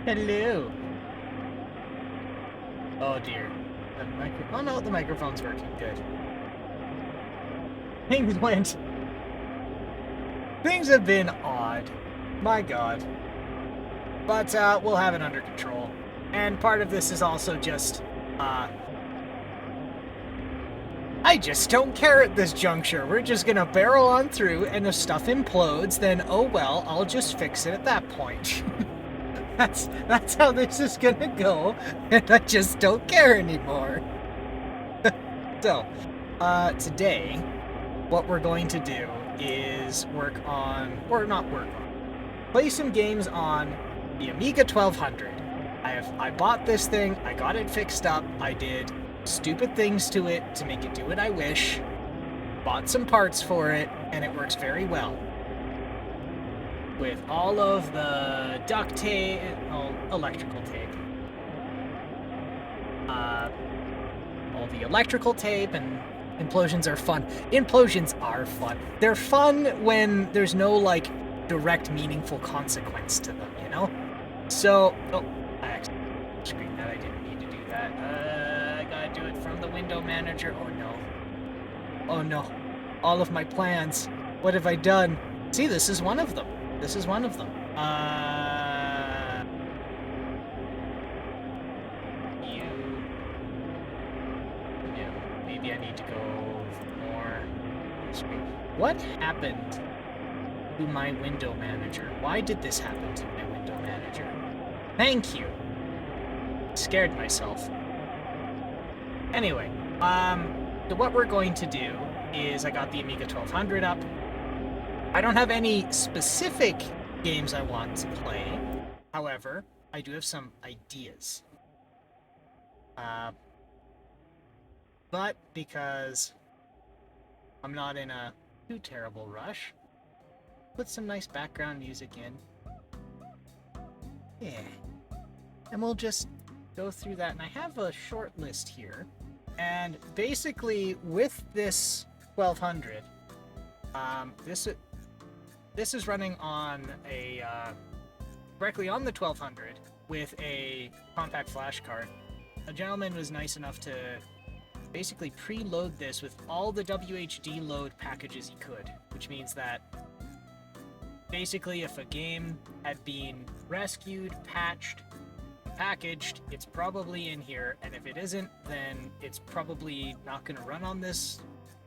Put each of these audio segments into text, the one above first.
Hello. Oh dear. Oh no, the microphone's working. Good. Things have been odd. My god. But we'll have it under control. And part of this is also just I just don't care at this juncture. We're just gonna barrel on through, and if stuff implodes, then oh well, I'll just fix it at that point. That's how this is gonna go, and I just don't care anymore. So, today, what we're going to do is play some games on the Amiga 1200. I bought this thing, I got it fixed up, I did stupid things to it to make it do what I wish, bought some parts for it, and it works very well. With all of the duct tape, electrical tape. All the electrical tape, and implosions are fun. Implosions are fun. They're fun when there's no, like, direct meaningful consequence to them, you know? So, I accidentally screamed that. I didn't need to do that. I gotta do it from the window manager. Oh no. Oh no. All of my plans. What have I done? See, this is one of them. This is one of them. Maybe I need to go more. What happened to my window manager? Why did this happen to my window manager? Thank you. Scared myself. Anyway, so what we're going to do is I got the Amiga 1200 up. I don't have any specific games I want to play. However, I do have some ideas. But because I'm not in a too terrible rush, put some nice background music in. Yeah. And we'll just go through that. And I have a short list here. And basically, with this 1200, this is running on a directly on the 1200 with a compact flash card. A gentleman was nice enough to basically preload this with all the WHD load packages he could, which means that basically if a game had been rescued, patched, packaged, it's probably in here, and if it isn't, then it's probably not going to run on this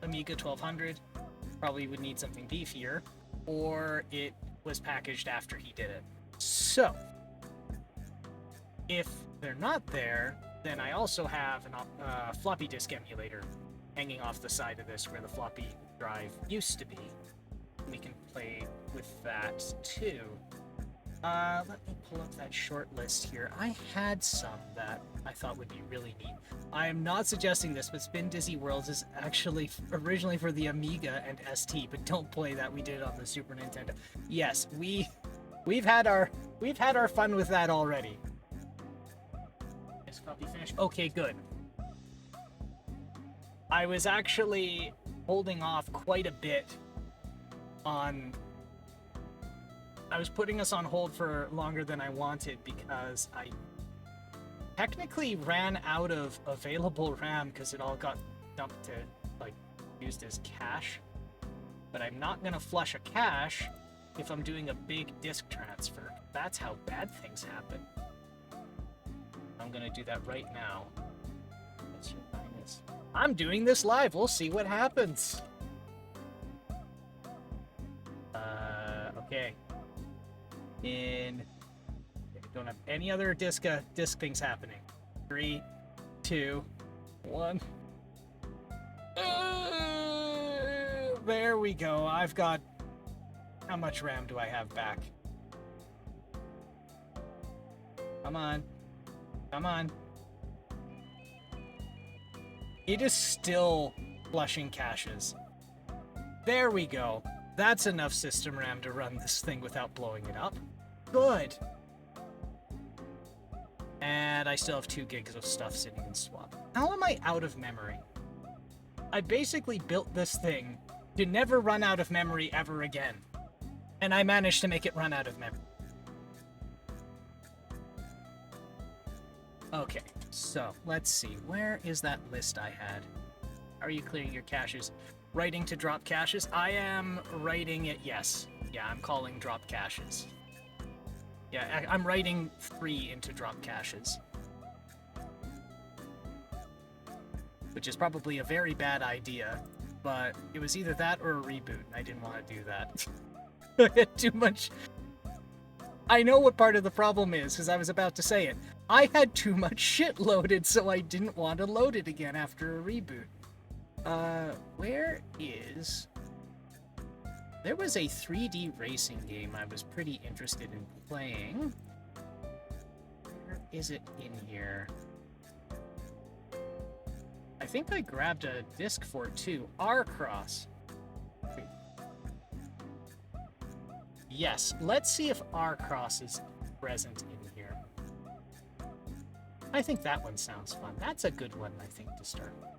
Amiga 1200. Probably would need something beefier, or it was packaged after he did it. So, if they're not there, then I also have a floppy disk emulator hanging off the side of this where the floppy drive used to be. We can play with that too. Let me pull up that short list here. I had some that I thought would be really neat. I am not suggesting this, but Spin Dizzy Worlds is actually originally for the Amiga and ST, but don't play that. We did it on the Super Nintendo. Yes, we've had our fun with that already. Is copy finished? Okay, good. I was actually holding off quite a bit on. I was putting us on hold for longer than I wanted because I technically ran out of available RAM because it all got dumped to, like, used as cache. But I'm not going to flush a cache if I'm doing a big disk transfer. That's how bad things happen. I'm going to do that right now. I'm doing this live. We'll see what happens. Okay. Don't have any other disk things happening. 3, 2, 1. There we go. I've got. How much RAM do I have back? Come on. Come on. It is still flushing caches. There we go. That's enough system RAM to run this thing without blowing it up. Good. And I still have 2 gigs of stuff sitting in swap. How am I out of memory? I basically built this thing to never run out of memory ever again. And I managed to make it run out of memory. Okay, so let's see. Where is that list I had? Are you clearing your caches? Writing to drop caches? I am writing it, yes. Yeah, I'm calling drop caches. Yeah, I'm writing 3 into drop caches. Which is probably a very bad idea, but it was either that or a reboot, and I didn't want to do that. I had too much... I know what part of the problem is, because I was about to say it. I had too much shit loaded, so I didn't want to load it again after a reboot. Where is... There was a 3D racing game I was pretty interested in playing. Where is it in here? I think I grabbed a disc for it too. R-Cross. Yes, let's see if R-Cross is present in here. I think that one sounds fun. That's a good one, I think, to start with.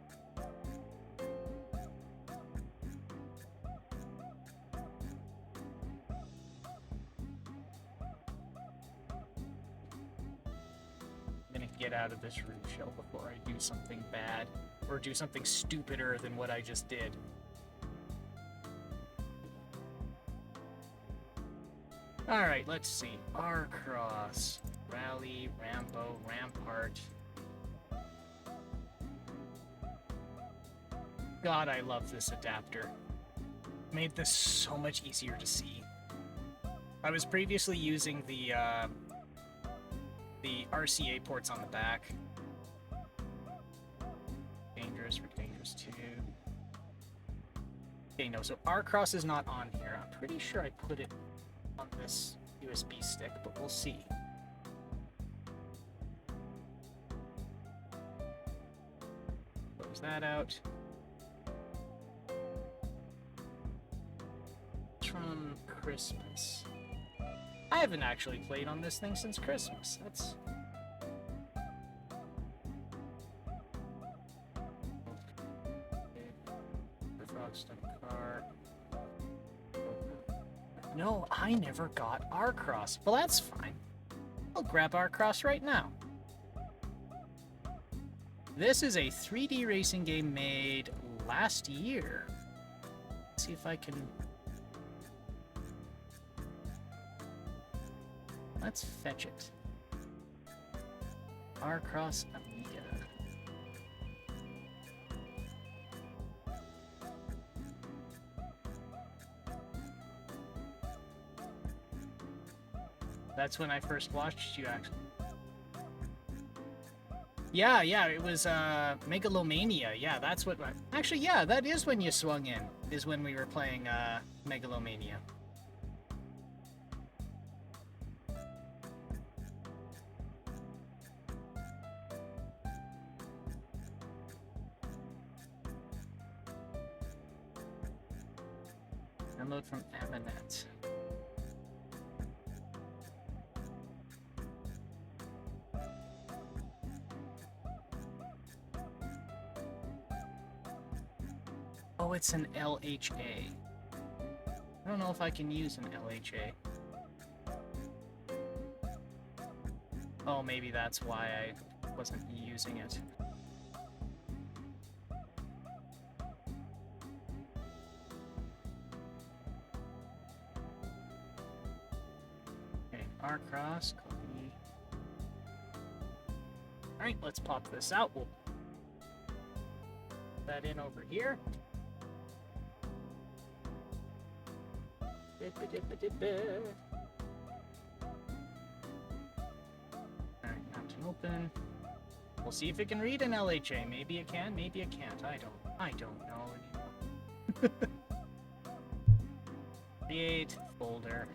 I'm gonna get out of this roof shell before I do something bad, or do something stupider than what I just did. Alright, let's see. R-Cross, Rally, Rambo, Rampart. God, I love this adapter. Made this so much easier to see. I was previously using the RCA ports on the back. Dangerous for Dangerous 2. Okay, no, so R-Cross is not on here. I'm pretty sure I put it on this USB stick, but we'll see. Close that out. It's from Christmas. I haven't actually played on this thing since Christmas. That's... car. No, I never got R-Cross. Well, that's fine. I'll grab R-Cross right now. This is a 3D racing game made last year. Let's see if I can... Let's fetch it. R-Cross Amiga. That's when I first watched you, actually. Yeah, it was, Megalomania. Yeah, that's what... Actually, yeah, that is when you swung in, is when we were playing, Megalomania. Download from Aminet. Oh, it's an LHA. I don't know if I can use an LHA. Oh, maybe that's why I wasn't using it. Okay, R-Cross, copy. Alright, let's pop this out. We'll put that in over here. Alright, mountain open. We'll see if it can read an LHA. Maybe it can, maybe it can't. I don't know. Create folder.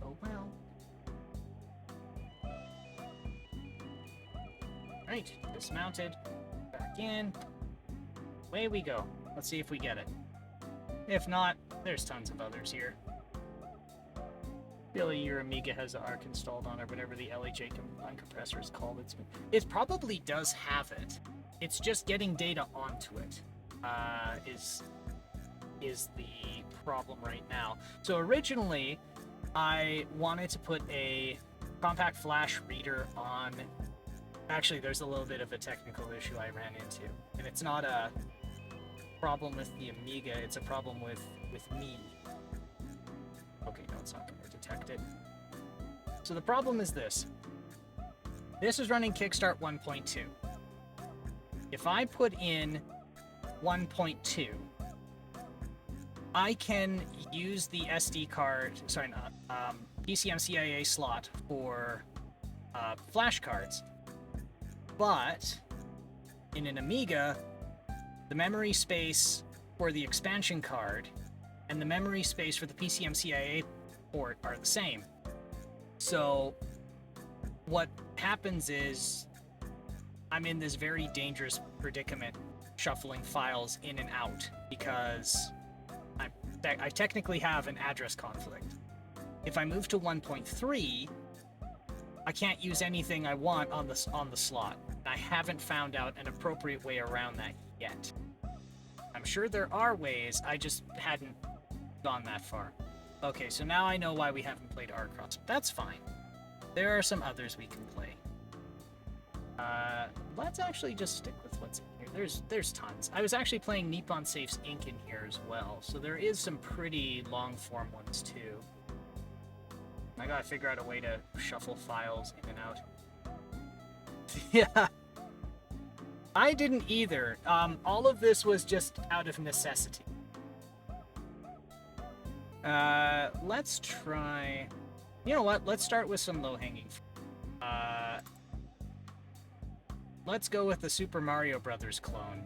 Oh well. Right, dismounted. Back in. Away we go. Let's see if we get it. If not, there's tons of others here. Billy, your Amiga has the ARC installed on, or whatever the LHA uncompressor is called. It probably does have it. It's just getting data onto it is the problem right now. So originally, I wanted to put a compact flash reader on. Actually, there's a little bit of a technical issue I ran into, and it's not a problem with the Amiga, it's a problem with me. Okay, no, it's not going to detect it. So the problem is this. This is running Kickstart 1.2. If I put in 1.2, I can use the SD card, sorry, not, PCMCIA slot for flash cards. But in an Amiga, the memory space for the expansion card and the memory space for the PCMCIA port are the same. So what happens is I'm in this very dangerous predicament shuffling files in and out because I technically have an address conflict. If I move to 1.3, I can't use anything I want on the slot. I haven't found out an appropriate way around that yet. I'm sure there are ways, I just hadn't gone that far. Okay, so now I know why we haven't played R-Cross. That's fine. There are some others we can play. Let's actually just stick with what's in here. There's tons. I was actually playing Nippon Safe's Inc. in here as well, so there is some pretty long-form ones too. I gotta figure out a way to shuffle files in and out. Yeah. I didn't either. All of this was just out of necessity. Let's try... You know what? Let's start with some low-hanging fruit. Let's go with the Super Mario Brothers clone.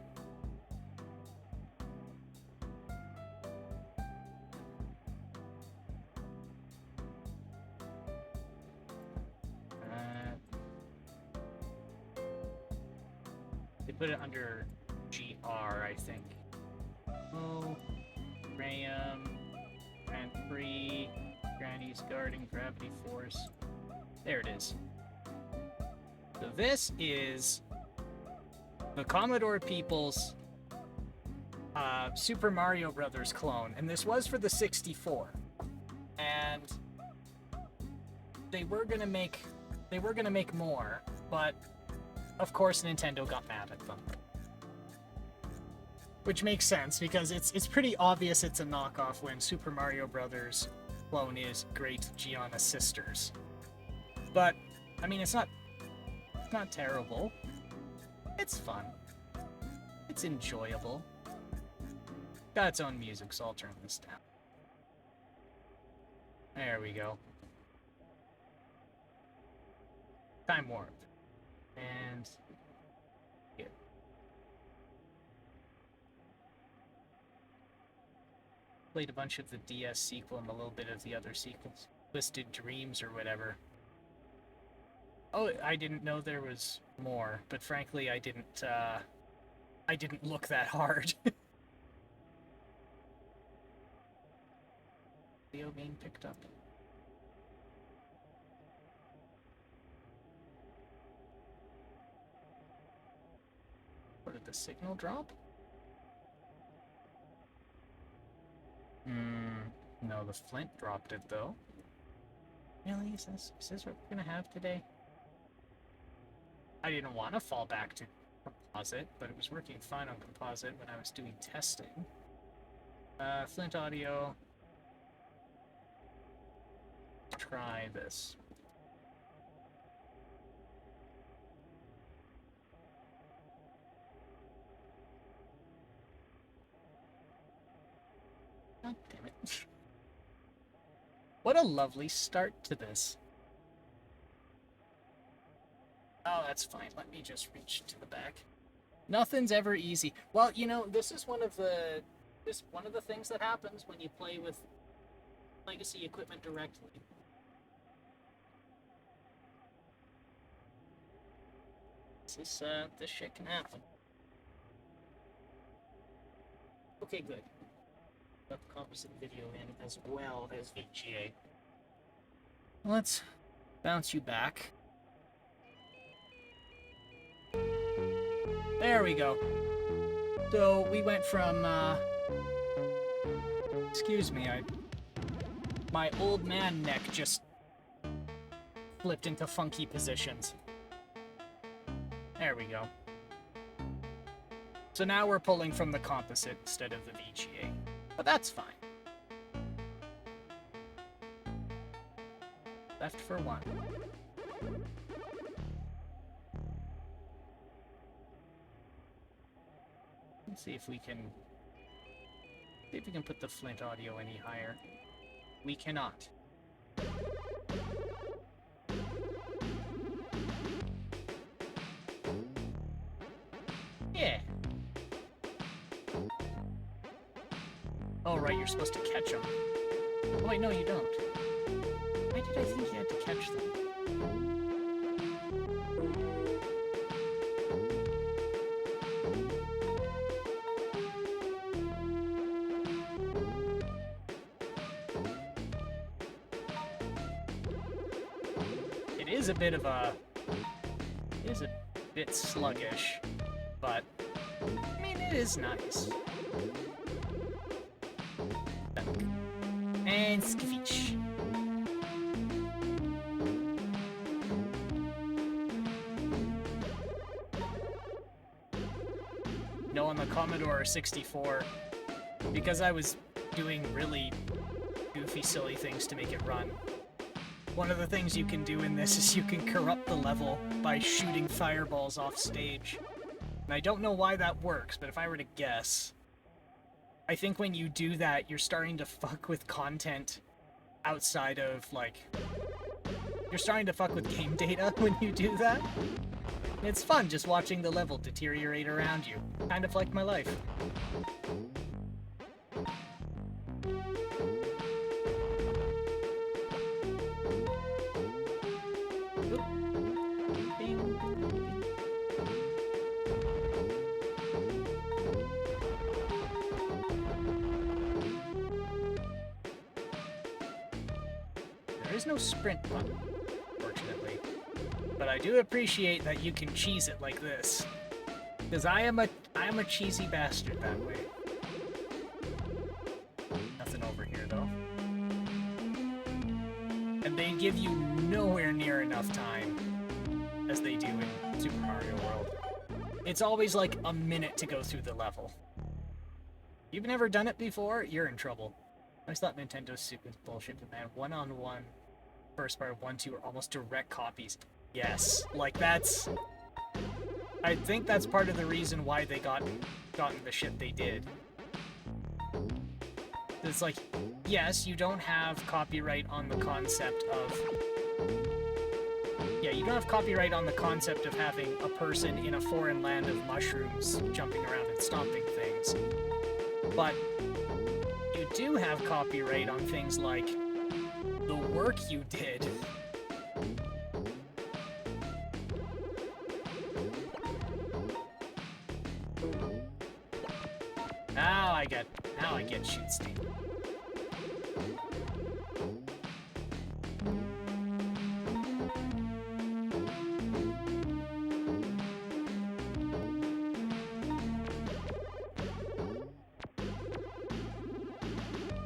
They put it under GR, I think. Oh, Graham, Grand Prix, Granny's Garden, Gravity Force. There it is. So this is the Commodore people's Super Mario Brothers clone, and this was for the 64. And they were gonna make more, but of course Nintendo got mad at them. Which makes sense, because it's pretty obvious it's a knockoff when Super Mario Brothers clone is Great Gianna Sisters. But, I mean, it's not terrible. It's fun. It's enjoyable. Got its own music, so I'll turn this down. There we go. Time warp. And here. Played a bunch of the DS sequel and a little bit of the other sequels. Twisted Dreams or whatever. Oh, I didn't know there was more, but frankly, I didn't look that hard. Video being picked up. What did the signal drop? No, the Flint dropped it though. Really? Is this what we're gonna have today? I didn't want to fall back to composite, but it was working fine on composite when I was doing testing. Flint audio. Try this. God damn it. What a lovely start to this. Oh, that's fine. Let me just reach to the back. Nothing's ever easy. Well, you know, this is one of the things that happens when you play with legacy equipment directly. This shit can happen. Okay, good. Got the composite video in as well as VGA. Let's bounce you back. There we go. So we went from, excuse me, my old man neck just flipped into funky positions. There we go. So now we're pulling from the composite instead of the VGA. But that's fine. Left for one. Let's see if we can put the Flint audio any higher. We cannot. Yeah. Oh, right, you're supposed to catch them. Oh, wait, no, you don't. Why did I think you had to catch them? It is a bit sluggish, but I mean, it is nice. And skveech. No, on the Commodore 64, because I was doing really goofy, silly things to make it run. One of the things you can do in this is you can corrupt the level by shooting fireballs off stage. And I don't know why that works, but if I were to guess, I think when you do that, you're starting to fuck with content outside of, like... You're starting to fuck with game data when you do that. And it's fun just watching the level deteriorate around you. Kind of like my life. There is no sprint button, fortunately. But I do appreciate that you can cheese it like this. Because I am a cheesy bastard that way. Nothing over here, though. And they give you nowhere near enough time, as they do in Super Mario World. It's always like a minute to go through the level. You've never done it before? You're in trouble. I always thought Nintendo's super bullshit, but man, one-on-one, first part 1-2 are almost direct copies. Yes, like that's... I think that's part of the reason why they gotten the shit they did. It's like, yes, you don't have copyright on the concept of... Yeah, you don't have copyright on the concept of having a person in a foreign land of mushrooms jumping around and stomping things. But you do have copyright on things like the work you did. Now I get shoot steam.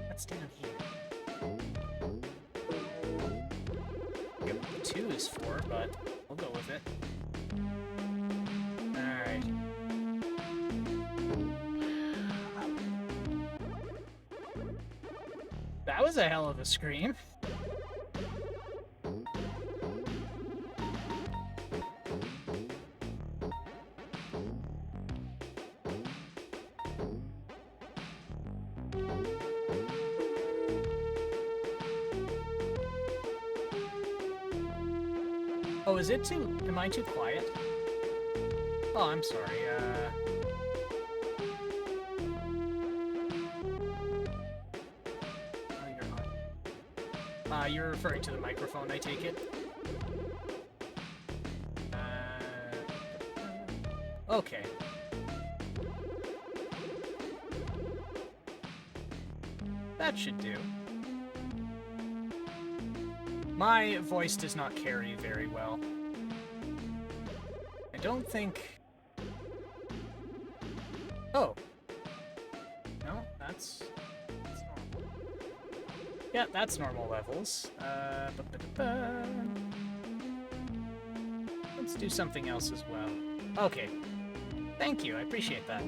What's down here? Yep, 2 is 4, but we'll go with it. Alright. That was a hell of a scream. Oh, is it too... Am I too quiet? Oh, I'm sorry, Oh, you're on. You're referring to the microphone, I take it? Okay. That should do. My voice does not carry very well. I don't think... Oh. No, that's normal. Yeah, that's normal levels. Let's do something else as well. Okay. Thank you, I appreciate that.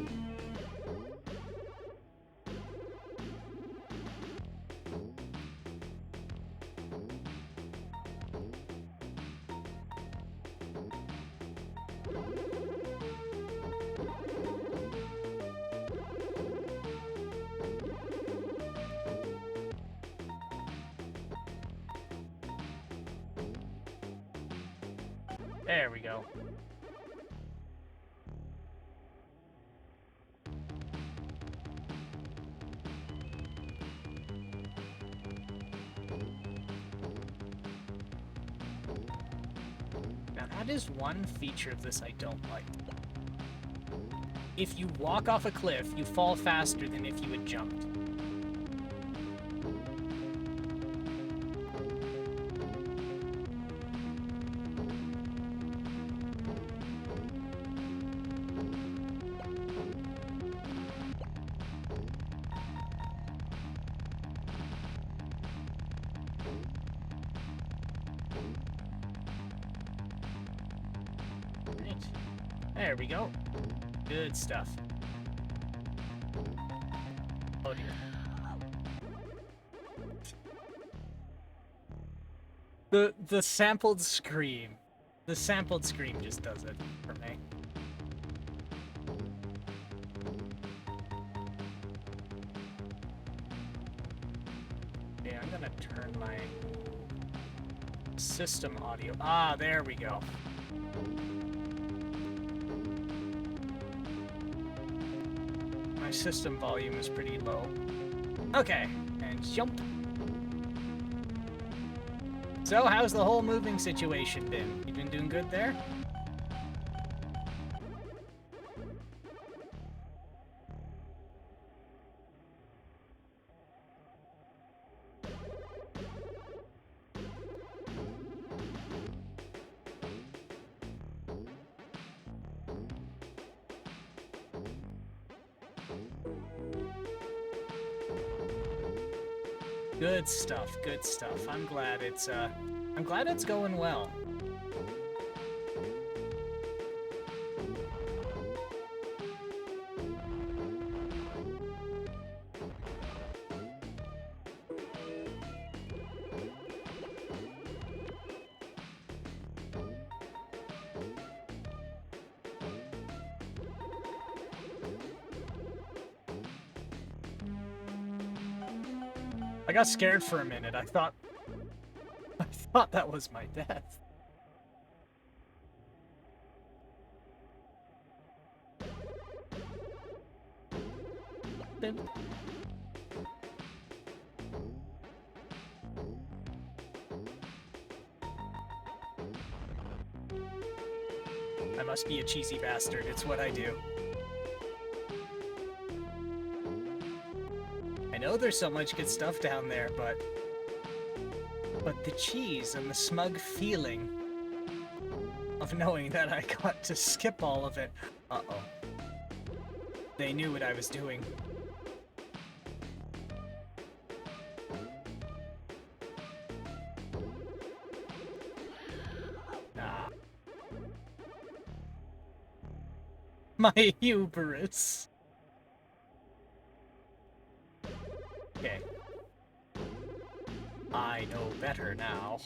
There we go. Now that is one feature of this I don't like. If you walk off a cliff, you fall faster than if you had jumped. There we go. Good stuff. Oh dear. The sampled scream. The sampled scream just does it for me. Yeah, I'm gonna turn my system audio. Ah, there we go. My system volume is pretty low. Okay, and jump. So, how's the whole moving situation been? You been doing good there? Good stuff, good stuff. I'm glad it's going well. I got scared for a minute. I thought that was my death. I must be a cheesy bastard. It's what I do. I know there's so much good stuff down there, but the cheese and the smug feeling of knowing that I got to skip all of it. Uh-oh. They knew what I was doing. Ah. My hubris. Okay. I know better now.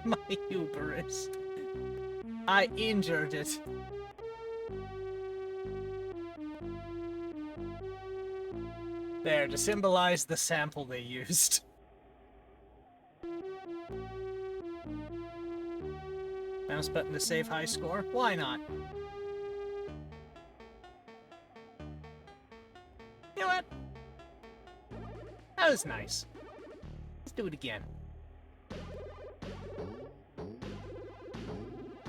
My hubris. I injured it. There, to symbolize the sample they used. Mouse button to save high score? Why not? You know what? That was nice. Let's do it again.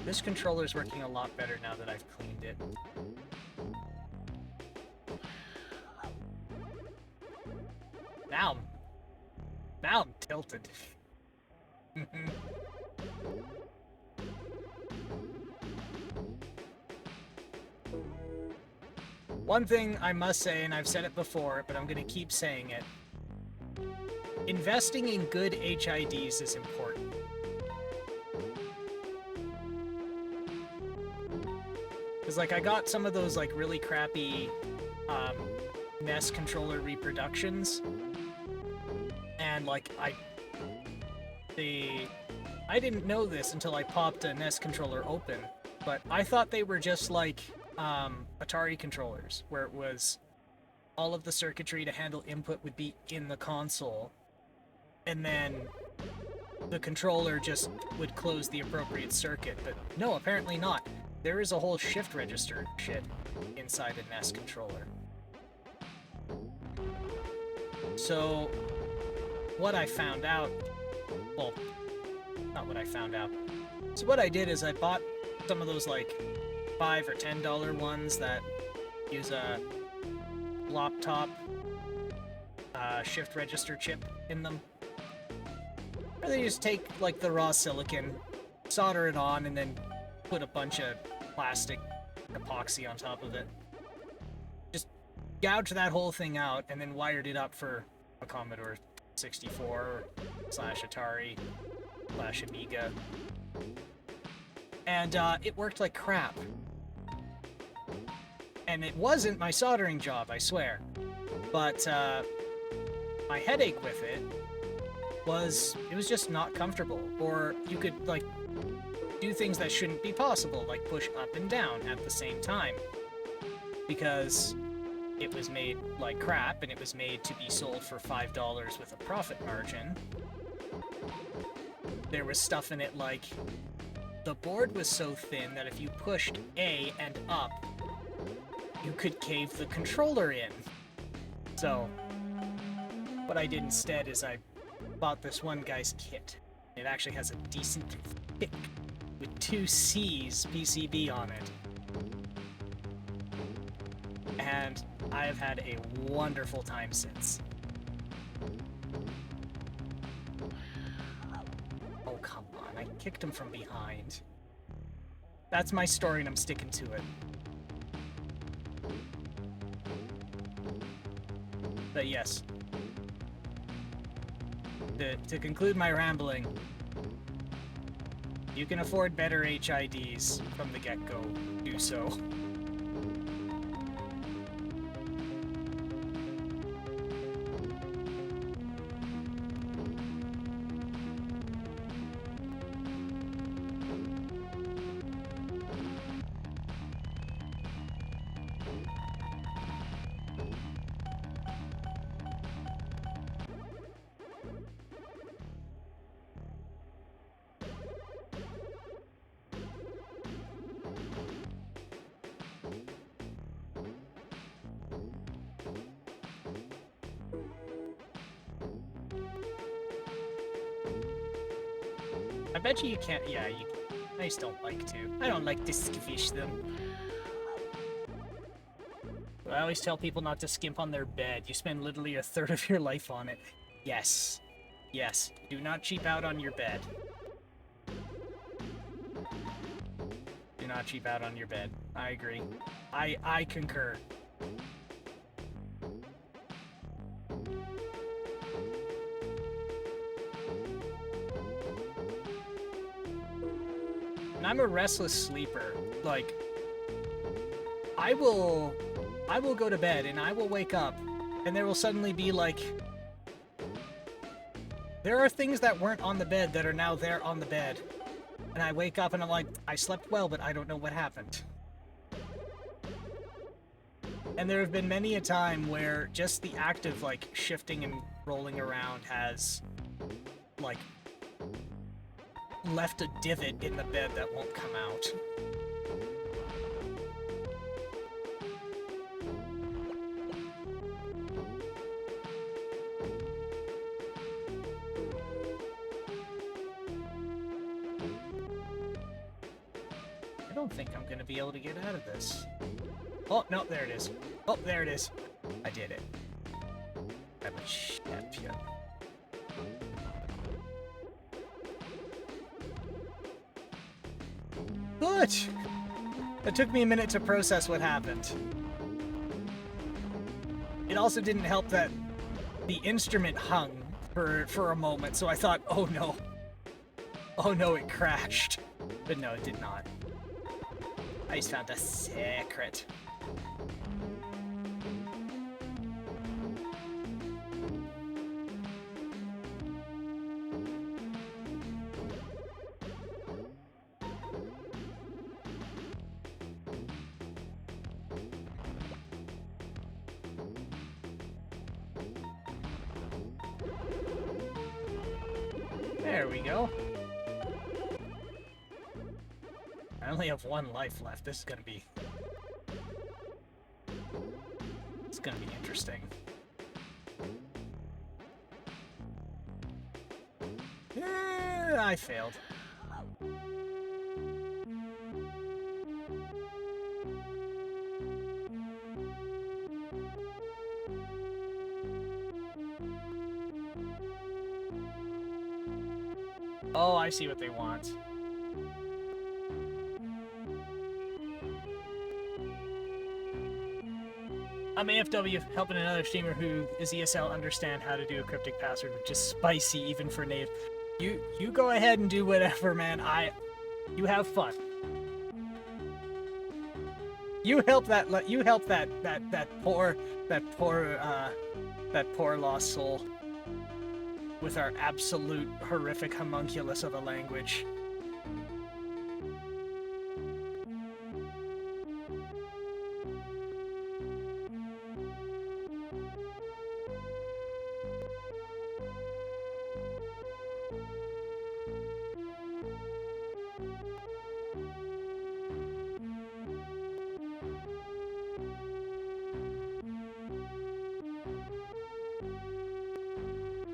This controller's working a lot better now that I've cleaned it. Now I'm tilted. One thing I must say, and I've said it before, but I'm going to keep saying it. Investing in good HIDs is important. Because, like, I got some of those, like, really crappy NES controller reproductions. And, like, I didn't know this until I popped a NES controller open. But I thought they were just, like, Atari controllers, where it was all of the circuitry to handle input would be in the console, and then the controller just would close the appropriate circuit. But no, apparently not. There is a whole shift register shit inside a NES controller. So what I found out, well, not what I found out. So what I did is I bought some of those, like, $5 or $10 ones that use a laptop shift register chip in them. Or they just take, like, the raw silicon, solder it on, and then put a bunch of plastic epoxy on top of it. Just gouged that whole thing out, and then wired it up for a Commodore 64/Atari/Amiga. And it worked like crap. And it wasn't my soldering job, I swear. But my headache with it was just not comfortable. Or you could, like, do things that shouldn't be possible, like push up and down at the same time. Because it was made like crap, and it was made to be sold for $5 with a profit margin. There was stuff in it like, the board was so thin that if you pushed A and up, you could cave the controller in. So, what I did instead is I bought this one guy's kit. It actually has a decent thick with 2 C's PCB on it. And I have had a wonderful time since. Oh, come on. I kicked him from behind. That's my story, and I'm sticking to it. But yes. To conclude my rambling, you can afford better HIDs from the get-go. Do so. I bet you can't. Yeah, I just don't like to. I don't like to squish them. I always tell people not to skimp on their bed. You spend literally a third of your life on it. Yes. Yes. Do not cheap out on your bed. Do not cheap out on your bed. I agree. I concur. And I'm a restless sleeper. Like, I will go to bed and I will wake up and there will suddenly be like, there are things that weren't on the bed that are now there on the bed. And I wake up and I'm like, I slept well, but I don't know what happened. And there have been many a time where just the act of like shifting and rolling around has like left a divot in the bed that won't come out. I don't think I'm gonna be able to get out of this. Oh, no, there it is. Oh, there it is. I did it. I'm a champion. Good! It took me a minute to process what happened. It also didn't help that the instrument hung for a moment, so I thought, oh no. Oh no, it crashed. But no, it did not. I just found a secret. There we go. I only have one life left. This is gonna be... It's gonna be interesting. I failed. Oh, I see what they want. I'm AFW, helping another streamer who is ESL understand how to do a cryptic password, which is spicy even for native. You go ahead and do whatever, man. You have fun. You help that poor lost soul with our absolute horrific homunculus of a language.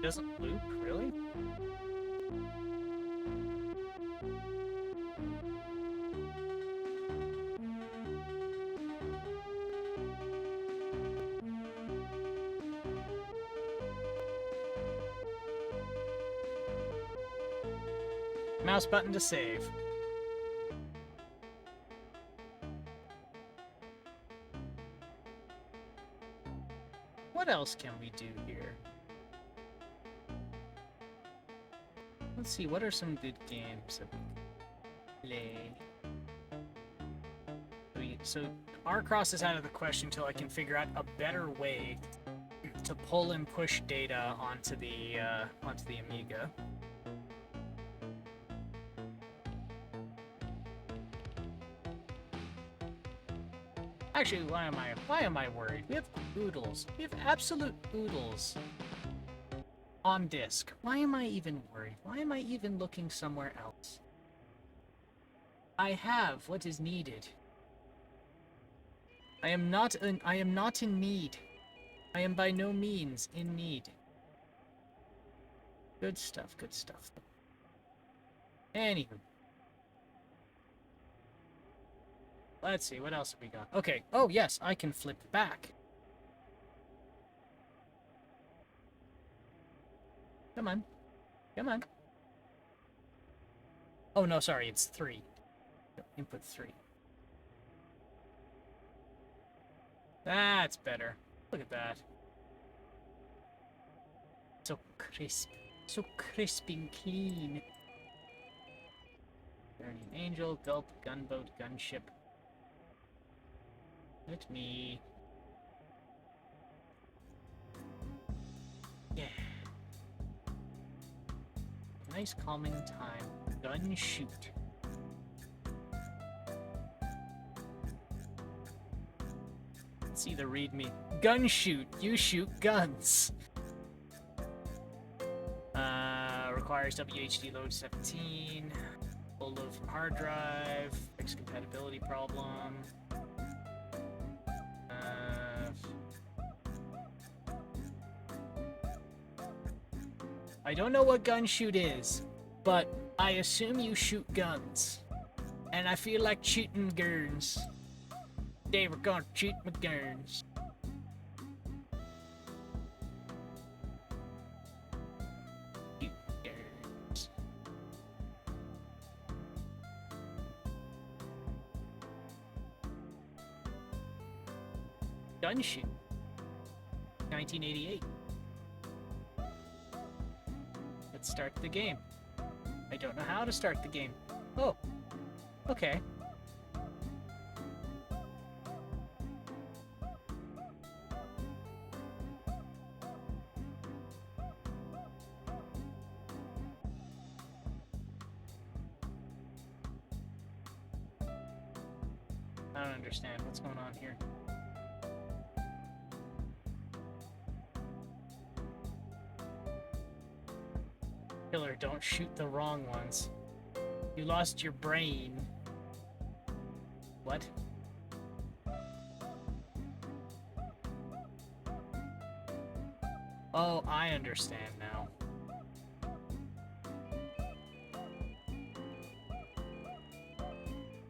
Doesn't loop, really? Mouse button to save. What else can we do here? Let's see, what are some good games that we play? So R-Cross is out of the question until I can figure out a better way to pull and push data onto the Amiga. Actually, why am I worried? We have oodles. We have absolute oodles on disk. Why am I even worried? Why am I even looking somewhere else? I have what is needed. I am not in need. I am by no means in need. Good stuff, good stuff. Anywho. Let's see, what else have we got? Okay, oh yes, I can flip back. Come on. Come on. Oh no, sorry, it's 3. Input 3. That's better. Look at that. So crisp. So crisp and clean. Guardian Angel, Gulp, Gunboat, Gunship. Let me... Yeah. Nice calming time. Gun shoot. Let's see the readme. Gun shoot. You shoot guns. Requires WHD load 17. Full of hard drive. Fixed compatibility problem. I don't know what gun shoot is, but I assume you shoot guns. And I feel like shooting guns. Today we're gonna shoot my guns. Gun shoot. 1988. Let's start the game. I don't know how to start the game. Oh. Okay. I don't understand what's going on here. Killer, don't shoot the wrong ones. You lost your brain. What? Oh, I understand now.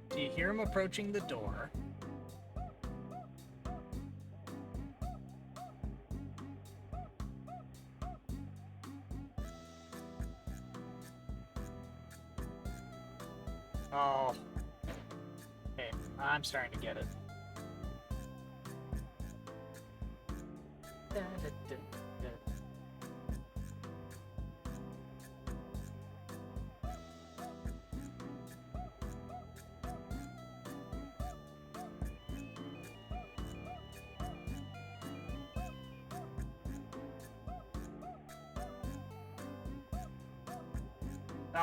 Do you hear him approaching the door? Oh. Okay, I'm starting to get it.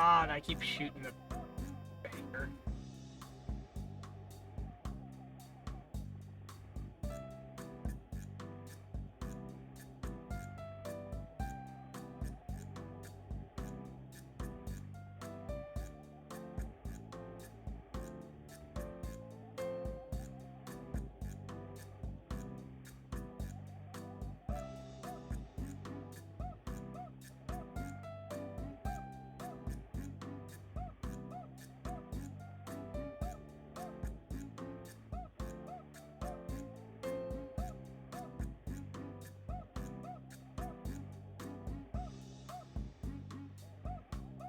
Ah, and I keep shooting the banker.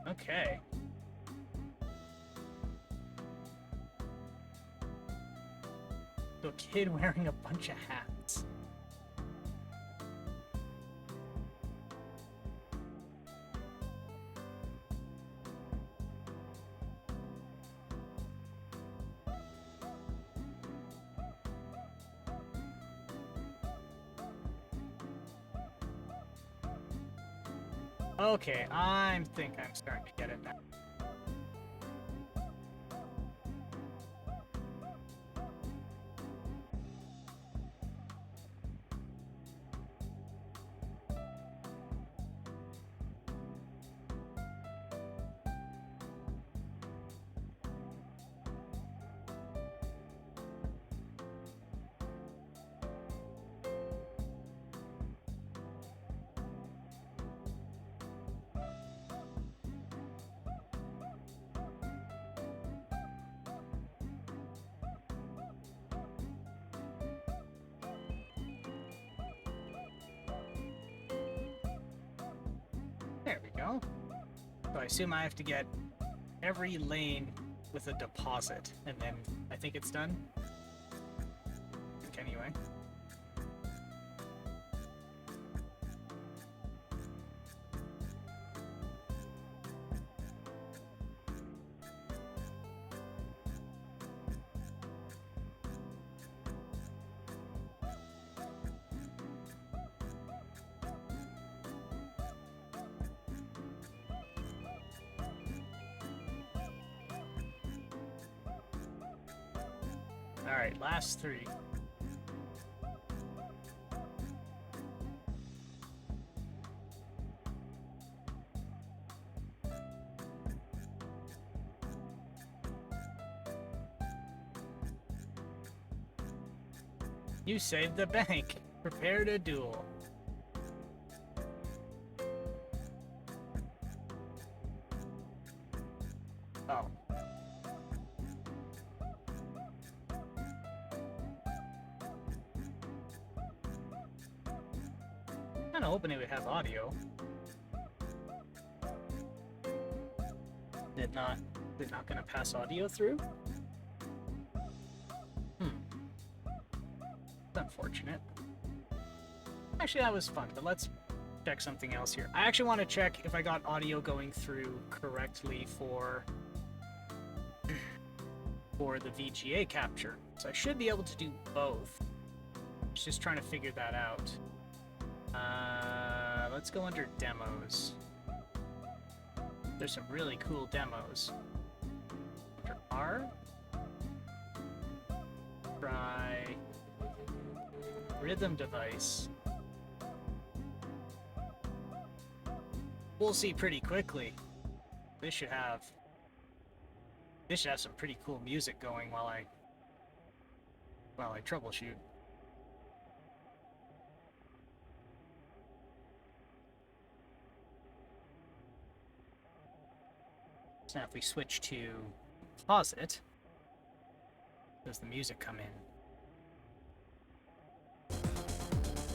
Okay. So a kid wearing a bunch of hats. Okay, I think I'm starting to get it now. There we go. So I assume I have to get every lane with a deposit, and then I think it's done. I think anyway. Alright, last three. You saved the bank. Prepare to duel. Oh. Kinda hoping it would have audio. Did not gonna pass audio through? It's unfortunate. Actually, that was fun, but let's check something else here. I actually want to check if I got audio going through correctly for the VGA capture. So I should be able to do both. Just trying to figure that out. Let's go under demos. There's some really cool demos. Under R. Try rhythm device. We'll see pretty quickly. This should have some pretty cool music going while I troubleshoot. So now if we switch to pause it, does the music come in?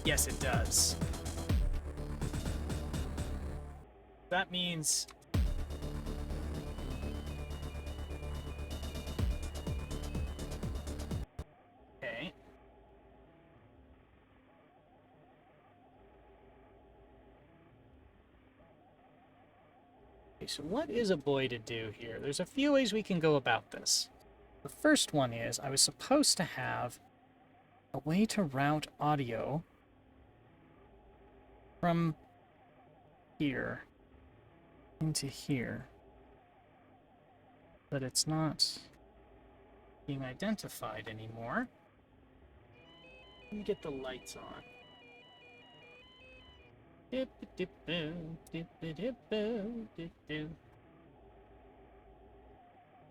Yes, it does. That means okay. Okay, so what is a boy to do here? There's a few ways we can go about this. The first one is I was supposed to have a way to route audio from here into here, but it's not being identified anymore. Let me get the lights on.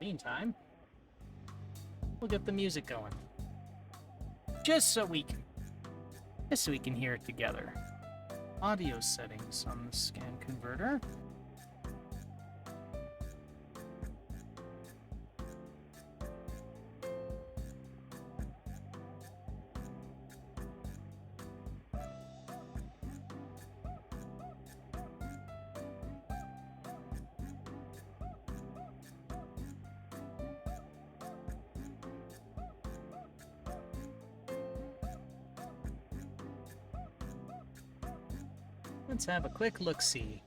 Meantime, we'll get the music going. Just so we can hear it together. Audio settings on the scan converter. Let's have a quick look-see.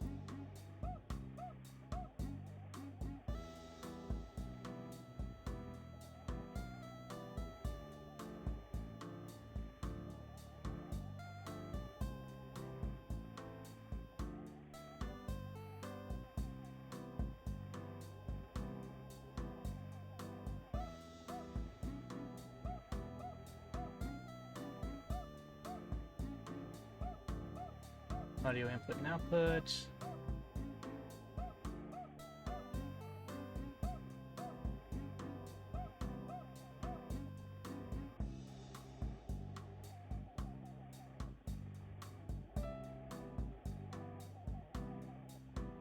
Audio input and output.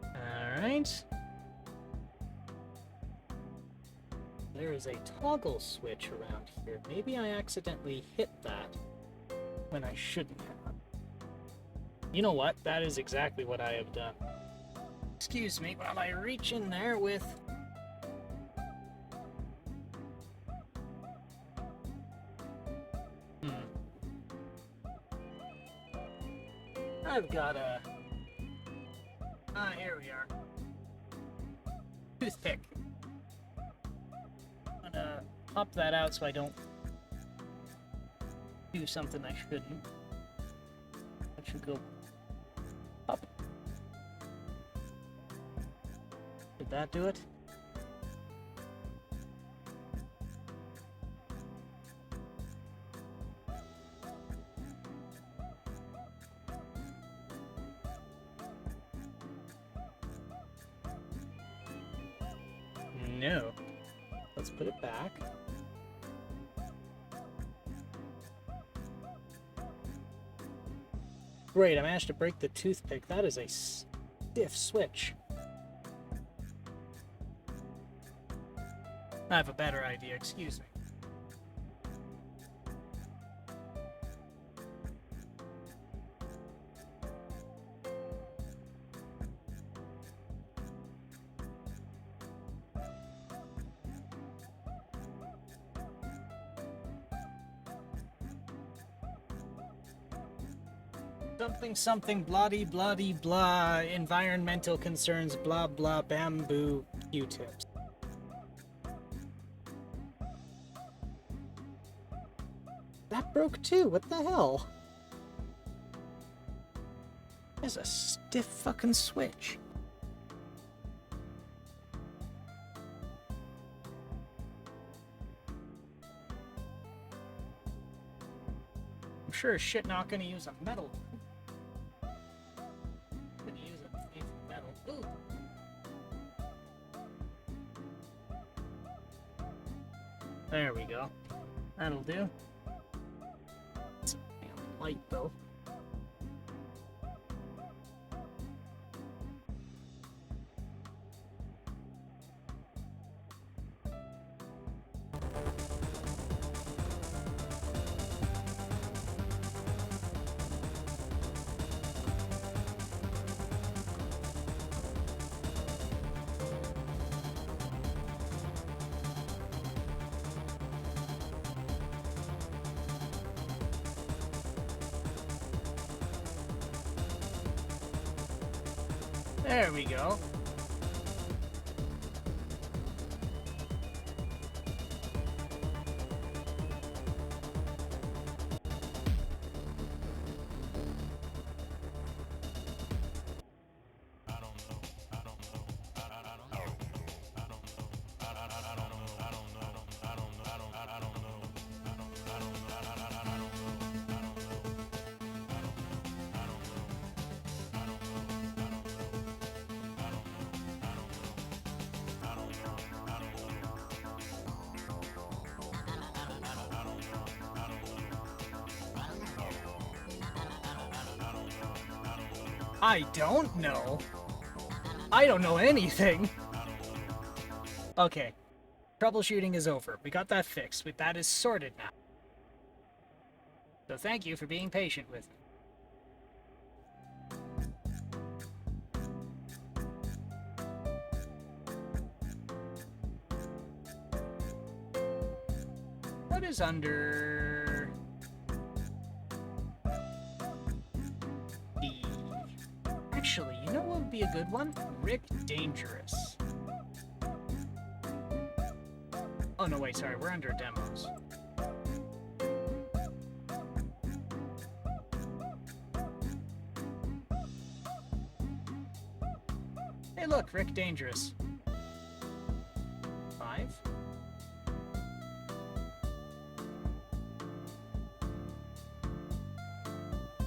All right. There is a toggle switch around here. Maybe I accidentally hit that when I shouldn't have. You know what? That is exactly what I have done. Excuse me while I reach in there with... I've got a... here we are. Toothpick. I'm gonna pop that out so I don't do something I shouldn't. That should go up. Did that do it? No. Let's put it back. Great, I managed to break the toothpick. That is a stiff switch. I have a better idea, excuse me. Something something bloody bloody blah environmental concerns blah blah bamboo Q-tips. That broke too, what the hell? There's a stiff fucking switch. I'm sure as shit not gonna use a metal. Gonna use a metal. Ooh. There we go. That'll do. It's a damn light though. There we go. I don't know. I don't know anything. Okay. Troubleshooting is over. We got that fixed. That is sorted now. So thank you for being patient with me. What is under... the... Actually, you know what would be a good one? Rick Dangerous. Oh, no, wait, sorry. We're under demos. Hey, look, Rick Dangerous. 5?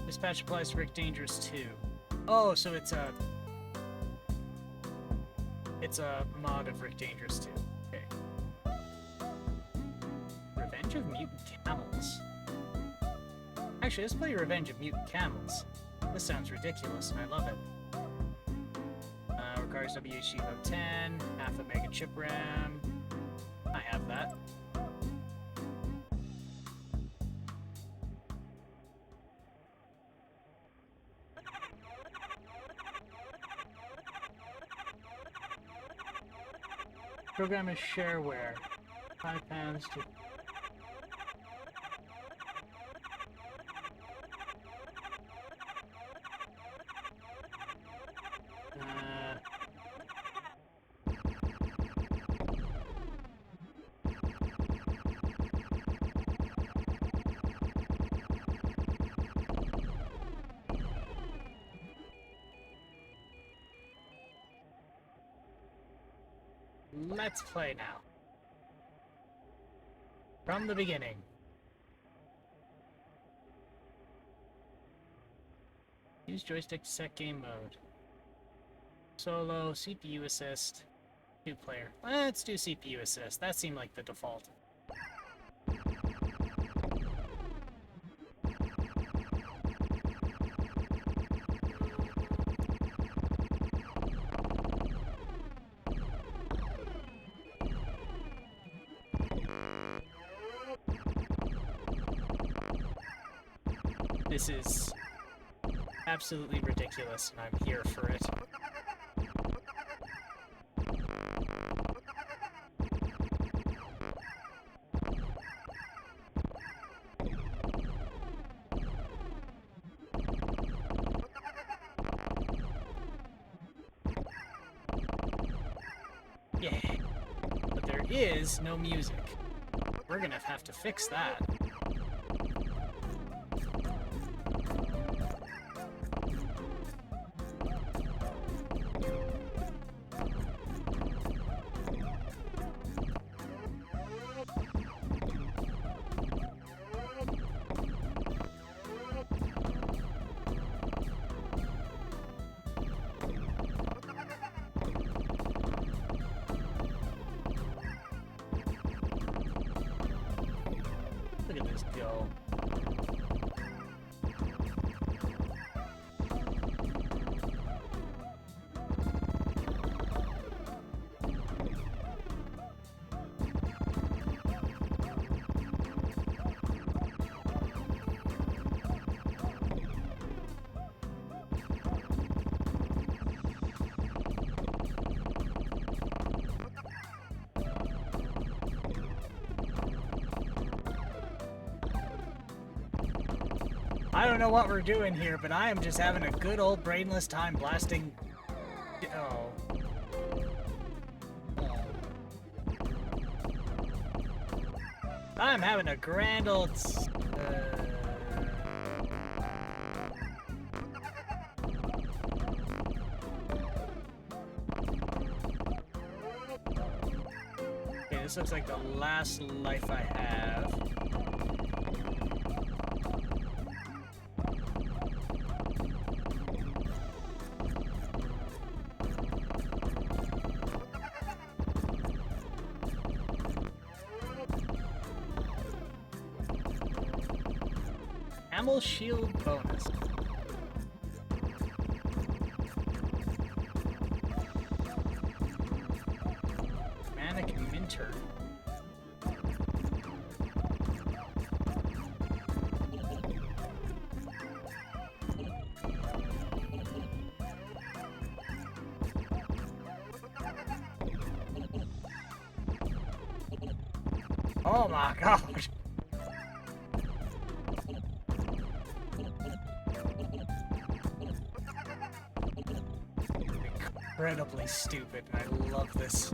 Dispatch applies to Rick Dangerous 2. Oh, so it's a mod of Rick Dangerous 2. Okay. Revenge of Mutant Camels. Actually, let's play Revenge of Mutant Camels. This sounds ridiculous, and I love it. Requires WHD load 10, half a mega chip RAM. I have that. Program is shareware. 5 pounds to... Let's play now. From the beginning. Use joystick to set game mode. Solo, CPU assist, 2-player. Let's do CPU assist. That seemed like the default. This is absolutely ridiculous, and I'm here for it. is no music. We're gonna have to fix that. Look at this go. I don't know what we're doing here, but I am just having a good old brainless time blasting... Oh. I'm having a grand old... Okay, this looks like the last life I have. Camel shield bonus. Manic Minter. Oh my gosh. Incredibly stupid, and I love this.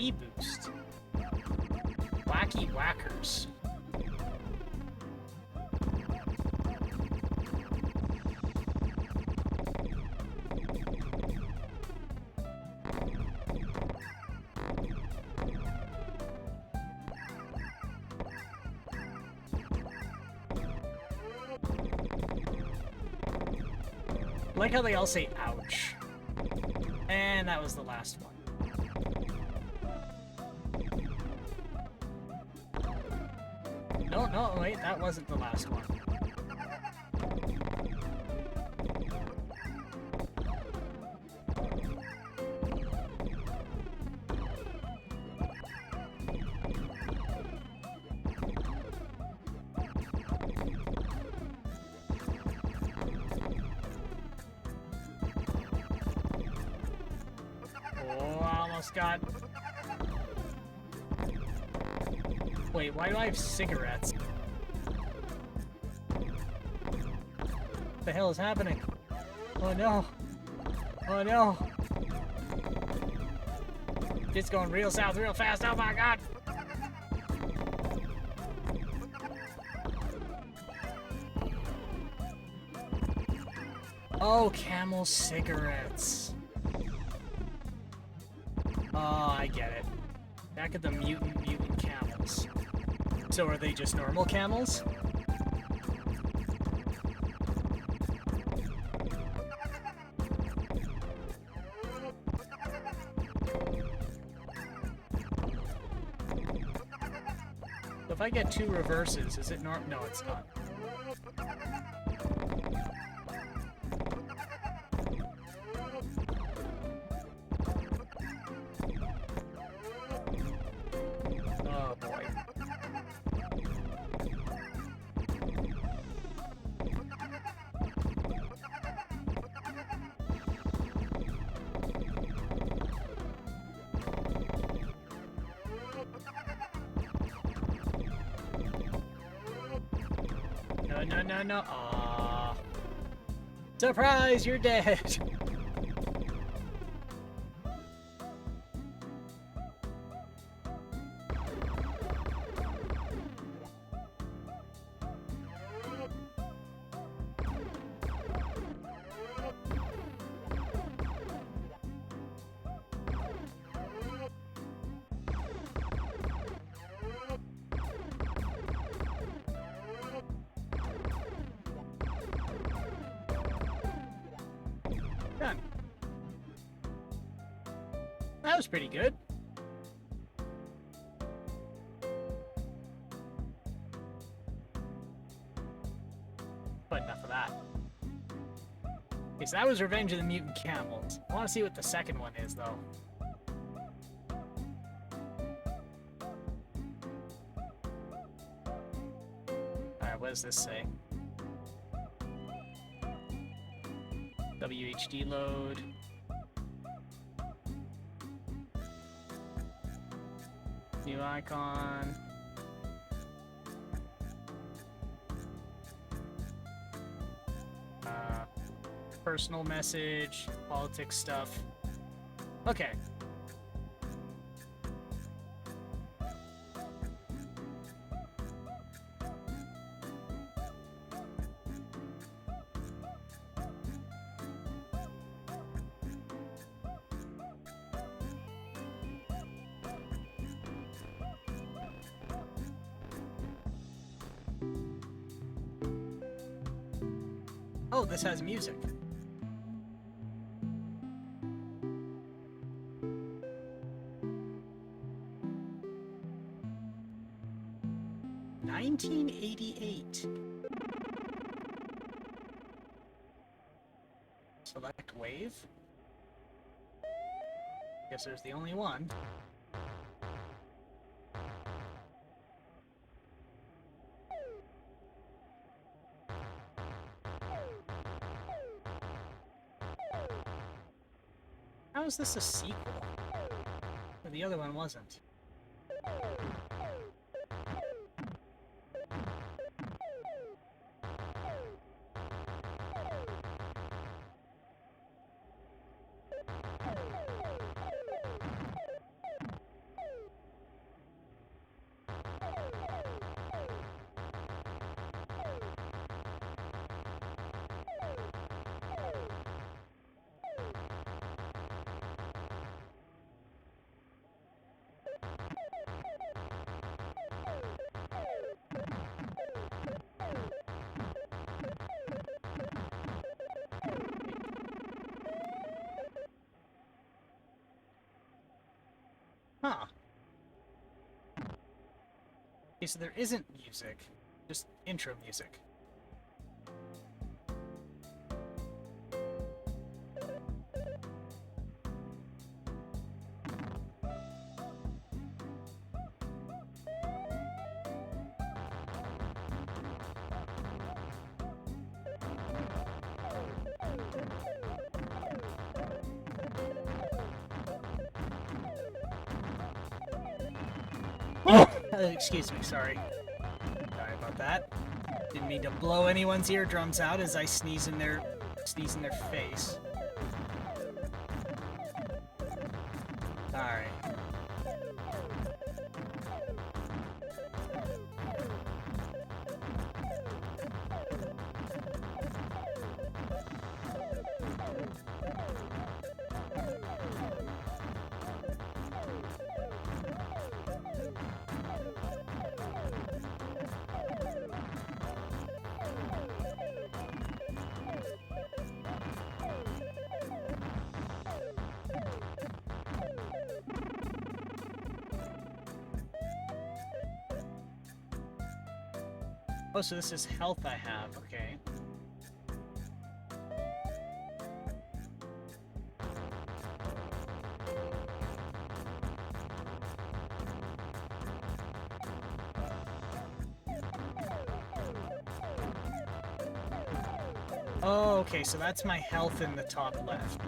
E-boost. Wacky whackers. I like how they all say ouch. And that was the last one. No, wait, that wasn't the last one. Oh, I almost got... Wait, why do I have cigarettes? What the hell is happening? Oh no! Oh no! It's going real south real fast, oh my god! Oh, Camel cigarettes. Oh, I get it. Back at the mutant camels. So are they just normal camels? if I get 2 reverses, is it No, it's not. Oh boy. No. Aww. Surprise, you're dead. Done. That was pretty good. But enough of that. Okay, so that was Revenge of the Mutant Camels. I want to see what the second one is, though. Alright, what does this say? WHD load. New icon. Personal message, politics stuff. Okay. Oh, this has music. $1988. Select wave. Guess there's the only one. How is this a sequel? Or the other one wasn't. Huh. Okay, so there isn't music, just intro music. Excuse me, sorry. Sorry about that. Didn't mean to blow anyone's eardrums out as I sneeze in their face. Alright. Oh, so this is health I have. Okay. Oh, okay, so that's my health in the top left.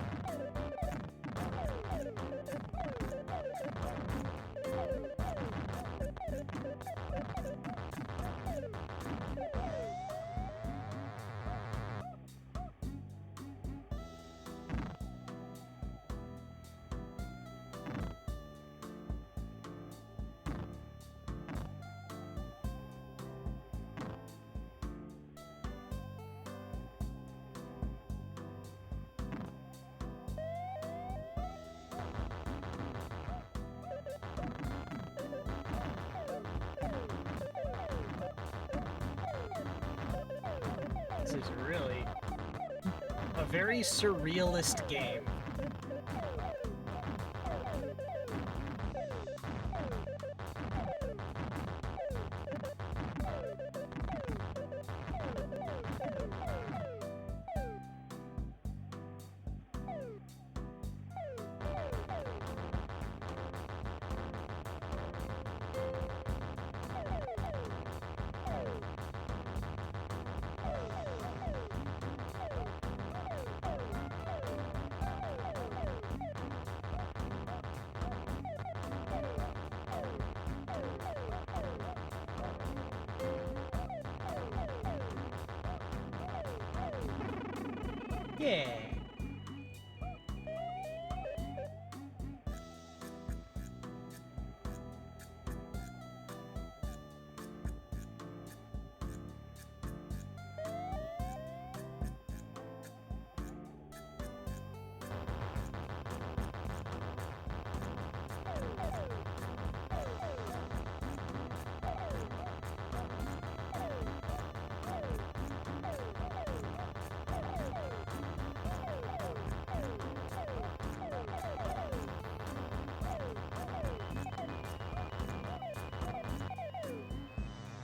This is really a very surrealist game. Yeah.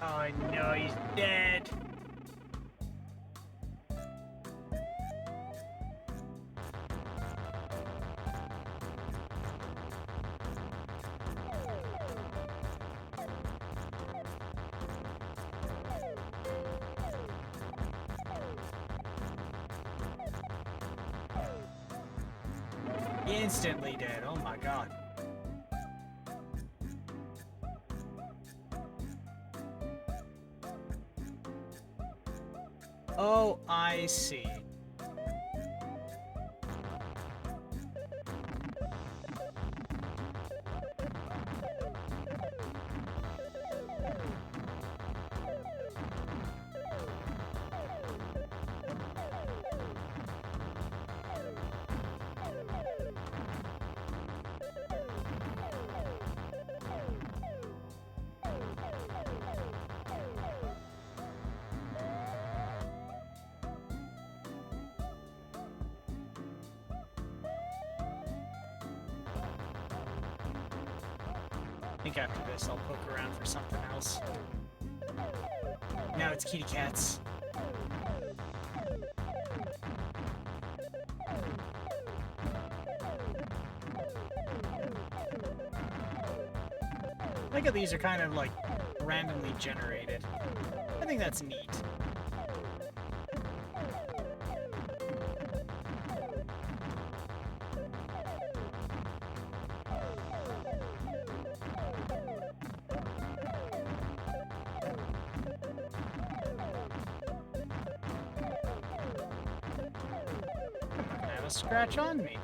Oh no, he's dead. Instantly dead. Oh my god. Oh, I see. I think after this I'll poke around for something else. Now it's kitty cats. I think these are kind of like randomly generated. I think that's neat. Have a scratch on me.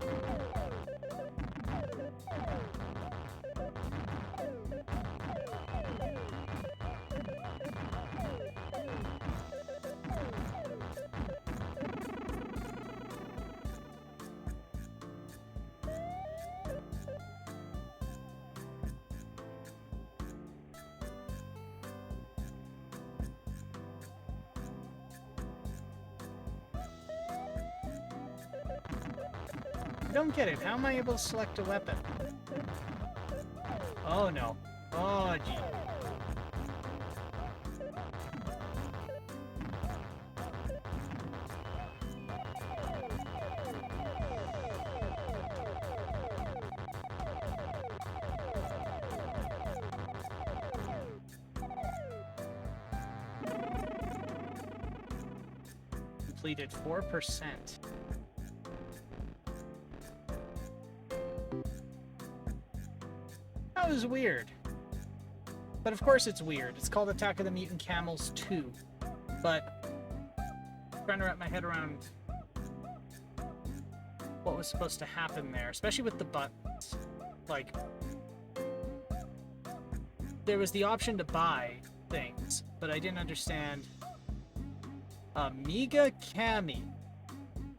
I don't get it. How am I able to select a weapon? Oh no. Oh gee. completed 4%. That was weird. But of course it's weird. It's called Attack of the Mutant Camels 2. But I'm trying to wrap my head around what was supposed to happen there, especially with the buttons. Like, there was the option to buy things, but I didn't understand. Amiga Cami.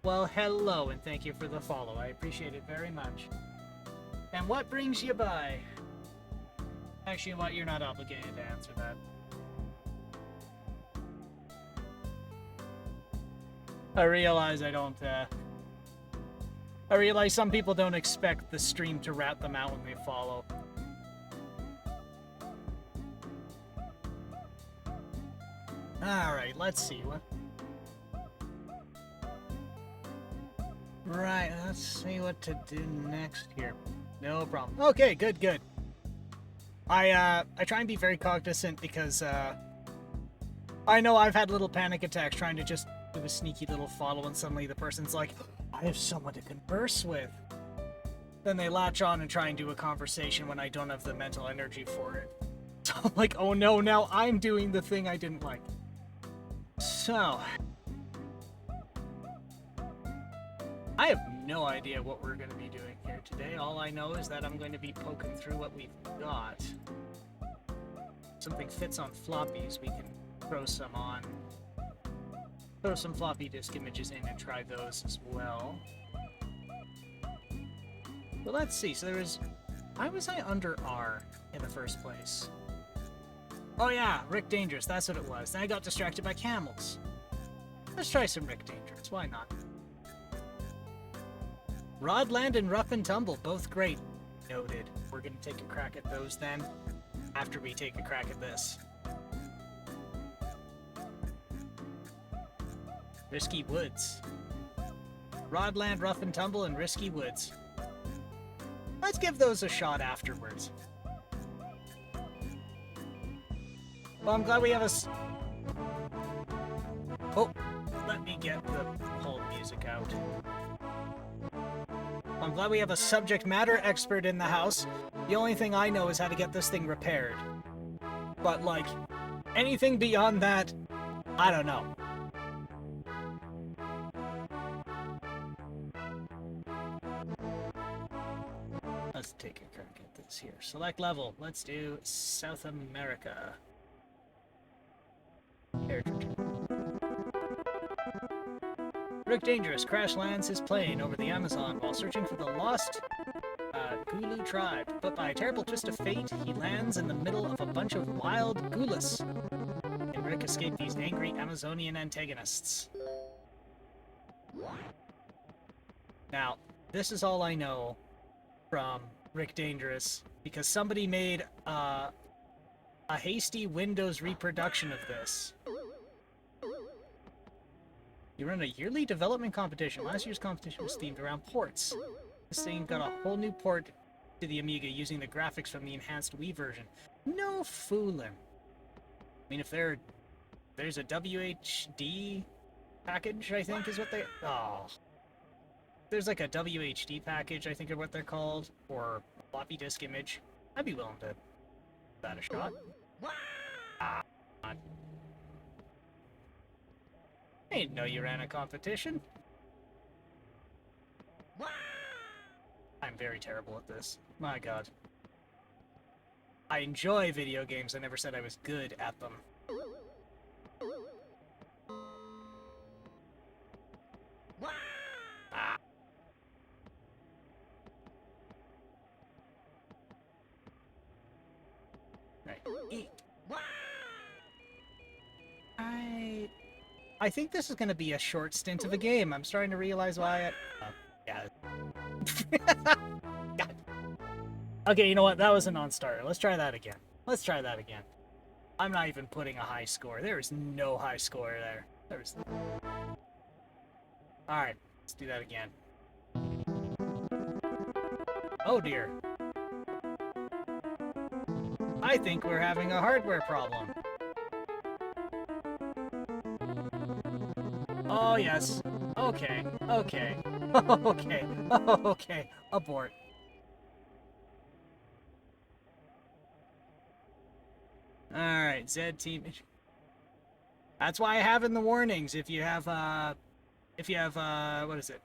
Well, hello, and thank you for the follow. I appreciate it very much. And what brings you by? Actually, what? You're not obligated to answer that. I realize I don't, I realize some people don't expect the stream to rat them out when they follow. Alright, let's see. What? Right, let's see what to do next here. No problem. Okay, good, good. I try and be very cognizant because, I know I've had little panic attacks trying to just do a sneaky little follow and suddenly the person's like, I have someone to converse with. Then they latch on and try and do a conversation when I don't have the mental energy for it. So I'm like, oh no, now I'm doing the thing I didn't like. So, I have no idea what we're going to be doing here today. All I know is that I'm going to be poking through what we've got. If something fits on floppies, we can throw some on. Throw some floppy disk images in and try those as well. But let's see. So there was... Why was I under R in the first place? Oh yeah, Rick Dangerous. That's what it was. Then I got distracted by camels. Let's try some Rick Dangerous. Why not? Rodland and Rough and Tumble. Both great. Noted. We're going to take a crack at those then. After we take a crack at this. Risky Woods. Rodland, Rough and Tumble, and Risky Woods. Let's give those a shot afterwards. Well, I'm glad we have a... Oh, let me get the whole music out. I'm glad we have a subject matter expert in the house. The only thing I know is how to get this thing repaired. But, like, anything beyond that, I don't know. Let's take a crack at this here. Select level. Let's do South America. Rick Dangerous crash lands his plane over the Amazon while searching for the lost Gulu tribe. But by a terrible twist of fate, he lands in the middle of a bunch of wild Gulas. And Rick escaped these angry Amazonian antagonists. Now, this is all I know from Rick Dangerous, because somebody made a hasty Windows reproduction of this. You run a yearly development competition. Last year's competition was themed around ports. This thing got a whole new port to the Amiga using the graphics from the enhanced Wii version. No fooling. I mean, if there's a WHD package, I think is what they... Oh. There's like a WHD package, I think are what they're called, or a floppy disk image. I'd be willing to give that a shot. Ah, I didn't know you ran a competition. I'm very terrible at this. My god. I enjoy video games. I never said I was good at them. Ah. Right. Eat. I think this is going to be a short stint of a game. I'm starting to realize why yeah. God. Okay, you know what? That was a non-starter. Let's try that again. Let's try that again. I'm not even putting a high score. There is no high score there. There's... Alright, let's do that again. Oh dear. I think we're having a hardware problem. Oh, yes. Okay. Okay. Okay. Okay. Abort. Alright, Z team. That's why I have in the warnings, if you have, what is it?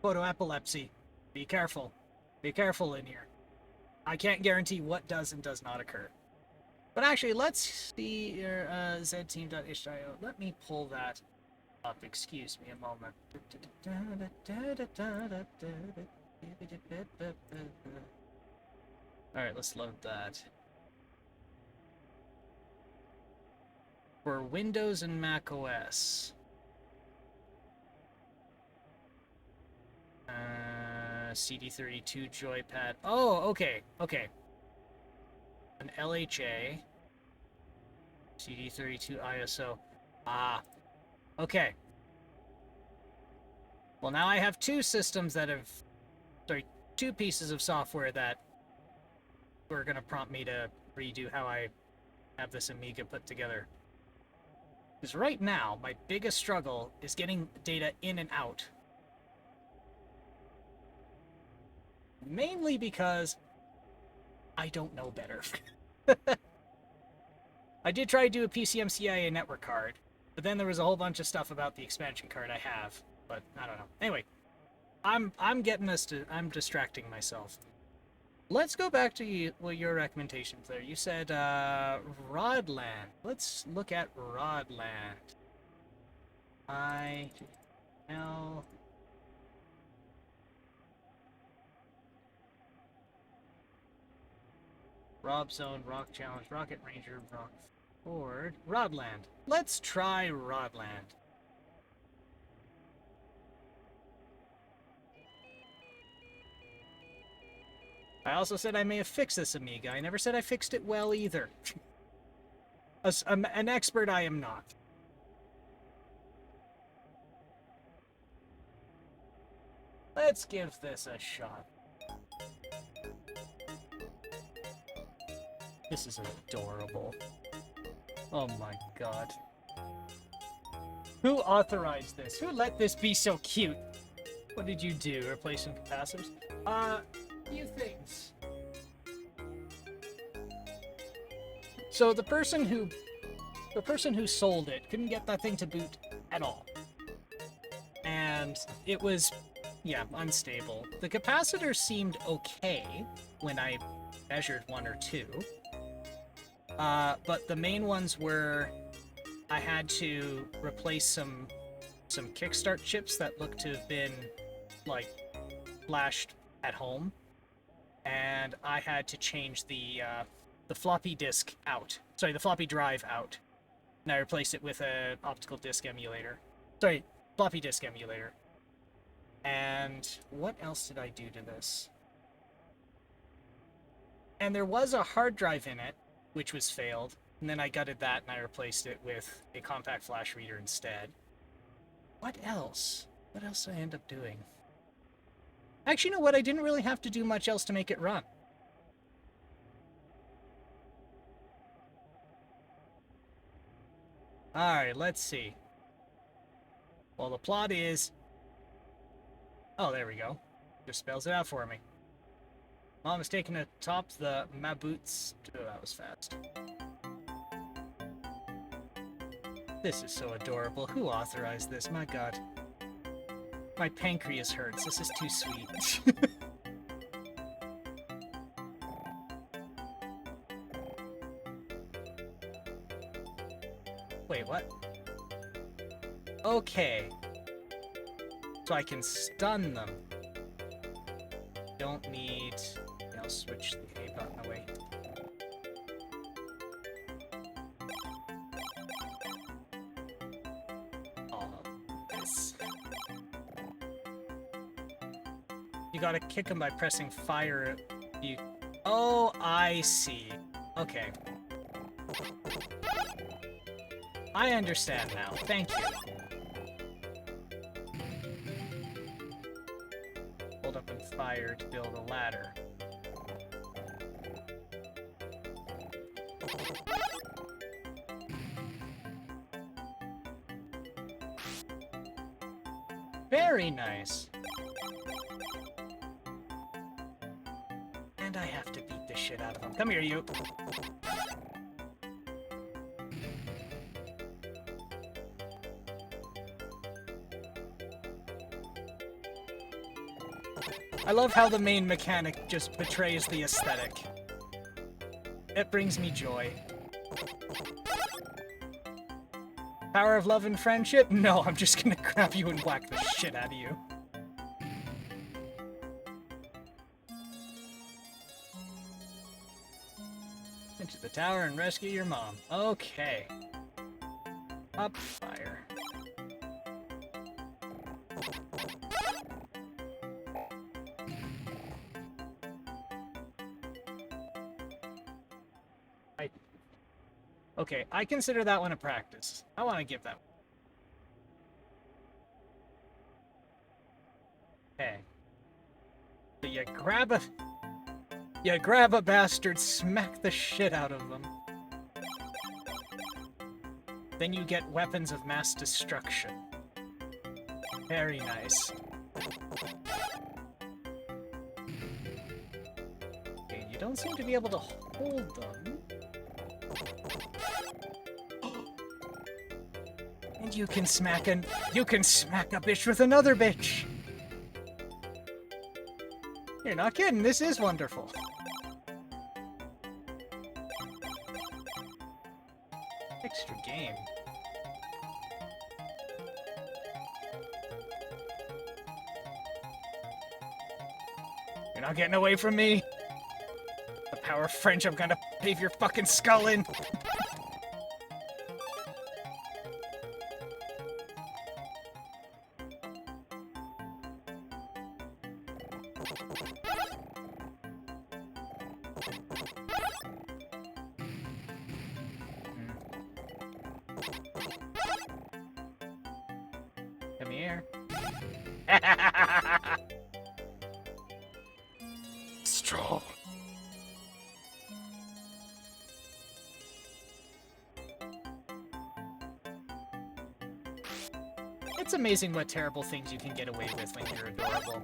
Photoepilepsy. Be careful. Be careful in here. I can't guarantee what does and does not occur. But actually, let's see your zteam.htio. Let me pull that up. Excuse me a moment. Alright, let's load that. For Windows and Mac OS. CD32 joypad. Oh, okay, okay. An LHA. CD32 ISO. Ah, okay. Well, now I have two systems that have... Sorry, two pieces of software that were going to prompt me to redo how I have this Amiga put together. Because right now, my biggest struggle is getting data in and out. Mainly because I don't know better. I did try to do a PCMCIA network card, but then there was a whole bunch of stuff about the expansion card I have, but I don't know. Anyway, I'm getting us to... I'm distracting myself. Let's go back to your recommendations there. You said Rodland. Let's look at Rodland. I-L... Rob Zone, Rock Challenge, Rocket Ranger, Rock Ford, Rodland. Let's try Rodland. I also said I may have fixed this Amiga. I never said I fixed it well either. An expert I am not. Let's give this a shot. This is adorable. Oh my god. Who authorized this? Who let this be so cute? What did you do? Replace some capacitors? Few things. So the person who sold it couldn't get that thing to boot at all. And it was, yeah, unstable. The capacitor seemed okay when I measured one or two. But the main ones were I had to replace some kickstart chips that looked to have been, like, flashed at home. And I had to change the floppy disk out. Sorry, the floppy drive out. And I replaced it with an optical disk emulator. Sorry, floppy disk emulator. And what else did I do to this? And there was a hard drive in it, which was failed. And then I gutted that and I replaced it with a compact flash reader instead. What else? What else did I end up doing? Actually, you know what? I didn't really have to do much else to make it run. Alright, let's see. Well, the plot is... Oh, there we go. Just spells it out for me. Well, I'm mistaken to top the Maboots. Oh, that was fast. This is so adorable. Who authorized this? My god. My pancreas hurts. This is too sweet. Wait, what? Okay. So I can stun them. Don't need... I'll switch the A button away. All of this. You gotta kick them by pressing fire. You... Oh, I see. Okay. I understand now. Thank you. Hold up and fire to build a ladder. Very nice. And I have to beat the shit out of him. Come here, you. I love how the main mechanic just betrays the aesthetic. It brings me joy. Power of love and friendship? No, I'm just gonna grab you and whack the shit out of you. Into the tower and rescue your mom. Okay. Up fire. Okay, I consider that one a practice. I want to give that one. Okay. So you grab a bastard, smack the shit out of them. Then you get weapons of mass destruction. Very nice. Okay, you don't seem to be able to hold them. And you can smack a bitch with another bitch. You're not kidding, this is wonderful. Extra game. You're not getting away from me. The power of French, I'm gonna pave your fucking skull in. Come here. Strong. It's amazing what terrible things you can get away with when you're adorable.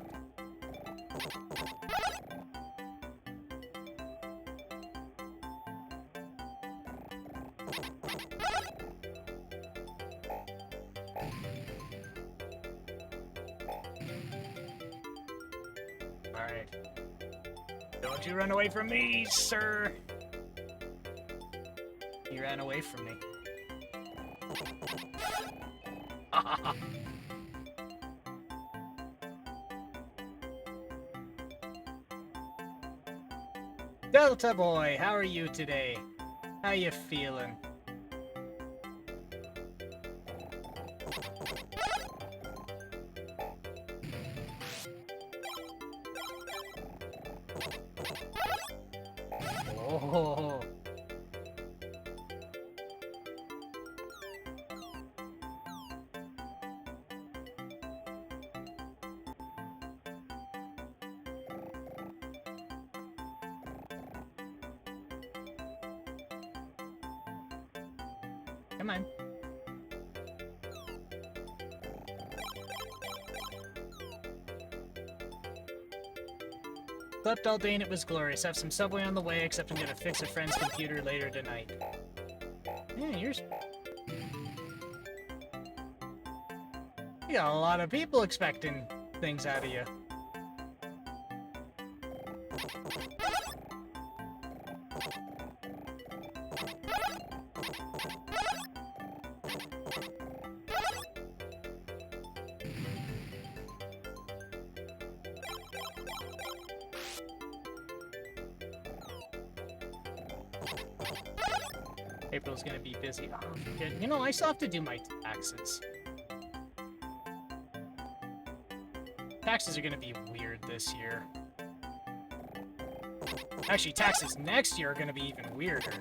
Alright. Don't you run away from me, sir! You ran away from me. Delta boy, how are you today? How you feeling? Oh. Come on. Slept all day and it was glorious. Have some Subway on the way, except I'm gonna fix a friend's computer later tonight. Yeah, You got a lot of people expecting things out of you. April's gonna be busy. Oh, shit. You know, I still have to do my taxes. Taxes are gonna be weird this year. Actually, taxes next year are gonna be even weirder.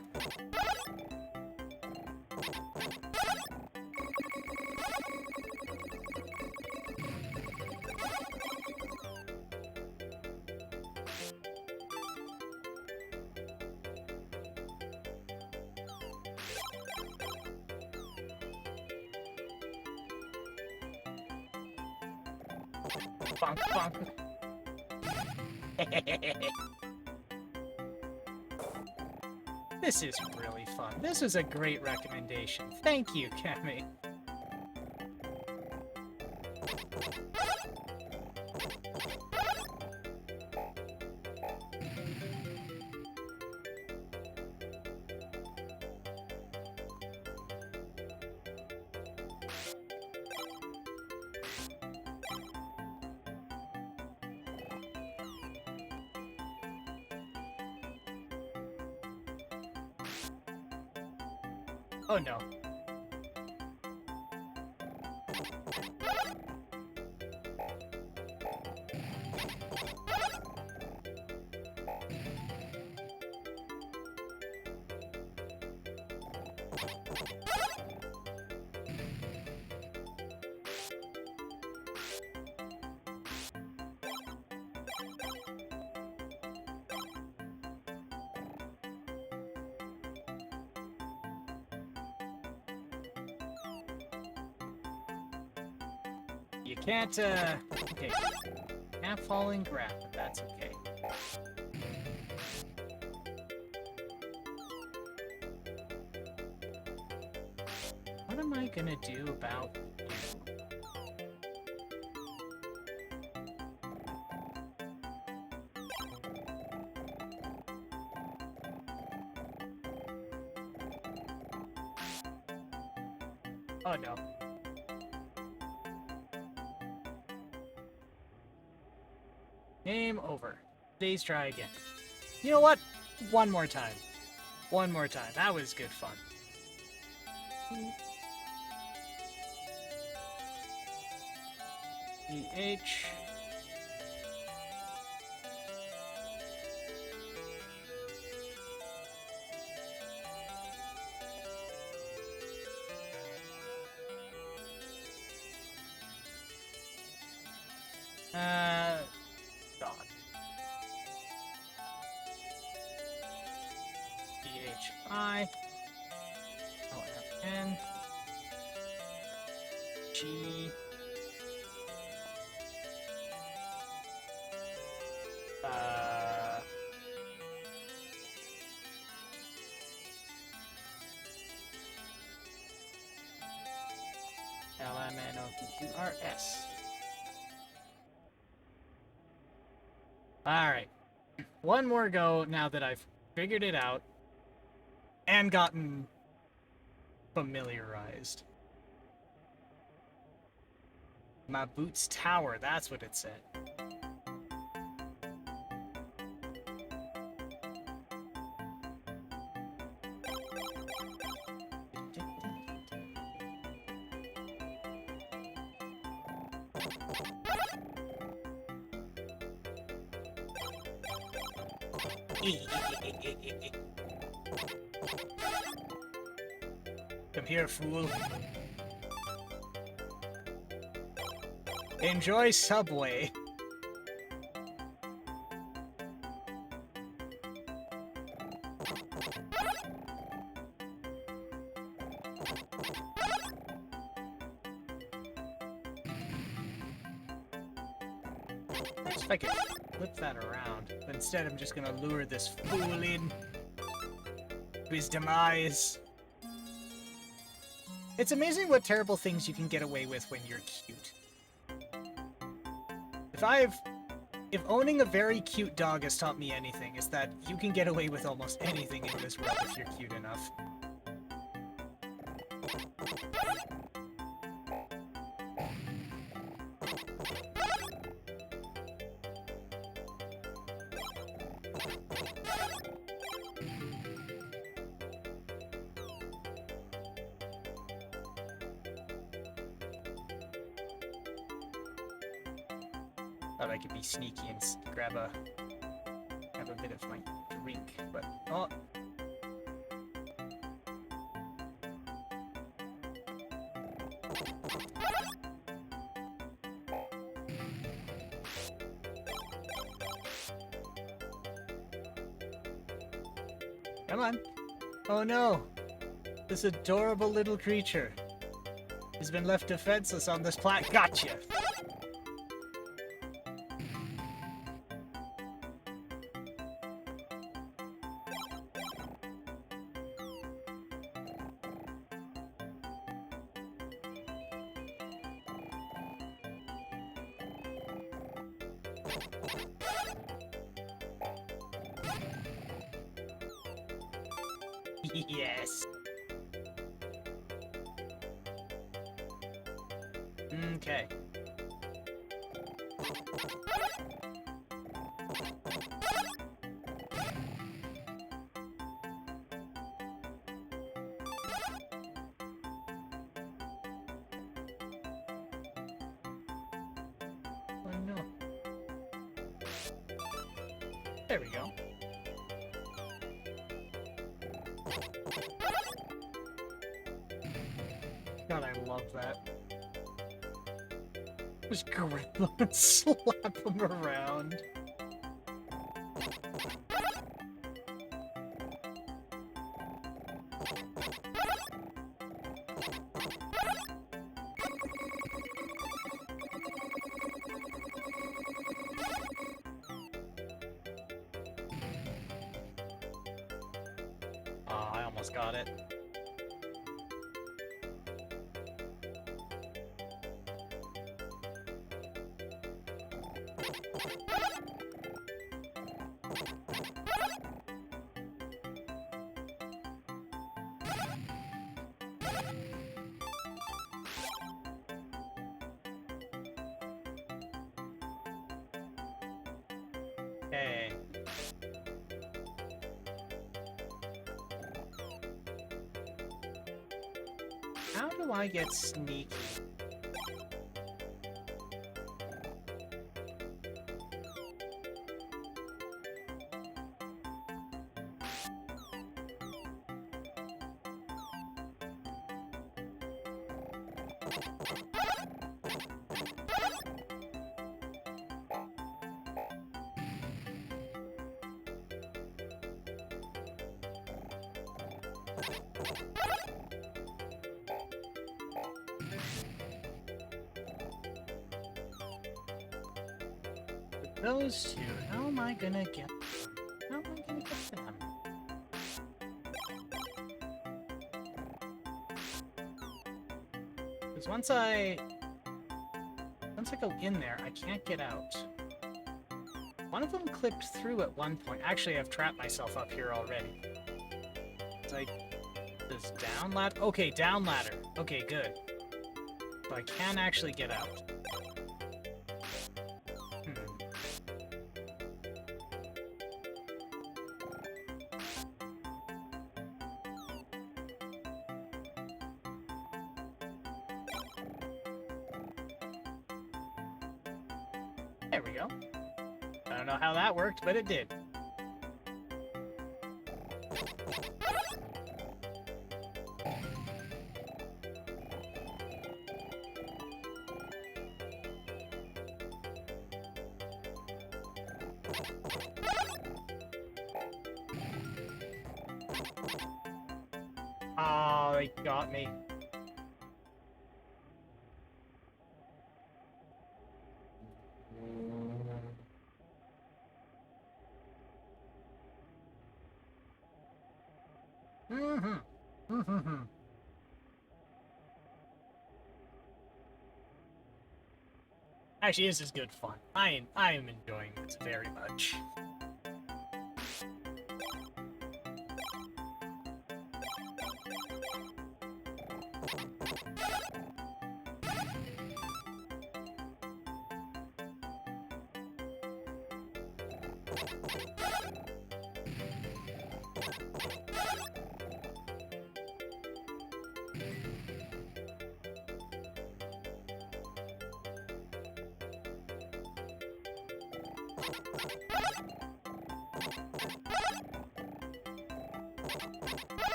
Bonk, bonk. This is really fun. This is a great recommendation. Thank you, Cammy. Oh no. You can't, okay. Can't fall and grab, but that's okay. What am I gonna do about you? Oh no. Game over. Please try again. You know what? One more time. One more time. That was good fun. EH. Dot. PHI. LFN. G. LMNOPQRS. Alright. One more go now that I've figured it out and gotten familiarized. My boots tower, that's what it said. Come here, fool. Enjoy Subway. If I could flip that around, but instead I'm just gonna lure this fool in to his demise. It's amazing what terrible things you can get away with when you're cute. If owning a very cute dog has taught me anything, is that you can get away with almost anything in this world if you're cute enough. Thought I could be sneaky and grab a bit of my drink, but oh. Come on. Oh no. This adorable little creature has been left defenseless on this planet. Gotcha. Yes. Okay. Oh no. There we go. God, I love that. Just grab them and slap them around. Oh, I almost got it. Okay. How do I get sneaky? With those two, how am I gonna get them? How am I gonna get them? Because once I go in there, I can't get out. One of them clipped through at one point. Actually, I've trapped myself up here already. It's like, this down ladder? Okay, down ladder. Okay, good. So I can actually get out. There we go. I don't know how that worked, but it did. Oh, they got me. Actually, this is good fun. I am enjoying this very much.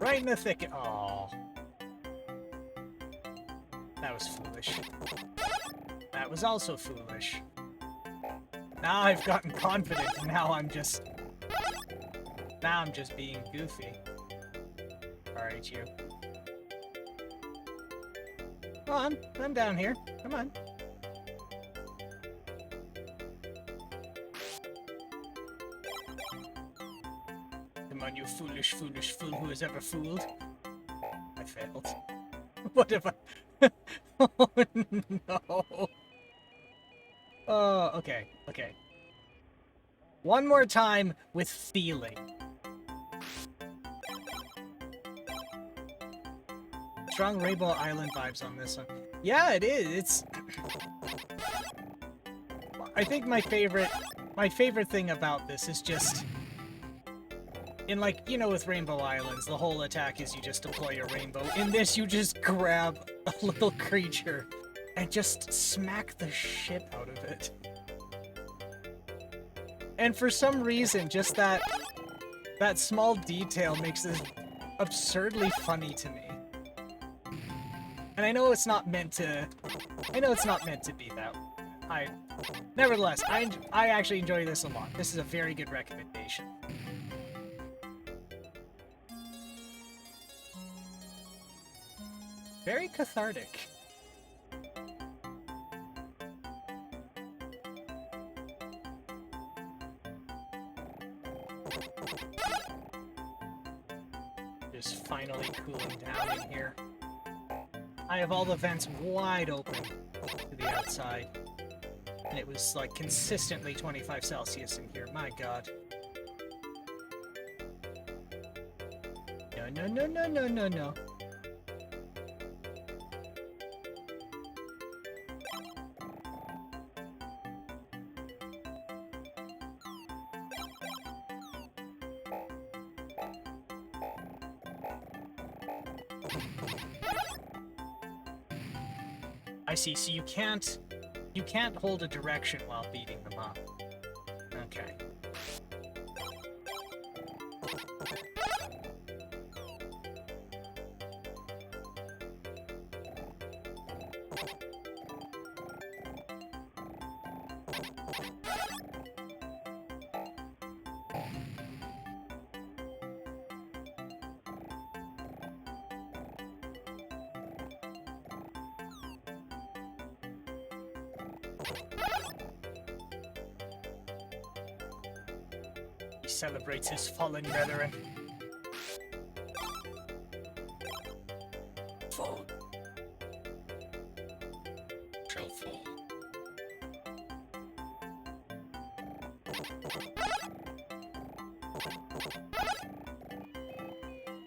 Right in the thicket. Oh. That was foolish. That was also foolish. Now I've gotten confident, and now I'm just being goofy. Alright, you. Come on, I'm down here. Come on. on, you foolish, foolish fool who has ever fooled. I failed. What if I... Oh, no. Oh, okay, okay. One more time with feeling. Strong Rainbow Island vibes on this one. Yeah, it is. It's... I think my favorite thing about this is just... In, like, you know, with Rainbow Islands, the whole attack is you just deploy your rainbow. In this, you just grab a little creature and just smack the shit out of it. And for some reason, just that small detail makes this absurdly funny to me. And I know it's not meant to be that. Nevertheless, I actually enjoy this a lot. This is a very good recommendation. Very cathartic. Just finally cooling down in here. I have all the vents wide open to the outside. And it was like consistently 25 Celsius in here. My god. No, no, no, no, no, no, no. I see, so you can't hold a direction while beating them up. Okay. He celebrates his fallen brethren. Fall. Shall fall.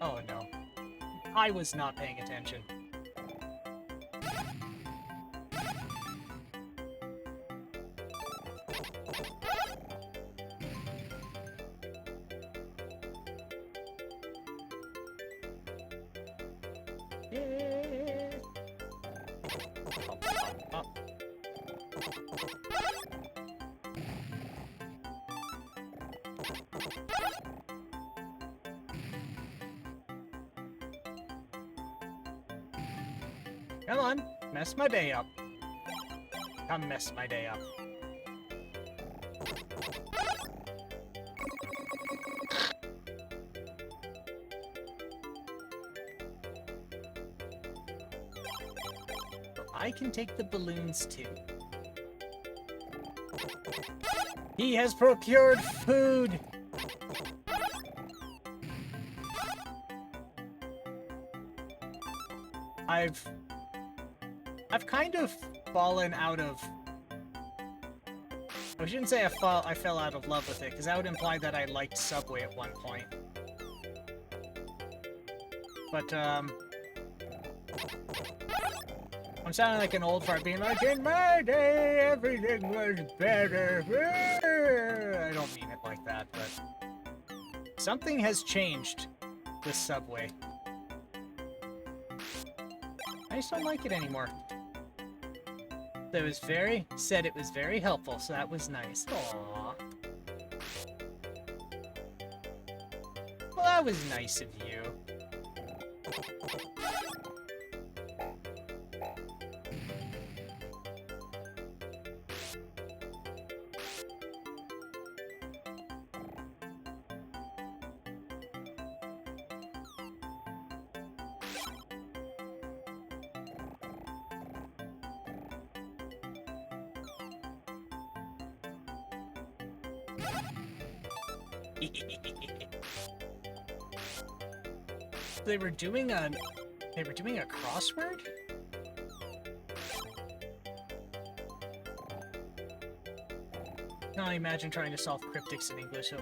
Oh no. I was not paying attention. Come on, mess my day up. Come mess my day up. I can take the balloons too. He has procured food! I've kind of fallen out of... I shouldn't say I fell out of love with it, because that would imply that I liked Subway at one point. But, I'm sounding like an old fart being like, in my day, everything was better. I don't mean it like that, but... Something has changed with Subway. I just don't like it anymore. It was said it was very helpful, so that was nice. Aww. Well, that was nice of you. they were doing a crossword? Now imagine trying to solve cryptics in English.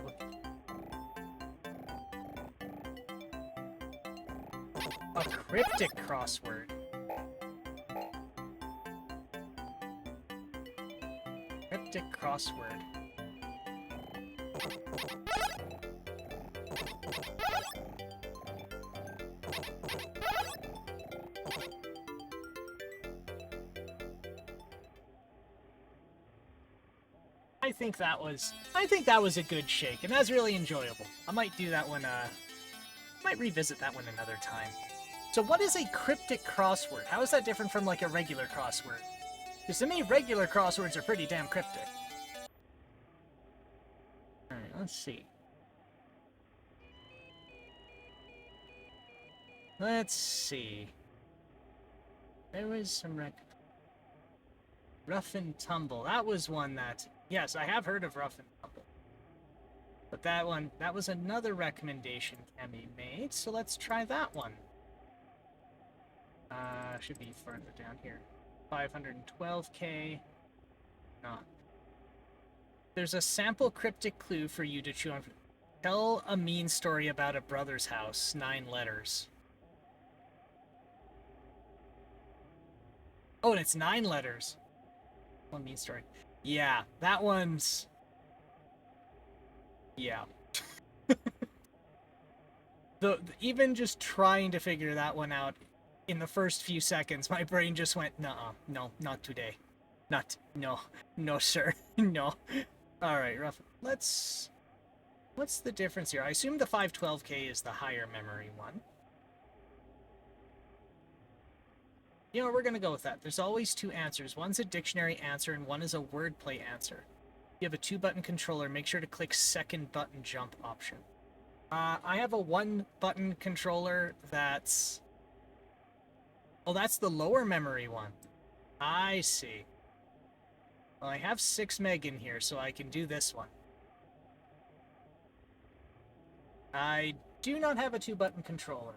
A cryptic crossword. Cryptic crossword. I think that was a good shake, and that's really enjoyable. I might do that one, might revisit that one another time. So what is a cryptic crossword? How is that different from, like, a regular crossword? Because to me, regular crosswords are pretty damn cryptic. Alright, let's see. Let's see. There was some Rough and Tumble. That was one that... Yes, I have heard of Rough and Tumble. But that one, that was another recommendation Kemi made, so let's try that one. Should be further down here. 512k. Not. There's a sample cryptic clue for you to chew on. Tell a mean story about a brother's house. 9 letters. Oh, and it's 9 letters. One mean story. Yeah, that one's... Yeah. Even just trying to figure that one out in the first few seconds, my brain just went, nuh-uh, no, not today. No, sir, no. Alright, rough. What's the difference here? I assume the 512k is the higher memory one. You know, we're gonna go with that. There's always 2 answers. One's a dictionary answer and one is a wordplay answer. If you have a 2-button controller, make sure to click second button jump option. I have a 1-button controller that's... Oh, that's the lower memory one. I see. Well, I have 6 meg in here, so I can do this one. I do not have a 2-button controller.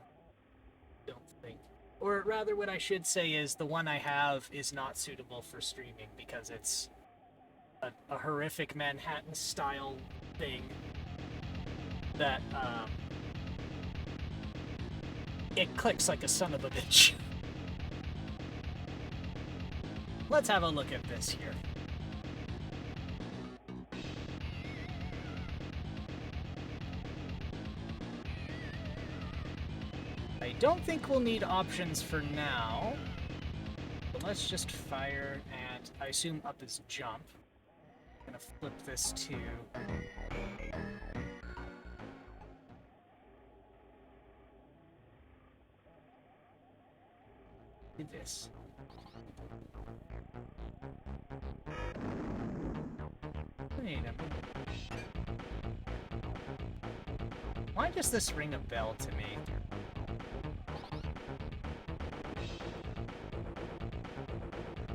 Don't think. Or rather, what I should say is the one I have is not suitable for streaming because it's a horrific Manhattan-style thing that, it clicks like a son of a bitch. Let's have a look at this here. I don't think we'll need options for now. But let's just fire, and I assume up is jump. I'm gonna flip this to... do this. Wait a minute. Why does this ring a bell to me?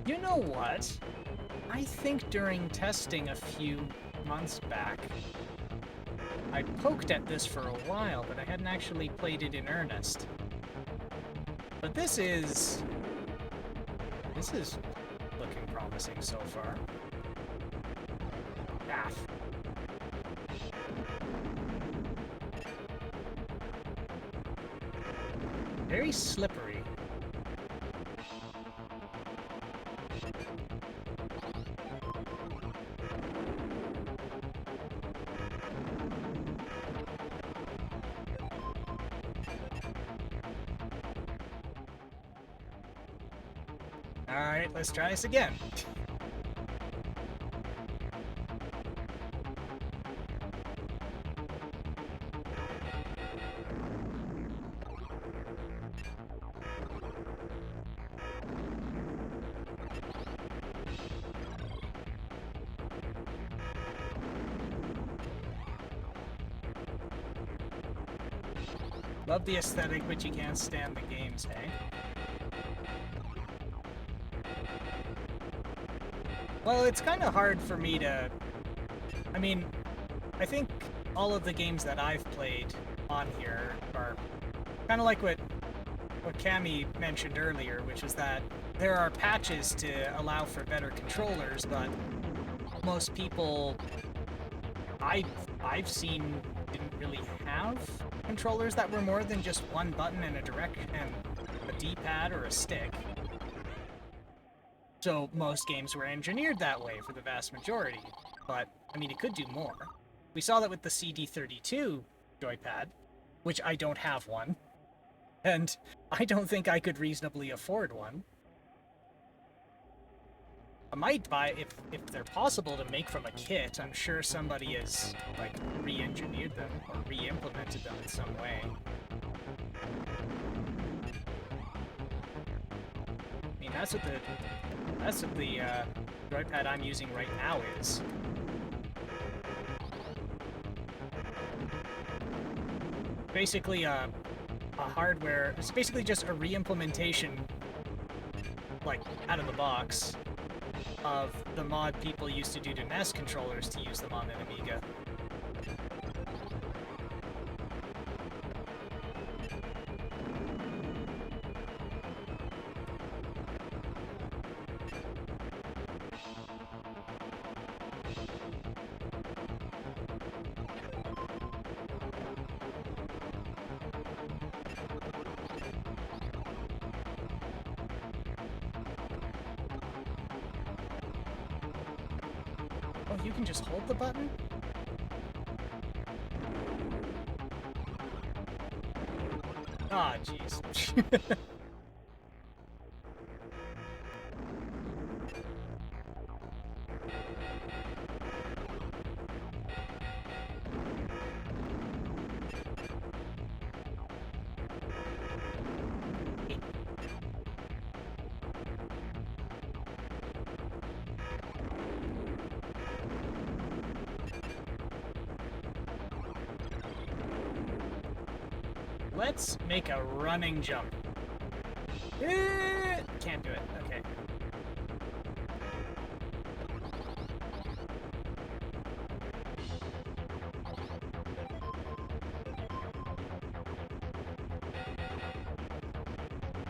You know what? I think during testing a few months back, I poked at this for a while, but I hadn't actually played it in earnest. But this is looking promising so far. Ah. Very slippery. Alright, let's try this again. Love the aesthetic, but you can't stand the games, hey? Well, it's kind of hard for me to... I mean, I think all of the games that I've played on here are kind of like what Cammy mentioned earlier, which is that there are patches to allow for better controllers, but most people I've seen didn't really have controllers that were more than just one button and a D-pad or a stick. So most games were engineered that way for the vast majority, but I mean, it could do more. We saw that with the CD32 joypad, which I don't have one, and I don't think I could reasonably afford one. I might buy, if they're possible to make from a kit, I'm sure somebody has, like, re-engineered them or re-implemented them in some way. I mean, that's what the joypad I'm using right now is. Basically, a hardware, it's basically just a re-implementation, like, out of the box, of the mod people used to do to NES controllers to use them on an Amiga. Oh, you can just hold the button? Ah, jeez. Let's make a running jump. Can't do it. Okay.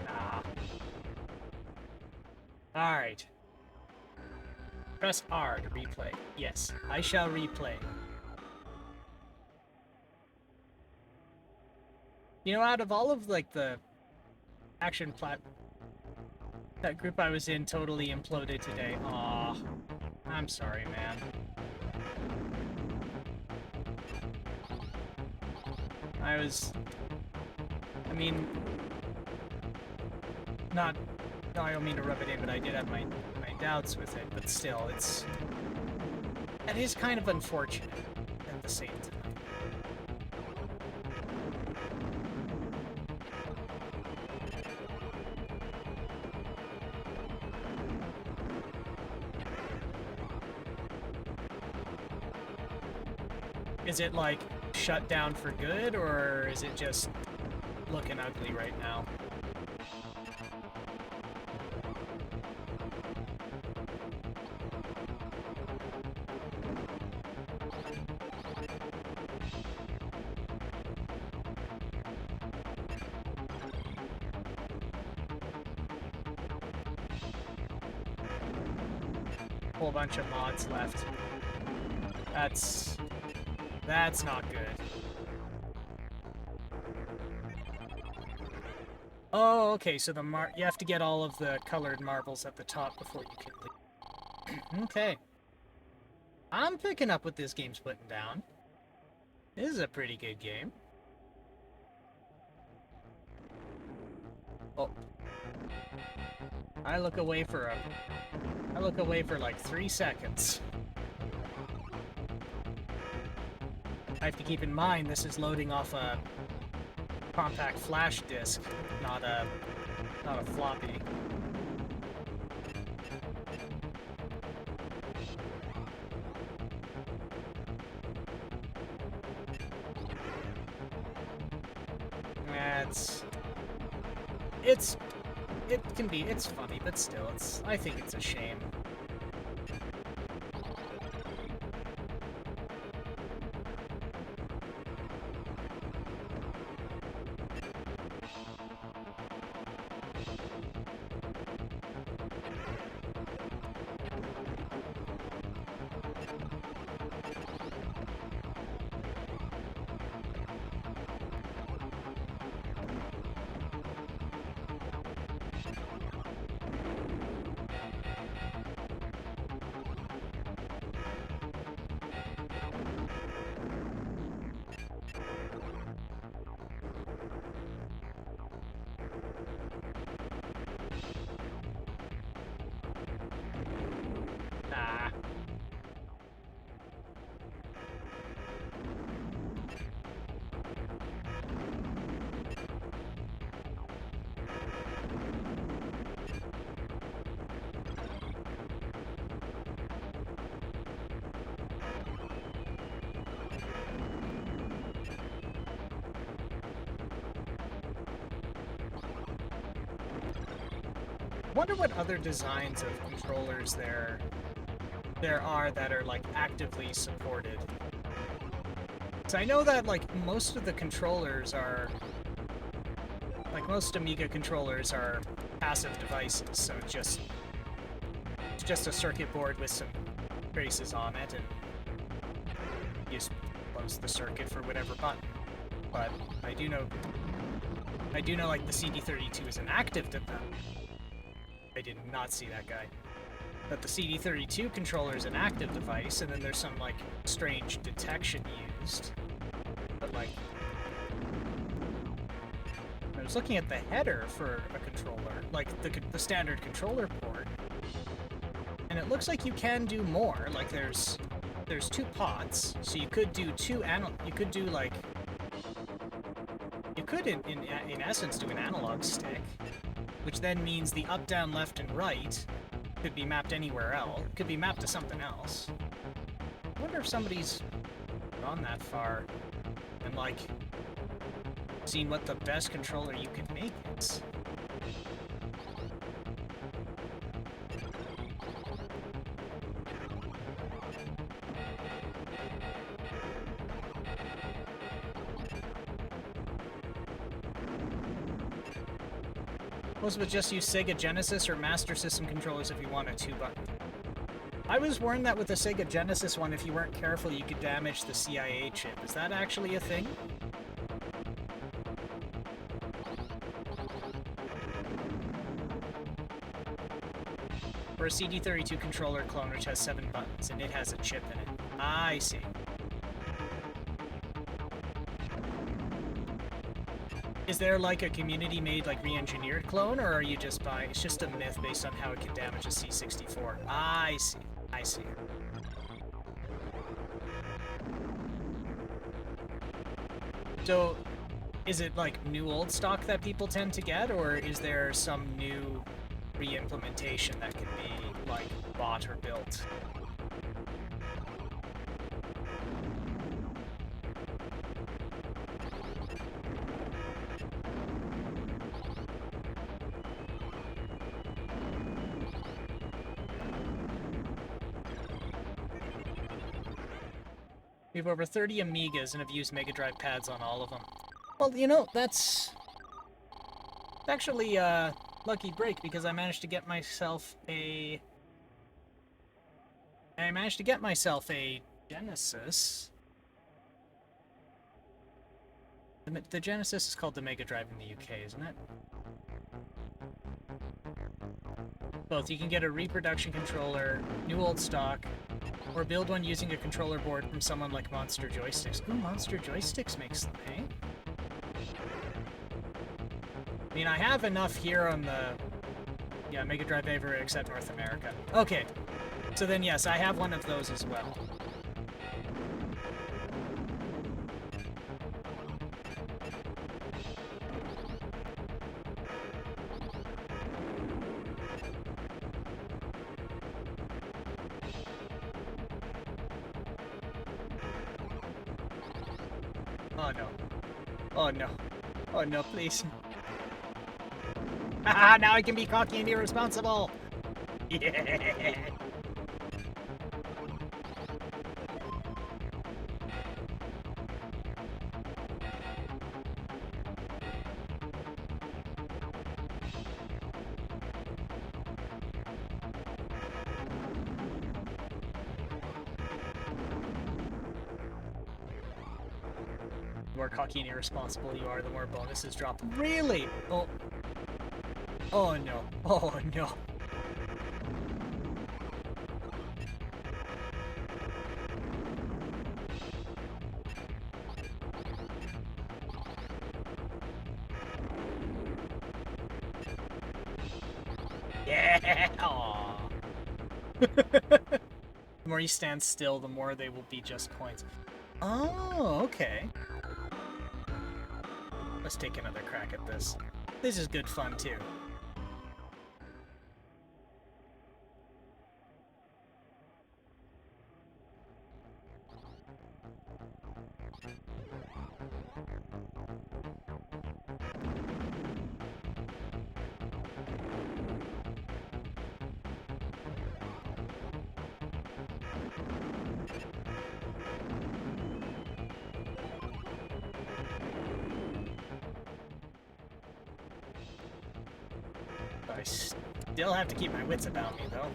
Ah. Alright. Press R to replay. Yes, I shall replay. You know, out of all of, like, the action that group I was in totally imploded today. Aw. I'm sorry, man. I mean, no, I don't mean to rub it in, but I did have my doubts with it, but still, it is kind of unfortunate at the same time. Is it, like, shut down for good, or is it just looking ugly right now? Whole bunch of mods left. That's not good. Oh, okay, so you have to get all of the colored marbles at the top before you can leave. Okay. I'm picking up what this game's putting down. This is a pretty good game. Oh. I look away for like 3 seconds. I have to keep in mind this is loading off a compact flash disk, not a floppy. It's funny, but still, I think it's a shame. wonder what other designs of controllers there are that are like actively supported. So I know that like most of the controllers are, like most Amiga controllers are passive devices, so it's just a circuit board with some traces on it, and you just close the circuit for whatever button. But I do know like the CD32 is an active device. I did not see that guy. But the CD32 controller is an active device, and then there's some like strange detection used. But like, I was looking at the header for a controller, like the standard controller port, and it looks like you can do more. Like there's 2 pots, so you could do in essence do an analog stick, which then means the up, down, left, and right could be mapped anywhere else. Could be mapped to something else. I wonder if somebody's gone that far and like seen what the best controller you can make is. Most of it just use Sega Genesis or Master System controllers if you want a 2-button. I was warned that with the Sega Genesis one, if you weren't careful, you could damage the CIA chip. Is that actually a thing? For a CD32 controller clone which has 7 buttons, and it has a chip in it. I see. Is there like a community-made, like re-engineered clone, or are you just buying? It's just a myth based on how it can damage a C64. I see. I see. So, is it like new old stock that people tend to get, or is there some new re-implementation that can be like bought or built? We have over 30 Amigas and have used Mega Drive pads on all of them. Well, you know, that's actually a lucky break, because I managed to get myself a Genesis. The Genesis is called the Mega Drive in the UK, isn't it? Both. You can get a reproduction controller, new old stock, or build one using a controller board from someone like Monster Joysticks. Ooh, Monster Joysticks makes them, eh? I mean, I have enough here on the... Yeah, Mega Drive everywhere except North America. Okay. So then, yes, I have one of those as well. Oh no. Oh no. Oh no, please. Haha, now I can be cocky and irresponsible! Yeah! The more cocky and irresponsible you are, the more bonuses drop. Really? Oh. Oh no. Oh no. Yeah! Aww. The more you stand still, the more they will be just points. Oh, okay. Let's take another crack at this. This is good fun, too. still have to keep my wits about me, though.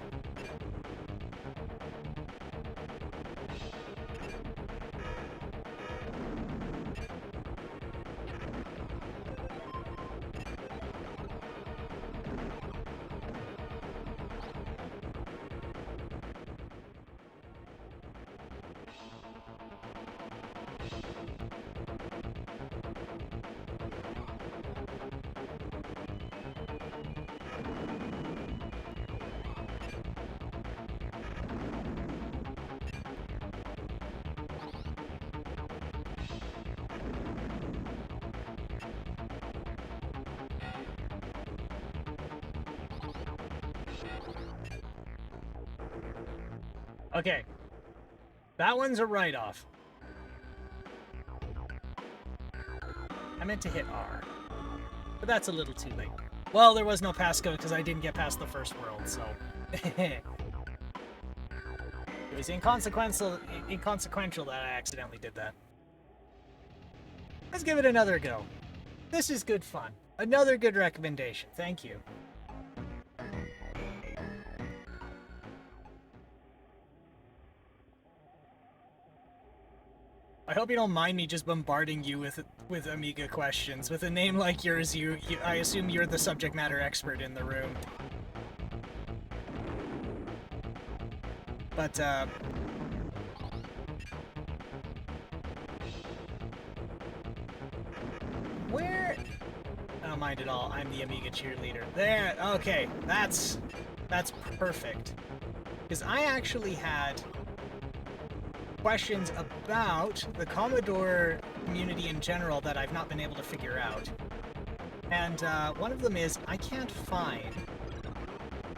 Okay. That one's a write-off. I meant to hit R. But that's a little too late. Well, there was no passcode because I didn't get past the first world, so... It was inconsequential that I accidentally did that. Let's give it another go. This is good fun. Another good recommendation. Thank you. I hope you don't mind me just bombarding you with Amiga questions. With a name like yours, I assume you're the subject matter expert in the room. But, where... I don't mind at all. I'm the Amiga cheerleader. There, okay. That's perfect. Because I actually had questions about the Commodore community in general that I've not been able to figure out. And one of them is, I can't find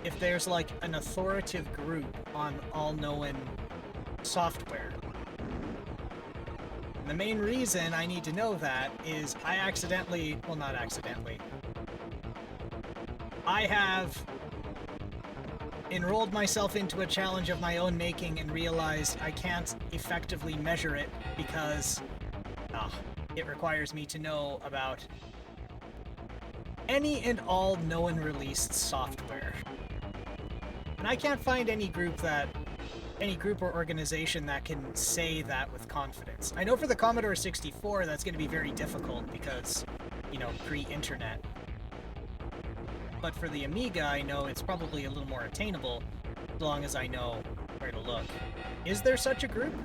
if there's like an authoritative group on all known software. And the main reason I need to know that is I accidentally, well, not accidentally, I have enrolled myself into a challenge of my own making and realized I can't effectively measure it because it requires me to know about any and all known released software. And I can't find any group or organization that can say that with confidence. I know for the Commodore 64 that's going to be very difficult because, you know, pre-internet. But for the Amiga, I know it's probably a little more attainable, as long as I know where to look. Is there such a group?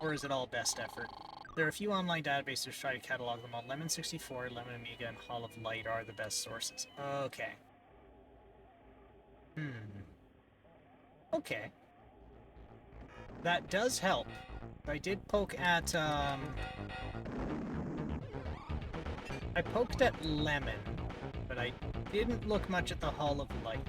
Or is it all best effort? There are a few online databases try to catalog them all. Lemon 64, Lemon Amiga, and Hall of Light are the best sources. Okay. Okay. That does help. I did poke at, I poked at Lemon, but I didn't look much at the Hall of Light.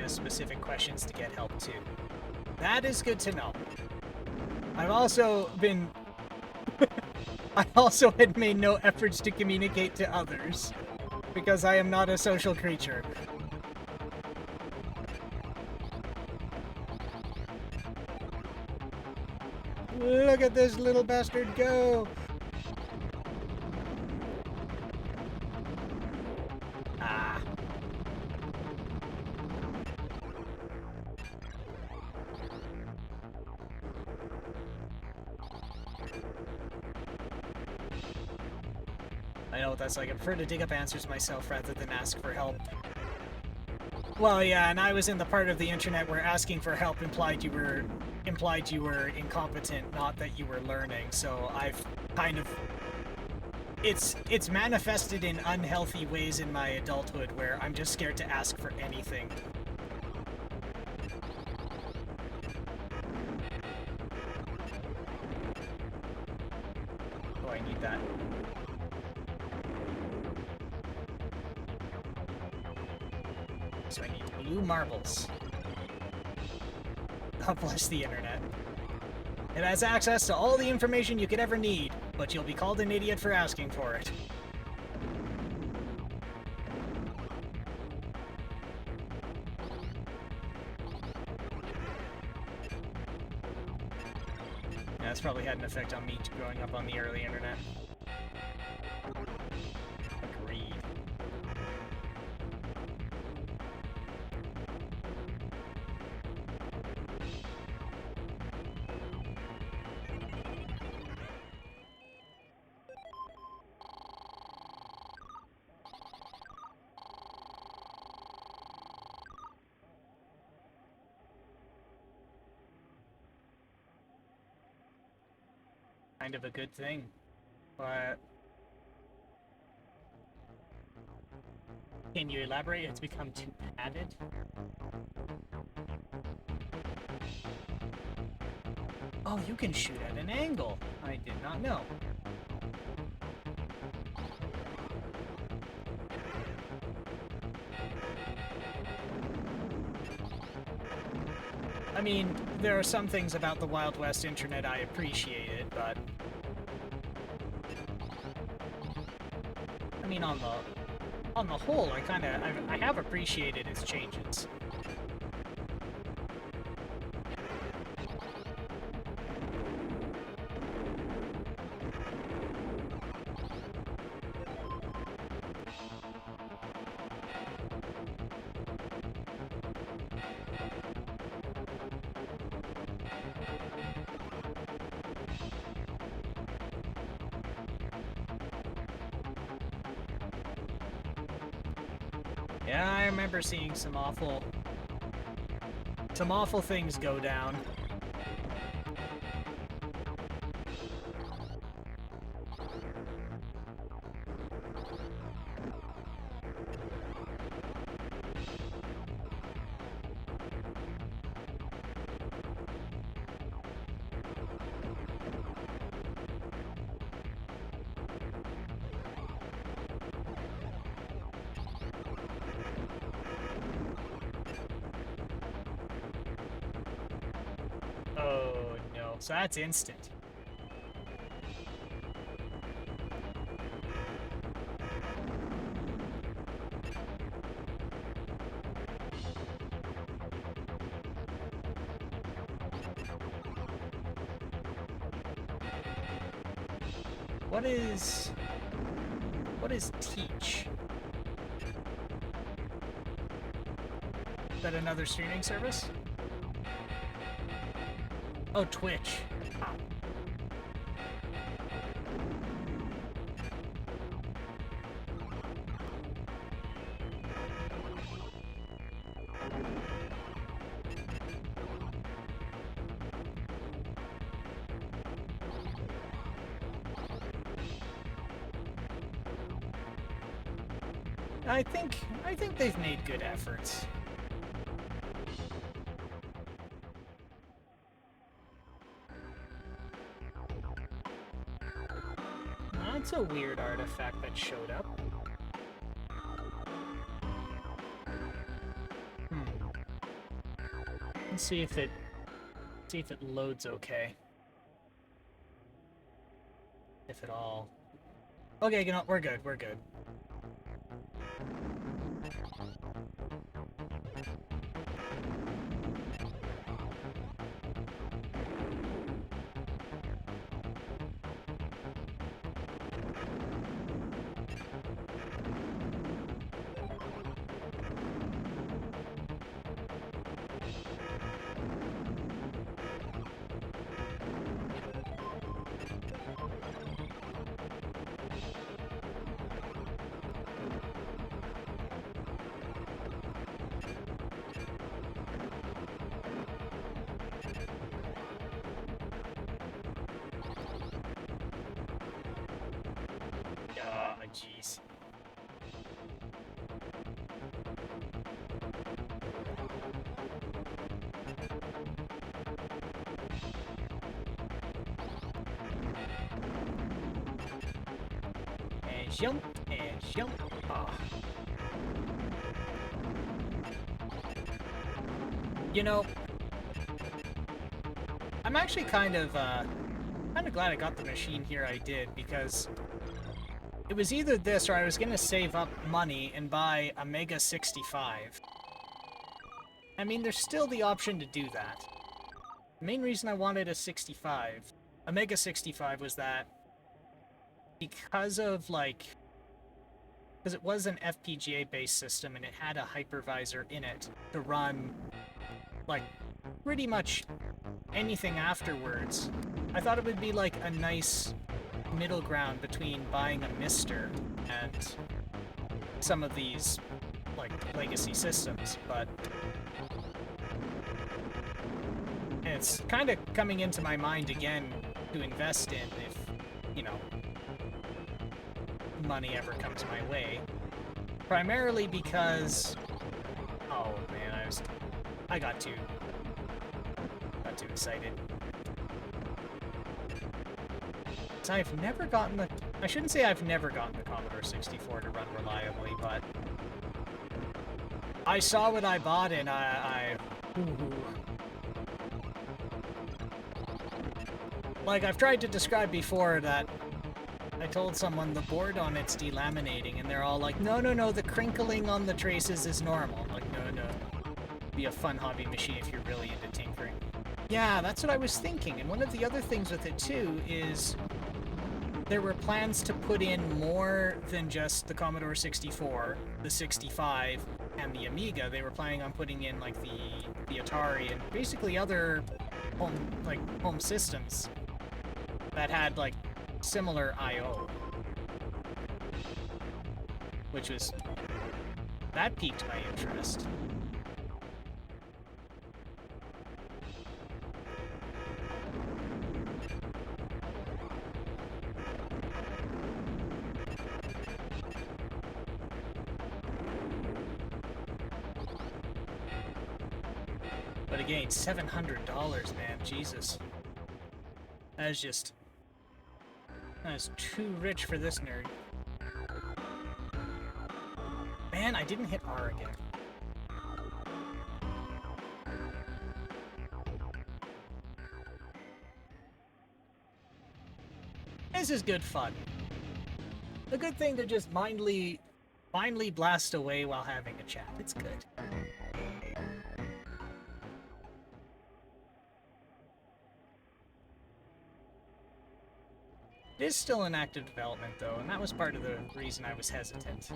Specific questions to get help too. That is good to know. I've also been... I also had made no efforts to communicate to others, because I am not a social creature. Look at this little bastard go! I know what that's like. I prefer to dig up answers myself rather than ask for help. Well, yeah, and I was in the part of the internet where asking for help implied you were incompetent, not that you were learning. So I've kind of... It's manifested in unhealthy ways in my adulthood where I'm just scared to ask for anything. So I need blue marbles. God bless the internet. It has access to all the information you could ever need, but you'll be called an idiot for asking for it. Yeah, that's probably had an effect on me growing up on the early internet. Agreed. Kind of a good thing, but can you elaborate? It's become too padded. Oh, you can shoot at an angle. I did not know. I mean, there are some things about the Wild West internet I appreciated, but I mean, on the whole, I have appreciated its changes. Yeah, I remember seeing some awful things go down. Oh no, so that's instant. What is teach? Is that another streaming service? Oh, Twitch. I think they've made good efforts. That's a weird artifact that showed up. Let's see if it loads okay. If at all. Okay, you know, we're good. We're good. Jeez. And jump, and jump. Ah. You know, I'm actually kind of glad I got the machine here I did, because it was either this or I was going to save up money and buy a Mega 65. I mean, there's still the option to do that. The main reason I wanted a 65, a Mega 65, was that because of, like, because it was an FPGA-based system and it had a hypervisor in it to run, like, pretty much anything afterwards. I thought it would be, like, a nice middle ground between buying a Mister and some of these, like, legacy systems, but it's kind of coming into my mind again to invest in if, you know, money ever comes my way. Primarily because, oh man, I got too excited. So I've never gotten I shouldn't say I've never gotten the Commodore 64 to run reliably, but I saw what I bought and like I've tried to describe before, that I told someone the board on it's delaminating, and they're all like, no, the crinkling on the traces is normal. I'm like, no. It'd be a fun hobby machine if you're really into tinkering. Yeah, that's what I was thinking, and one of the other things with it too is there were plans to put in more than just the Commodore 64, the 65, and the Amiga. They were planning on putting in, like, the Atari and basically other home systems that had, like, similar I/O. Which was... that piqued my interest. But again, $700, man, Jesus. That is too rich for this nerd. Man, I didn't hit R again. This is good fun. A good thing to just mindly blast away while having a chat. It's good. It is still in active development, though, and that was part of the reason I was hesitant.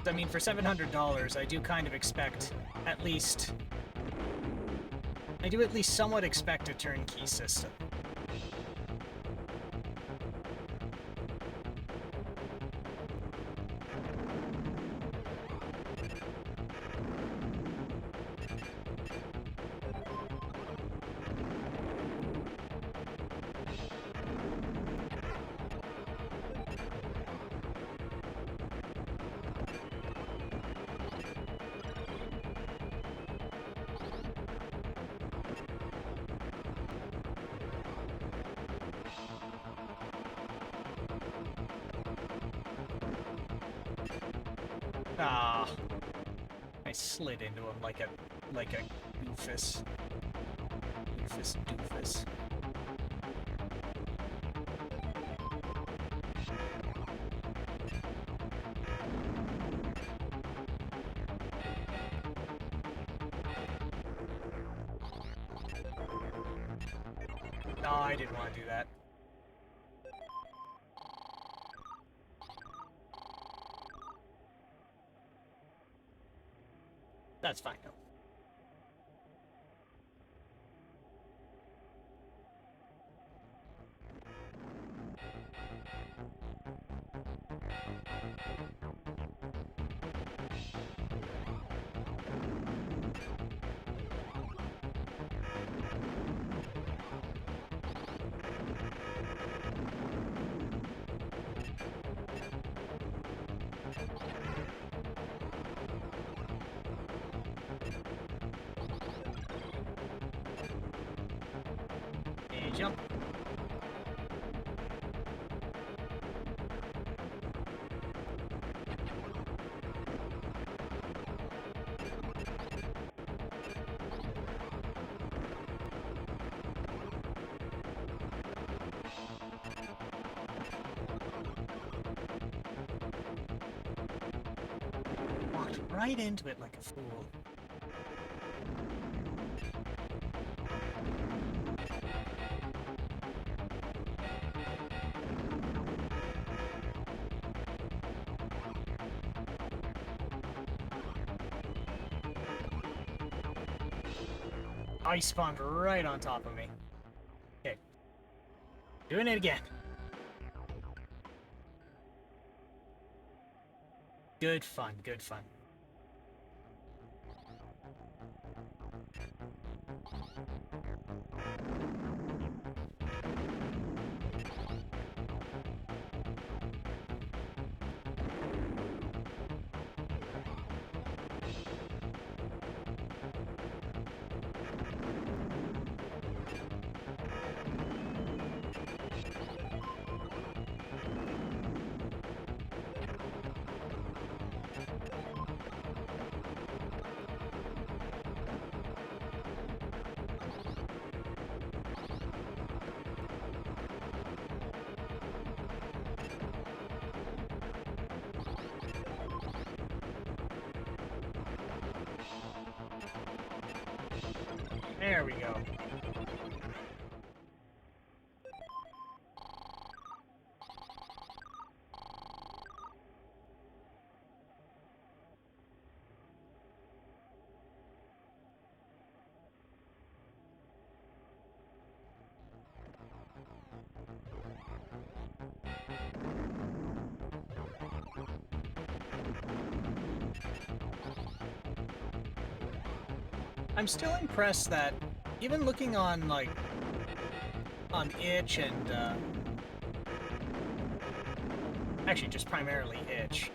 I mean, for $700, I do kind of expect at least... I do at least somewhat expect a turnkey system. Ah, I slid into him like a doofus. Doofus. No, I didn't want to do that. That's fine, though. Jump. Walked right into it like a fool. Ice spawned right on top of me. Okay. Doing it again. Good fun, good fun. There we go. I'm still impressed that even looking on, like, on itch and, actually just primarily itch.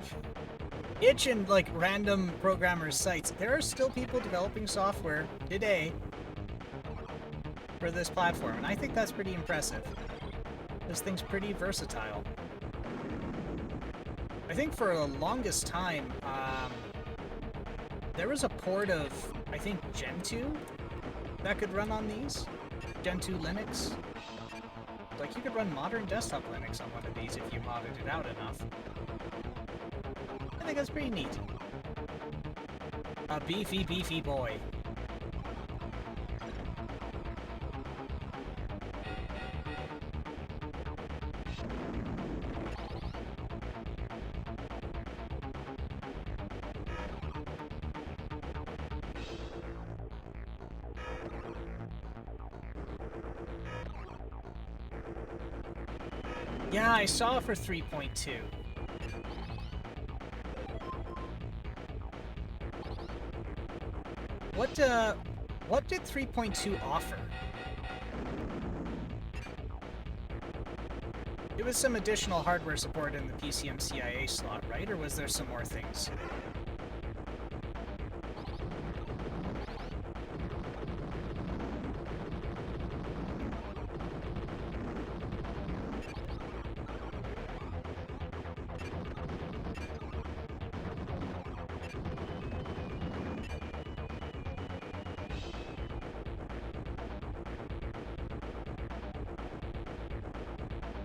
Itch and, like, random programmers' sites, there are still people developing software today for this platform, and I think that's pretty impressive. This thing's pretty versatile. I think for the longest time, there was a port of, I think, Gentoo that could run on these. Gentoo Linux. Like, you could run modern desktop Linux on one of these if you modded it out enough. I think that's pretty neat. A beefy, beefy boy. Yeah, I saw it for 3.2. What did 3.2 offer? It was some additional hardware support in the PCMCIA slot, right? Or was there some more things?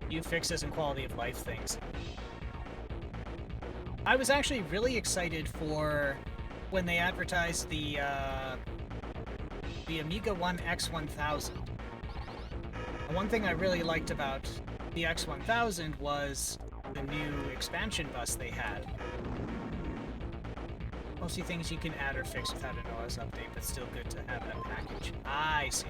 Few fixes and quality of life things. I was actually really excited for when they advertised the Amiga 1 X1000. One thing I really liked about the X1000 was the new expansion bus they had. Mostly things you can add or fix without an OS update, but still good to have that package. I see.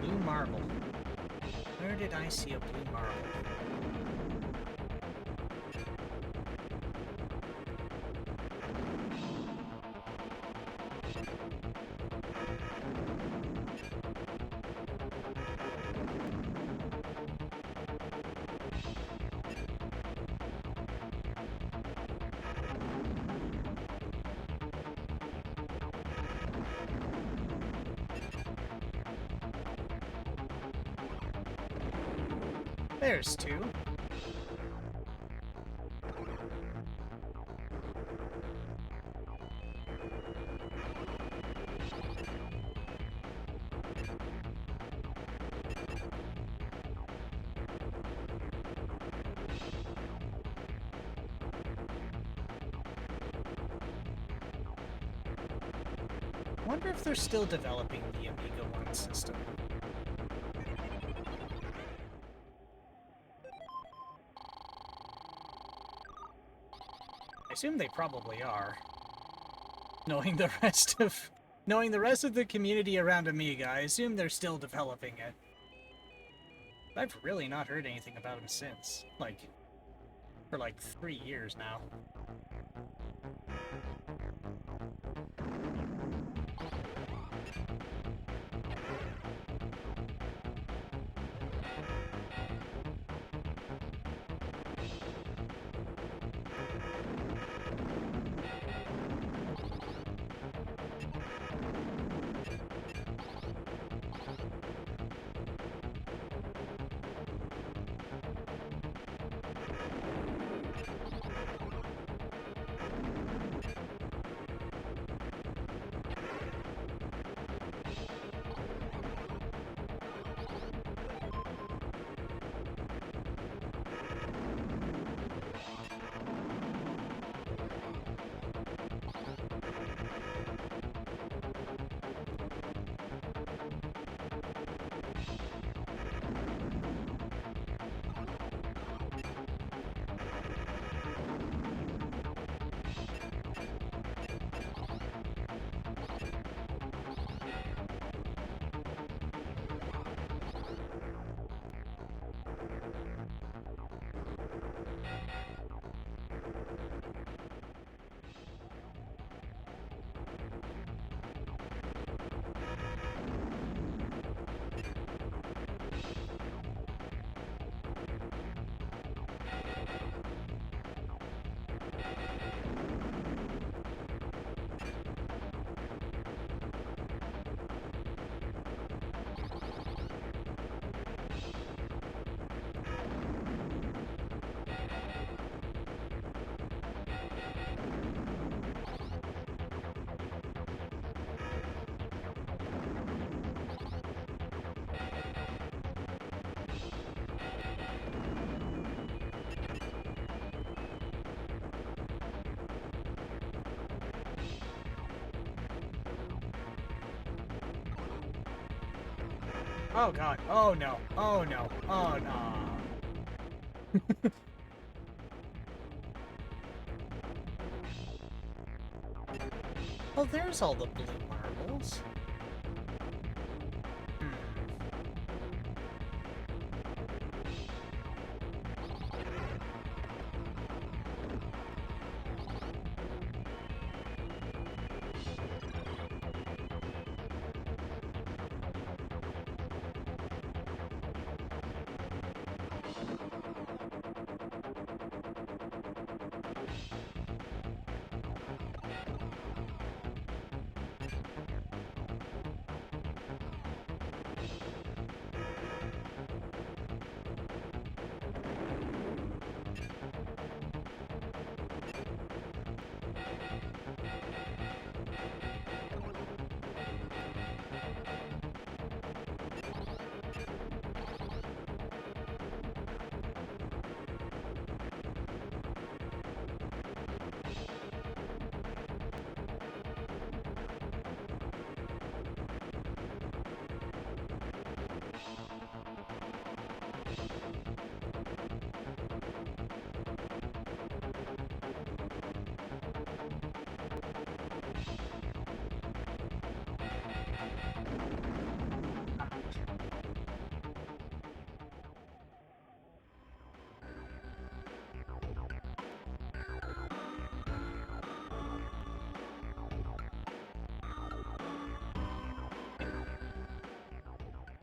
Blue marble. Where did I see a blue marble? There's two. I wonder if they're still developing the Amiga 1 system. I assume they probably are. Knowing the rest of the community around Amiga, I assume they're still developing it. But I've really not heard anything about them since. For 3 years now. Oh god. Oh no. Oh no. Oh no. Oh, there's all the blue marbles.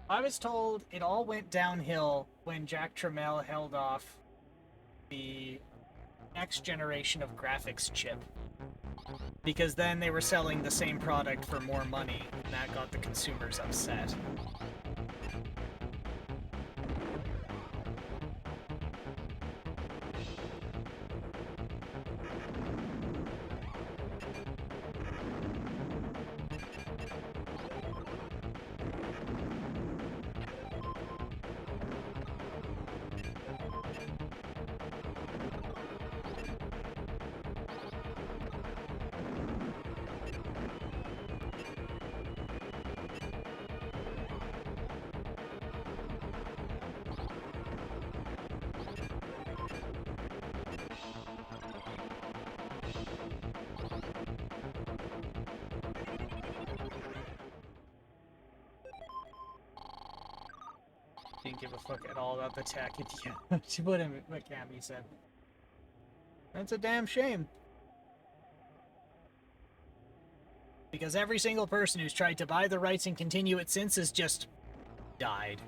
I was told it all went downhill when Jack Tramiel held off the next generation of graphics chip. Because then they were selling the same product for more money, and that got the consumers upset. a fuck at all about the tech. She put him what Cammy said. That's a damn shame. Because every single person who's tried to buy the rights and continue it since has just died.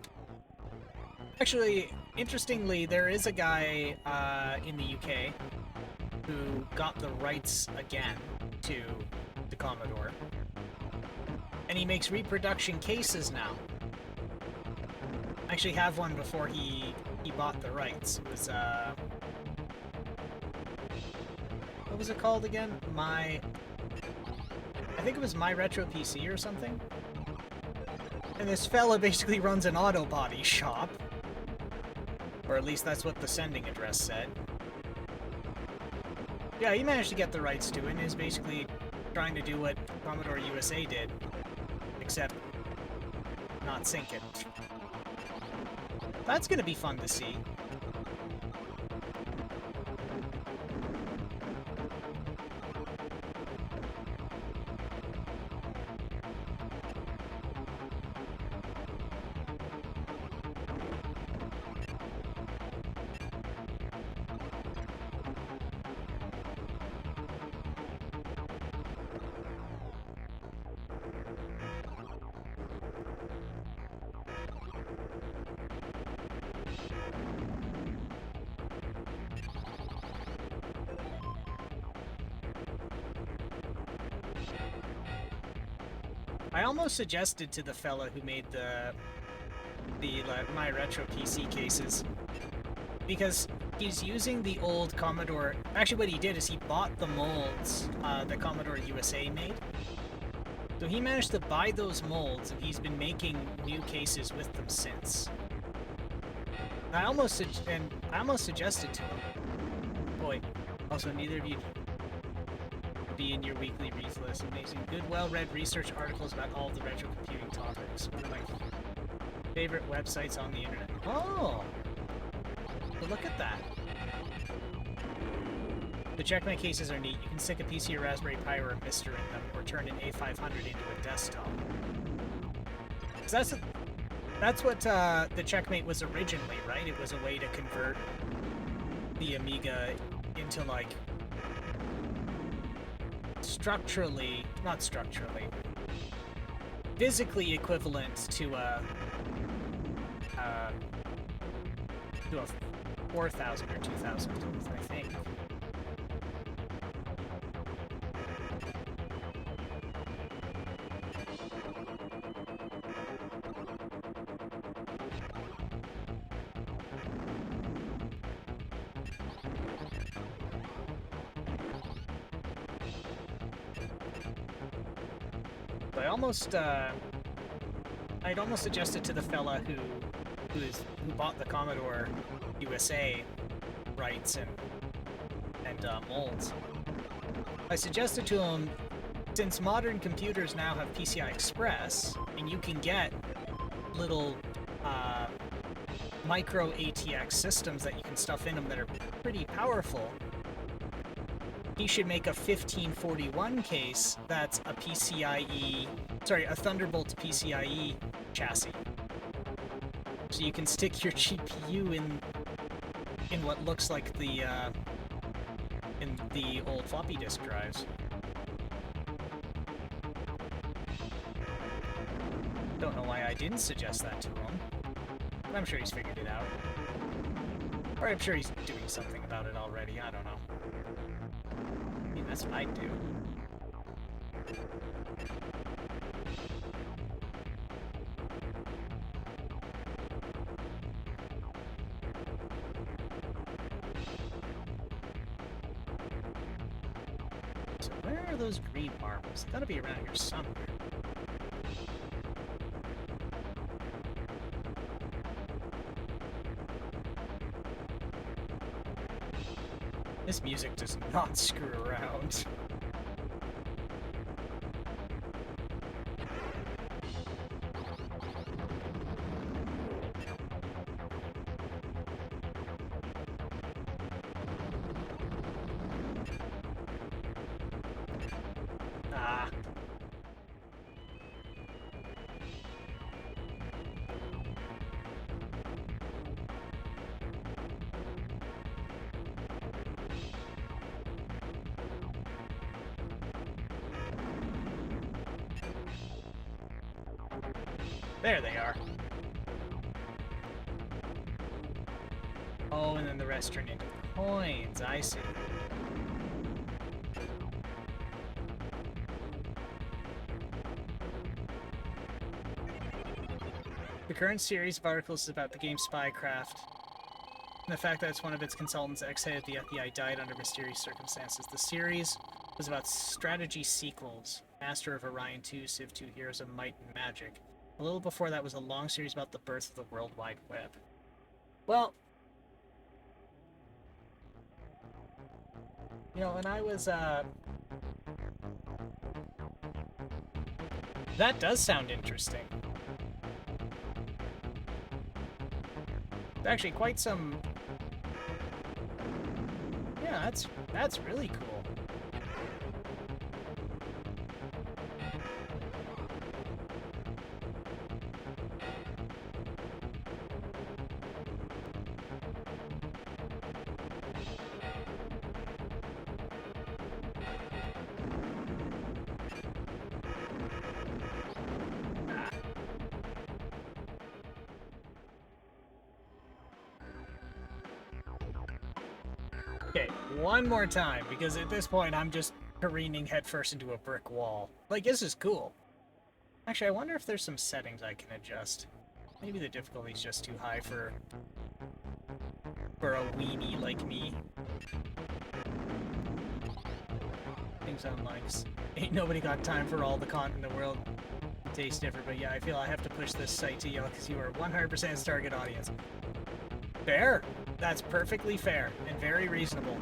Actually, interestingly, there is a guy in the UK who got the rights again to the Commodore. And he makes reproduction cases now. I actually have one before he bought the rights. It was, what was it called again? I think it was My Retro PC or something. And this fella basically runs an auto body shop. Or at least that's what the sending address said. Yeah, he managed to get the rights to it and is basically trying to do what Commodore USA did. Except not sync it. That's gonna be fun to see. I almost suggested to the fella who made the My Retro PC cases, because he's using the old Commodore. Actually, what he did is he bought the molds that Commodore USA made. So he managed to buy those molds, and he's been making new cases with them since. I almost suggested to him. Boy, also neither of you be in your weekly read list. Amazing. Good, well-read research articles about all the retro computing topics. One of my favorite websites on the internet. Oh! But look at that. The Checkmate cases are neat. You can stick a PC or Raspberry Pi or a Mister in them, or turn an A500 into a desktop. So that's what the Checkmate was originally, right? It was a way to convert the Amiga into, like, physically equivalent to a 4000 or 2000, I think. I'd almost suggested to the fella who bought the Commodore USA rights and molds. I suggested to him, since modern computers now have PCI Express, and you can get little micro ATX systems that you can stuff in them that are pretty powerful, he should make a 1541 case that's a a Thunderbolt PCIe chassis. So you can stick your GPU in what looks like in the old floppy disk drives. Don't know why I didn't suggest that to him. But I'm sure he's figured it out. Or I'm sure he's doing something about it already, I don't know. I mean, that's what I'd do. So where are those green marbles? They gotta be around here somewhere. This music does not screw around. Ah. There they are. Oh, and then the rest turn into coins. I see. The current series of articles is about the game Spycraft, and the fact that it's one of its consultants, ex-head of the FBI, died under mysterious circumstances. The series was about strategy sequels, Master of Orion 2, Civ 2, Heroes of Might and Magic. A little before that was a long series about the birth of the World Wide Web. Well, you know, when I was, that does sound interesting. It's actually quite some... Yeah, that's really cool. Okay, one more time, because at this point I'm just careening headfirst into a brick wall. Like, this is cool. Actually, I wonder if there's some settings I can adjust. Maybe the difficulty's just too high for a weenie like me. Things on likes. Ain't nobody got time for all the content in the world. It tastes different, but yeah, I feel I have to push this site to y'all because you are 100% its target audience. Fair. That's perfectly fair and very reasonable.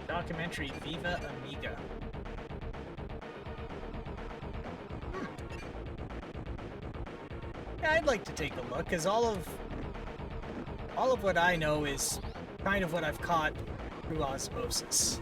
Documentary Viva Amiga. Yeah, I'd like to take a look, because all of what I know is kind of what I've caught through osmosis.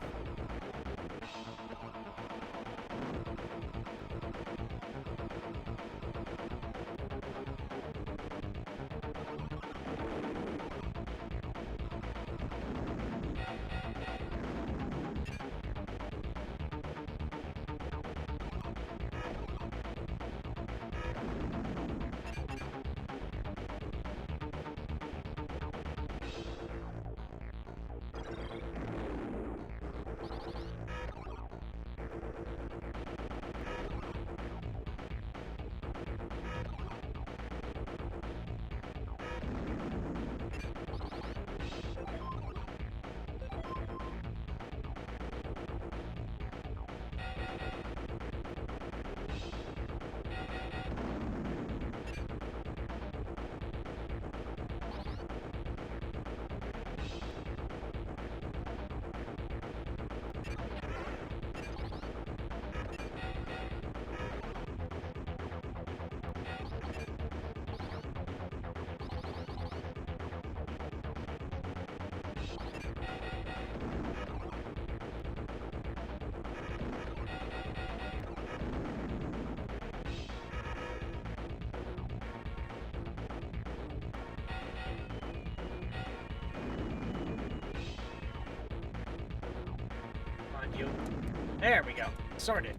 There we go. Sorted.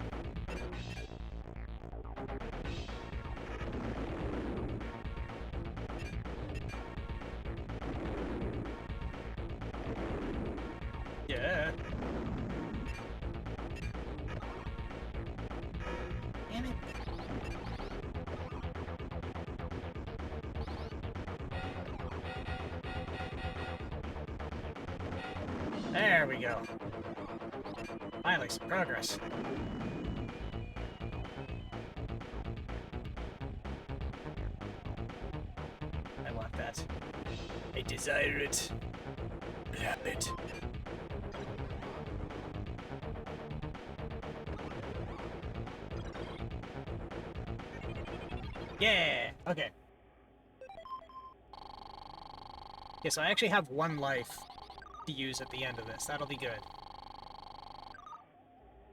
Yeah. Damn it. There we go. Finally, some progress. I want that. I desire it. Have it. Yeah! Okay. Okay, so I actually have 1 life to use at the end of this. That'll be good.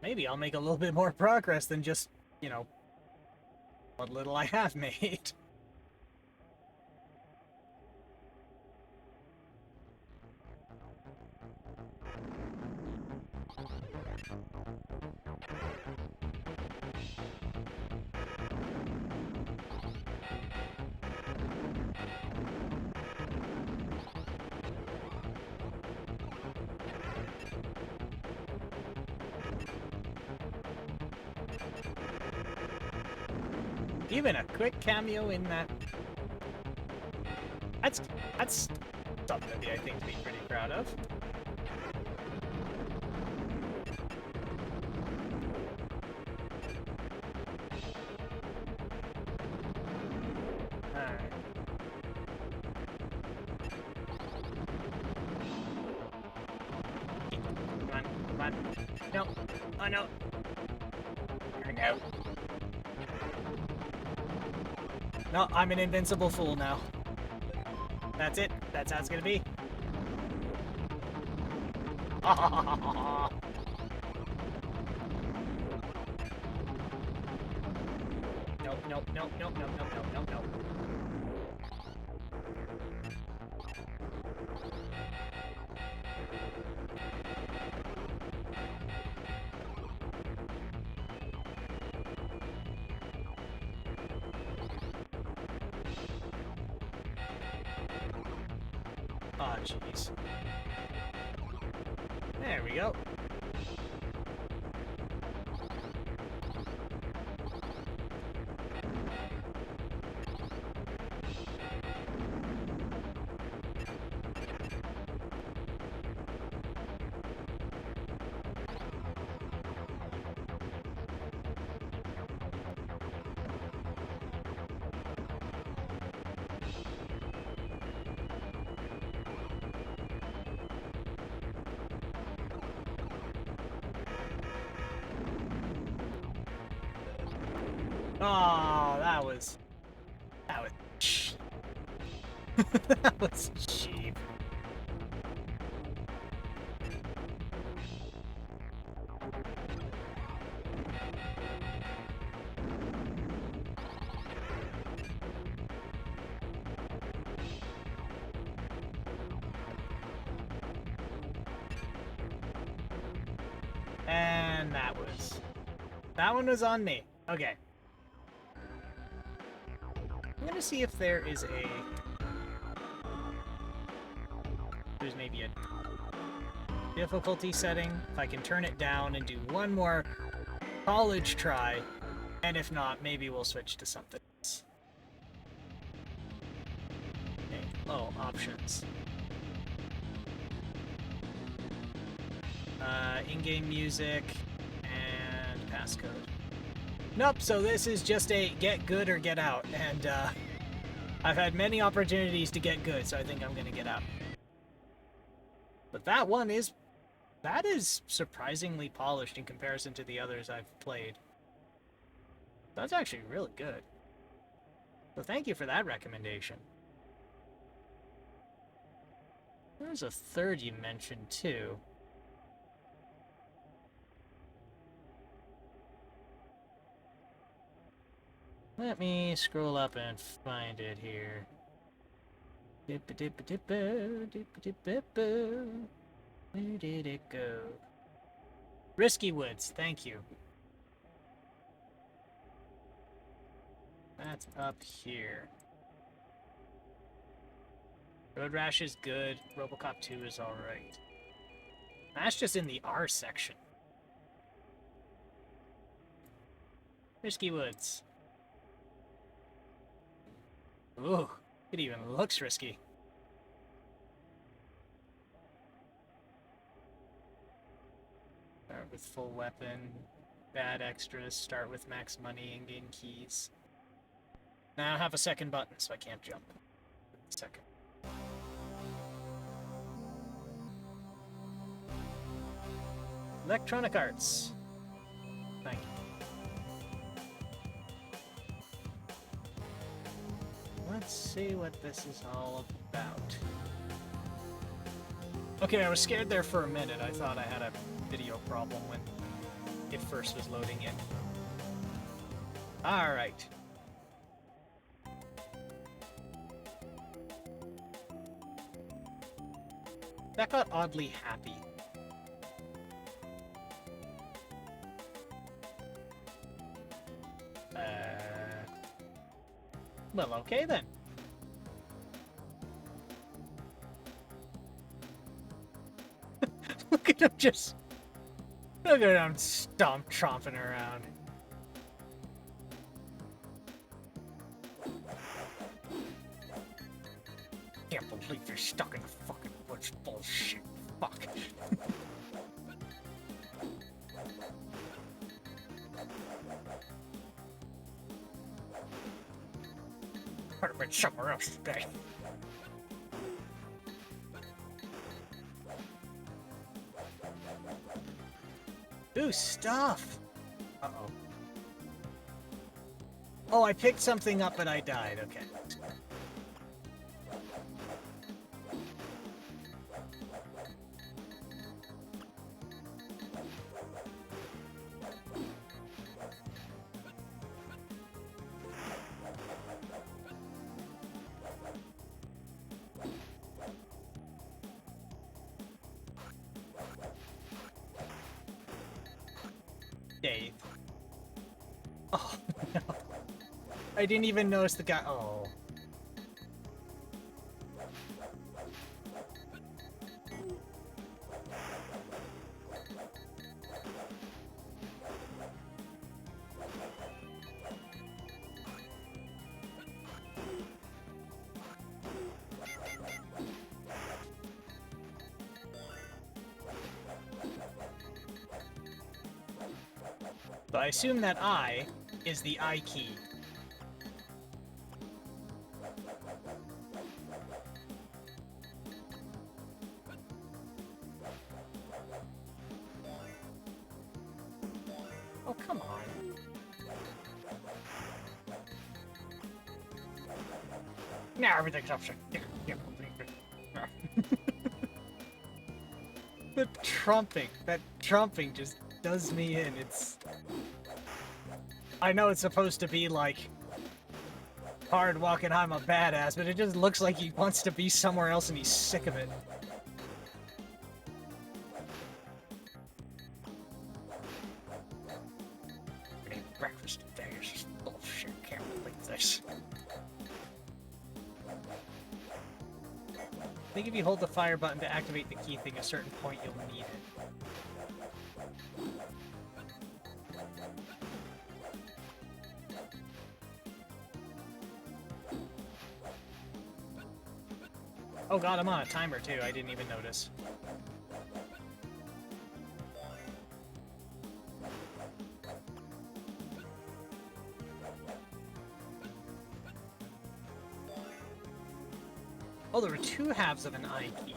Maybe I'll make a little bit more progress than just, you know, what little I have made. Even a quick cameo in that. That's something I think to be pretty proud of. Alright. Come on, come on. No. Oh no. Oh no. No, I'm an invincible fool now. That's it. That's how it's gonna be. Nope, nope, nope, nope, nope, nope, nope, nope, nope. Oh, jeez. There we go. Oh, that was cheap. That was cheap. And that one was on me. Okay. I'm gonna see if there's maybe a difficulty setting. If I can turn it down and do one more college try, and if not, maybe we'll switch to something else. Okay. Oh, options. In-game music and passcode. Nope, so this is just a get good or get out, and I've had many opportunities to get good, so I think I'm gonna get out. But that is surprisingly polished in comparison to the others I've played. That's actually really good. So thank you for that recommendation. There's a third you mentioned too. Let me scroll up and find it here. Where did it go? Risky Woods, thank you. That's up here. Road Rash is good. Robocop 2 is alright. That's just in the R section. Risky Woods. Ooh, it even looks risky. Start with full weapon, bad extras, start with max money and gain keys. Now I have a second button, so I can't jump. Second. Electronic Arts. Thank you. Let's see what this is all about. Okay, I was scared there for a minute. I thought I had a video problem when it first was loading in. Alright. That got oddly happy. Well, okay then. Look at him just... Look at him tromping around. Can't believe you're stuck in the fucking woods. Bullshit. Fuck. Could have been somewhere else today. Ooh, stuff! Uh-oh. Oh, I picked something up and I died. Okay. Dave. Oh, no. I didn't even notice the guy. Oh. So I assume that I is the I key. Oh, come on. Now everything's upside down. That trumping just does me in. It's... I know it's supposed to be like hard walking, I'm a badass, but it just looks like he wants to be somewhere else and he's sick of it. Eating breakfast today is just bullshit. Can't believe this. I think if you hold the fire button to activate the key thing, at a certain point you'll need it. Oh god, I'm on a timer too, I didn't even notice. Oh, there were two halves of an I key.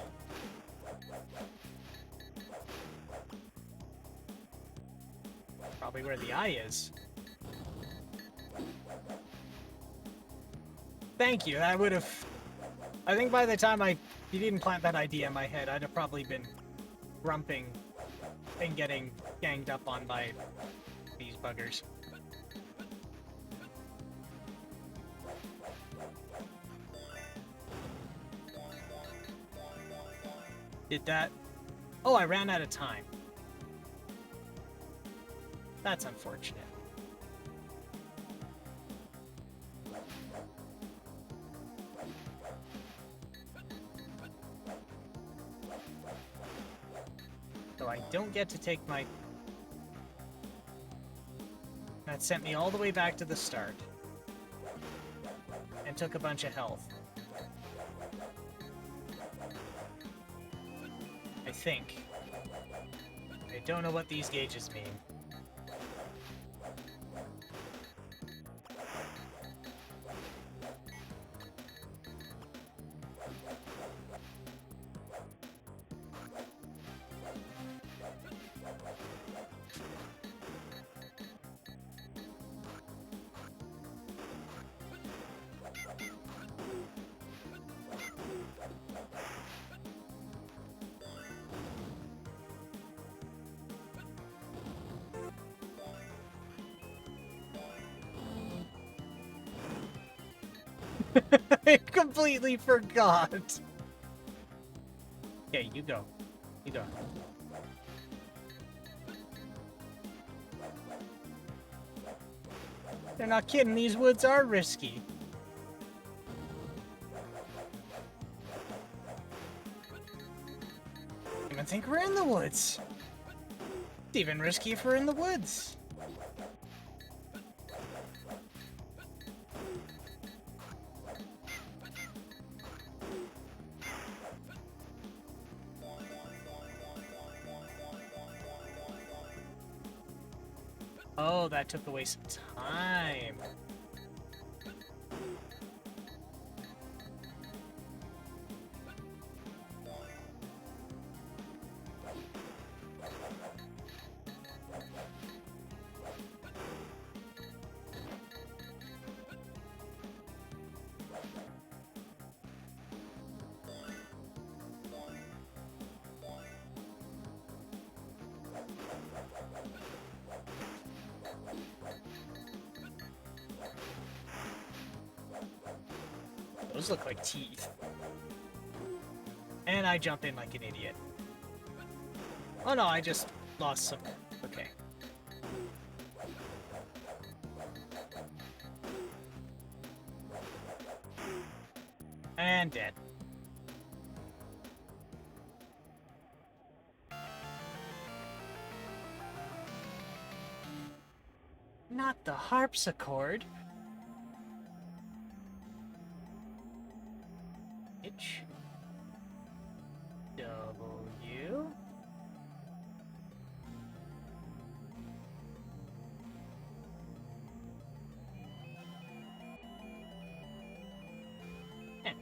Probably where the I is. Thank you, that would have... I think by the time you didn't plant that idea in my head, I'd have probably been grumping and getting ganged up on by these buggers. Did that... Oh, I ran out of time. That's unfortunate. So I don't get to take my... That sent me all the way back to the start. And took a bunch of health. I think. I don't know what these gauges mean. I completely forgot. Okay, you go. You go. They're not kidding, these woods are risky. I don't think we're in the woods. It's even risky if we're in the woods. Oh, that took away some time. Those look like teeth. And I jump in like an idiot. Oh no, I just lost some... Okay. And dead. Not the harpsichord. H W and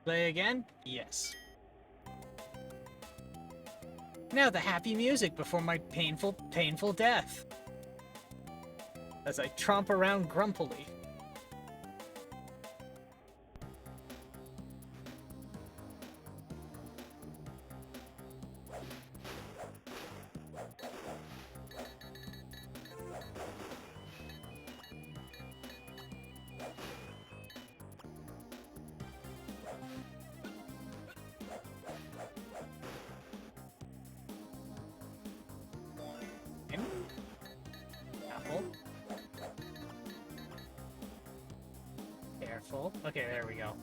play again? Yes. Now the happy music before my painful, painful death. As I tromp around grumpily. Apple. Careful. Okay, there we go.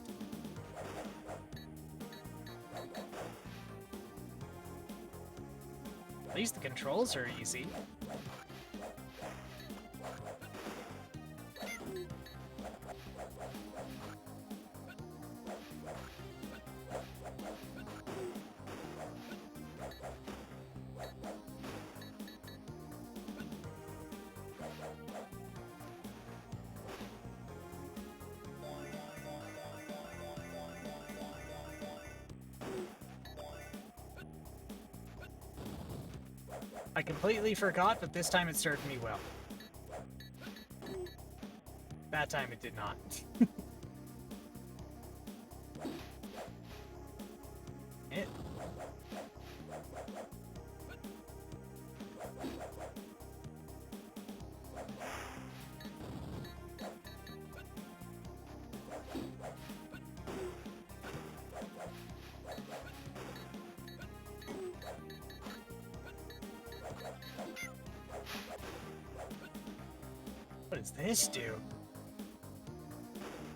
At least the controls are easy. I completely forgot, but this time it served me well. That time it did not. It. What does this do?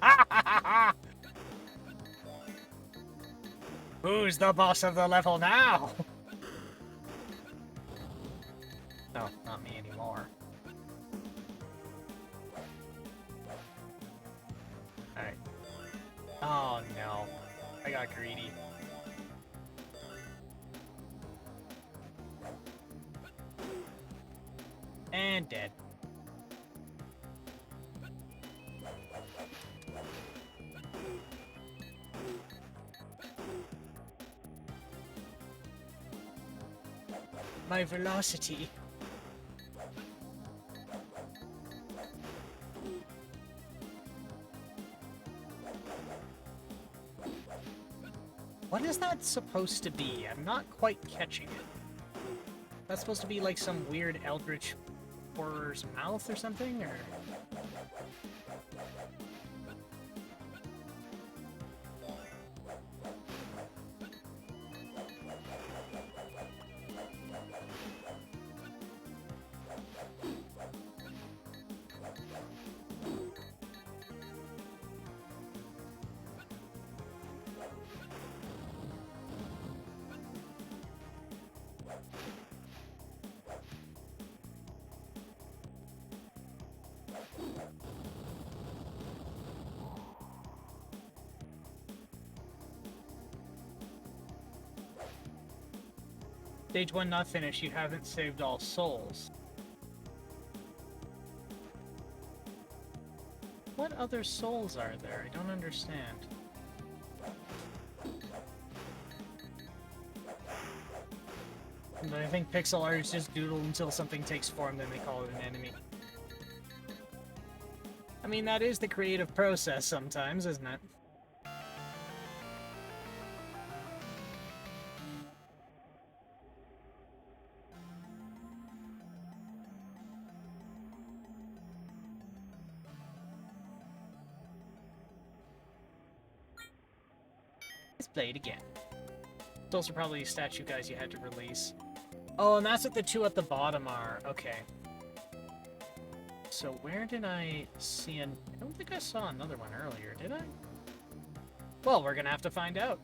Ha ha ha ha! Who's the boss of the level now? No, not me anymore. Alright. Oh no. I got greedy. And dead. My velocity. What is that supposed to be? I'm not quite catching it. That's supposed to be like some weird eldritch horror's mouth or something, or... Stage 1 not finished, you haven't saved all souls. What other souls are there? I don't understand. And I think pixel artists just doodle until something takes form, then they call it an enemy. I mean, that is the creative process sometimes, isn't it? Let's play it again. Those are probably statue guys you had to release. Oh, and that's what the two at the bottom are. Okay. So where did I see an... I don't think I saw another one earlier, did I? Well, we're gonna have to find out.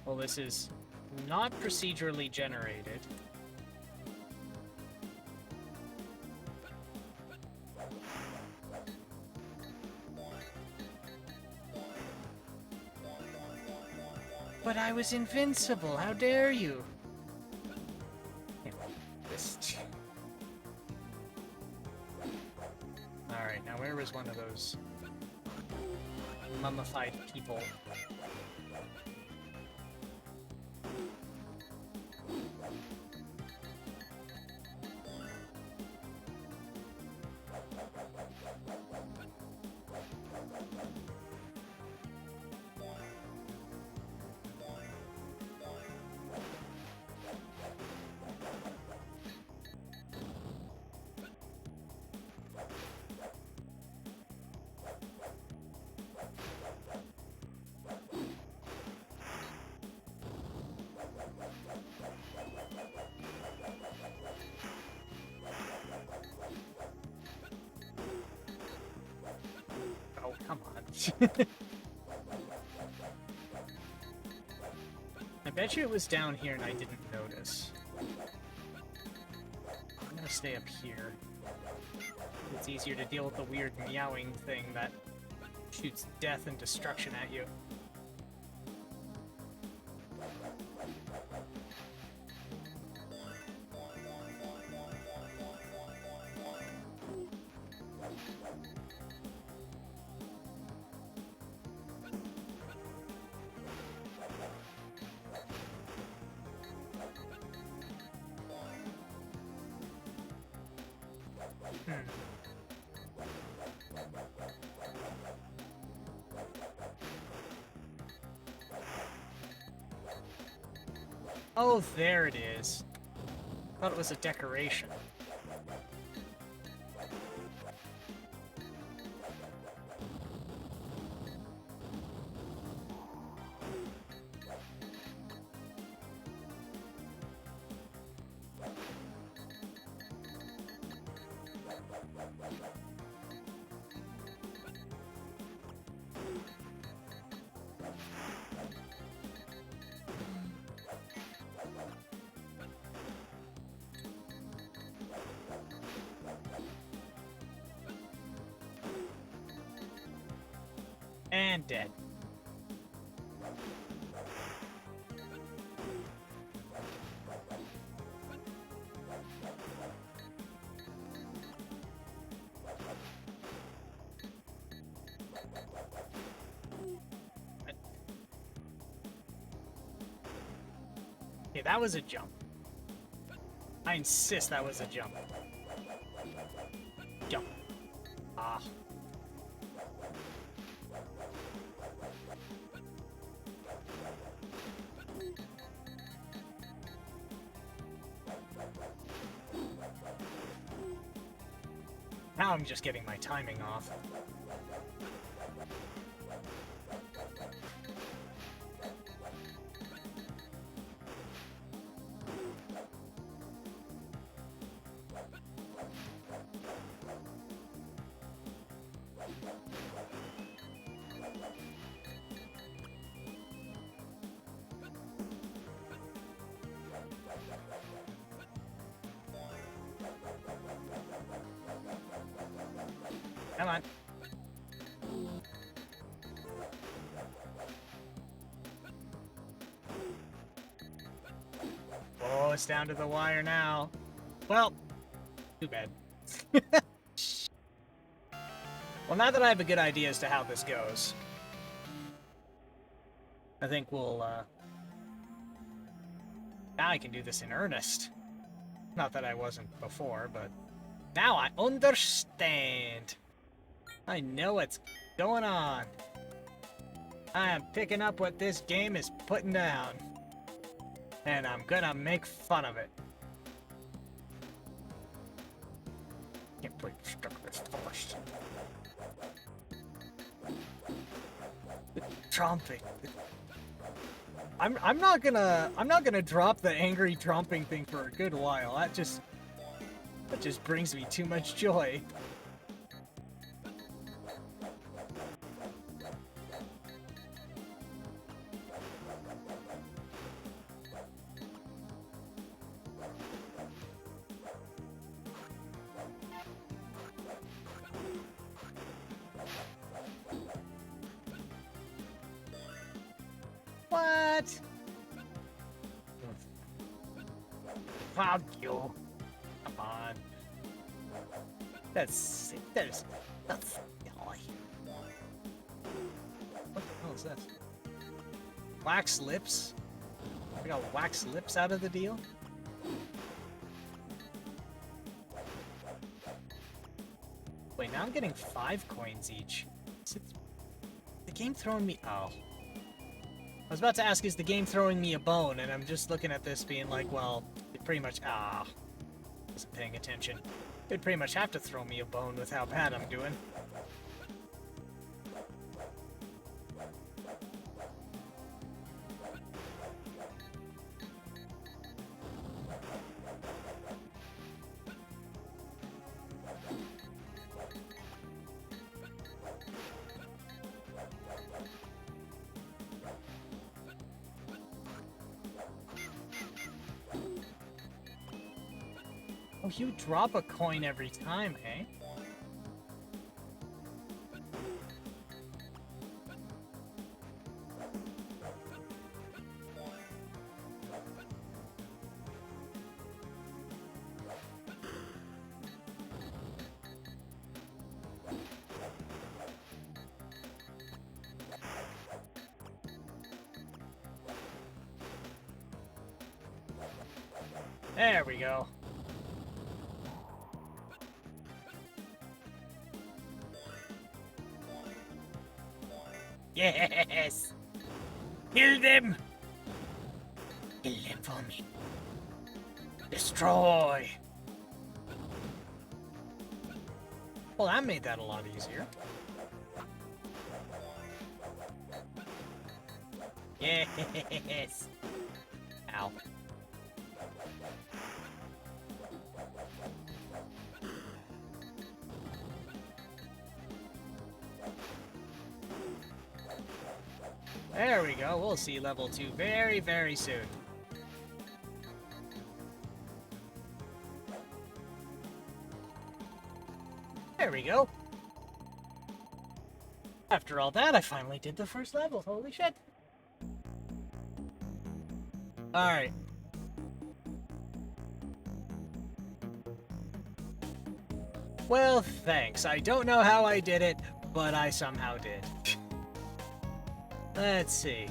Well, this is not procedurally generated. But I was invincible, how dare you? Alright, now where was one of those mummified people? Oh, come on. I bet you it was down here and I didn't notice. I'm gonna stay up here. It's easier to deal with the weird meowing thing that shoots death and destruction at you. Oh, there it is. Thought it was a decoration. And dead. Okay, that was a jump. I insist that was a jump. Jump. Ah. Now I'm just getting my timing off. Come on. Oh, it's down to the wire now. Well, too bad. Well, now that I have a good idea as to how this goes, I think we'll, now I can do this in earnest. Not that I wasn't before, but now I understand. I know what's going on. I am picking up what this game is putting down. And I'm gonna make fun of it. Can't believe you stuck this first. Tromping. I'm not gonna drop the angry tromping thing for a good while. That just brings me too much joy. What? Fuck you. Come on. That's silly. That's silly. What the hell is that? Wax lips? I got wax lips out of the deal? Wait, now I'm getting 5 coins each. Is the game throwing me... Oh. I was about to ask, is the game throwing me a bone? And I'm just looking at this being like, well, it pretty much... Ah. Wasn't paying attention. It'd pretty much have to throw me a bone with how bad I'm doing. Oh, you drop a coin every time, eh? There we go. Yes! Kill them! Kill them for me. Destroy! Well, that made that a lot easier. Yes! Ow. There we go. We'll see level 2 very, very soon. There we go. After all that, I finally did the first level. Holy shit. Alright. Well, thanks. I don't know how I did it, but I somehow did. Let's see.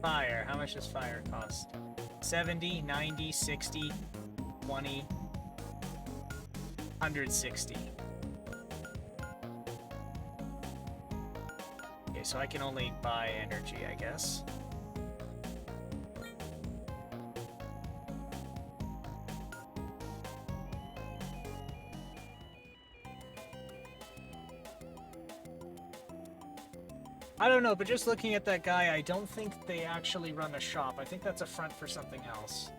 Fire. How much does fire cost? 70, 90, 60, 20, 160. Okay, so I can only buy energy, I guess. I don't know, but just looking at that guy, I don't think they actually run a shop. I think that's a front for something else.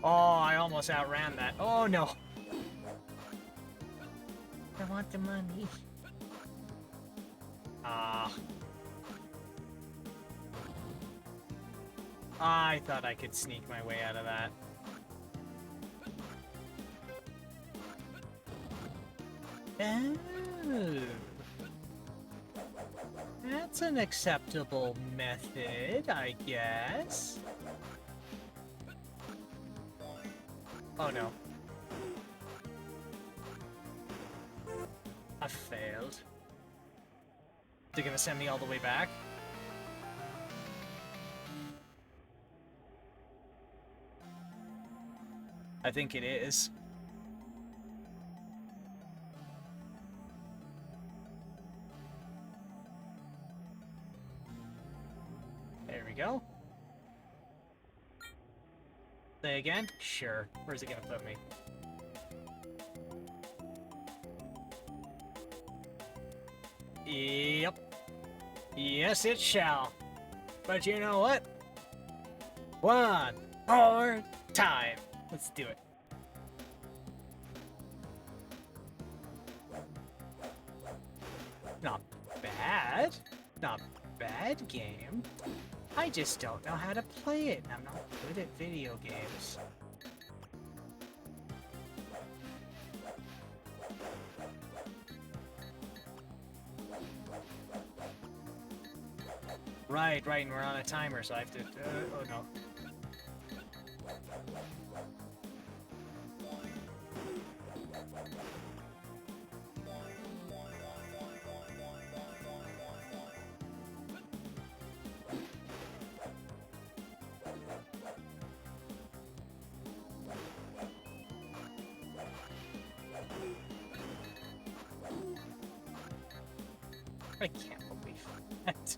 Oh, I almost outran that. Oh, no. I want the money. I thought I could sneak my way out of that. Oh. That's an acceptable method, I guess. Oh no. I failed. They're gonna send me all the way back? I think it is. There we go. Say again? Sure. Where's it gonna put me? Yep. Yes, it shall. But you know what? One more time. Let's do it. Not bad. Not bad game. I just don't know how to play it. I'm not good at video games. Right, and we're on a timer, so I have to... oh no. I can't believe that.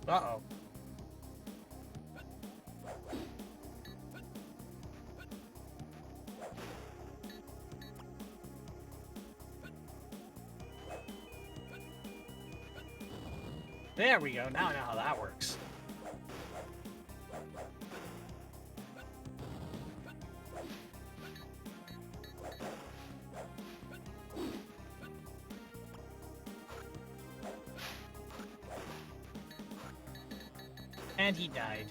Uh-oh. There we go. Now I know how that works. And he died.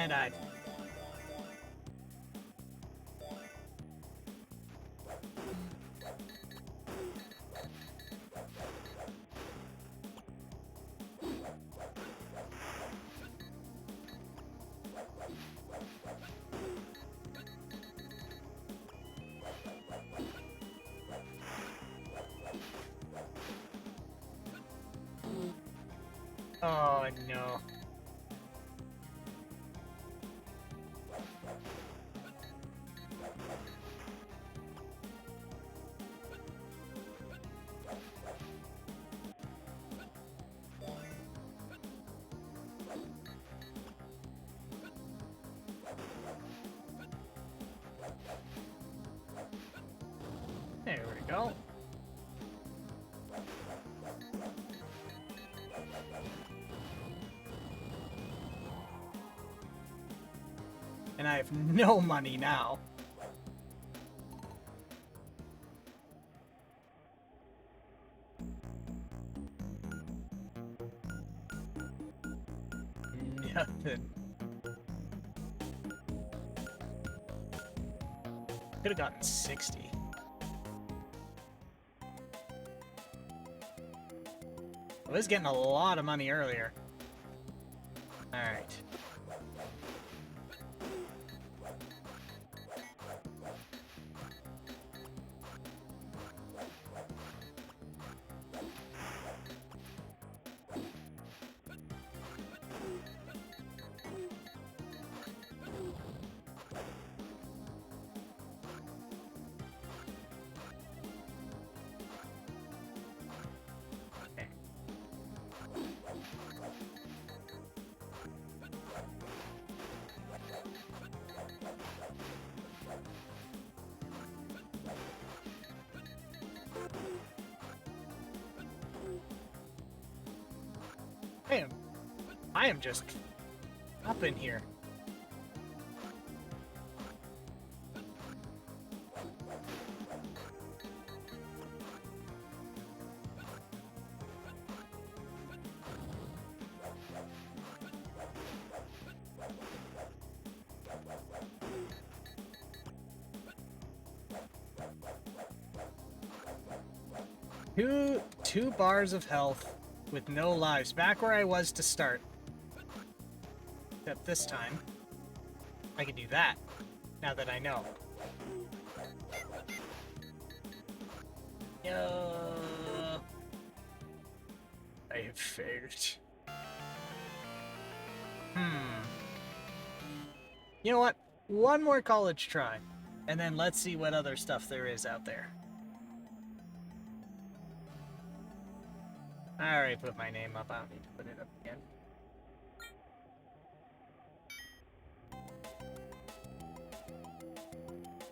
And I... Oh, no. There we go. And I have no money now. Nothing. Could have gotten 60. I was getting a lot of money earlier. Alright. I am just up in here. Two bars of health with no lives. Back where I was to start. Except this time, I can do that, now that I know. I have failed. You know what? One more college try, and then let's see what other stuff there is out there. I already put my name up. I don't need to put it up again.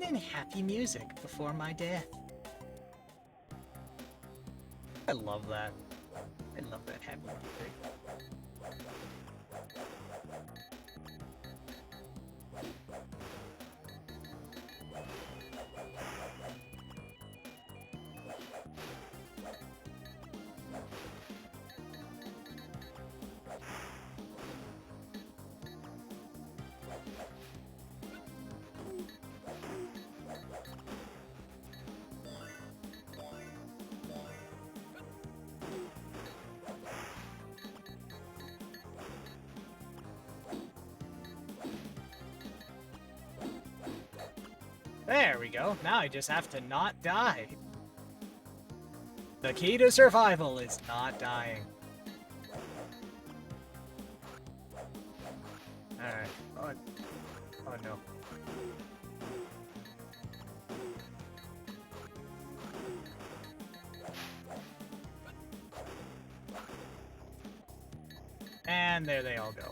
And happy music before my death. I love that. I love that happy music. There we go. Now I just have to not die. The key to survival is not dying. Alright. Oh no. And there they all go.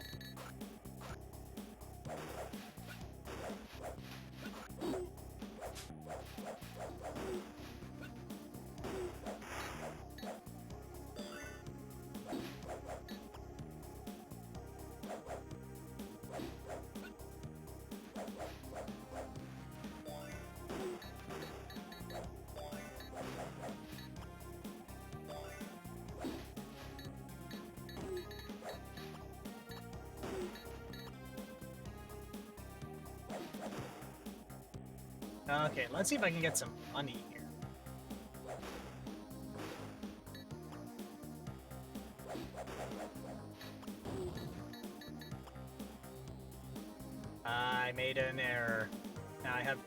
Okay, let's see if I can get some money here. I made an error. Now I have...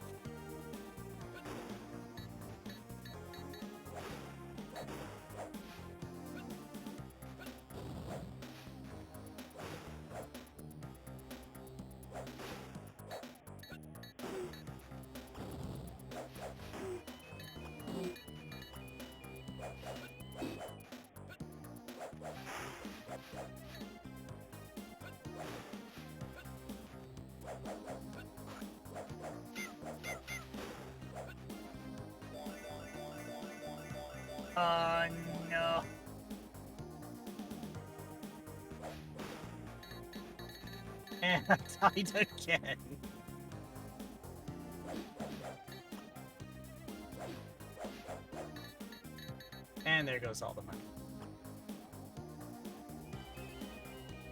no. And I died again. And there goes all the money.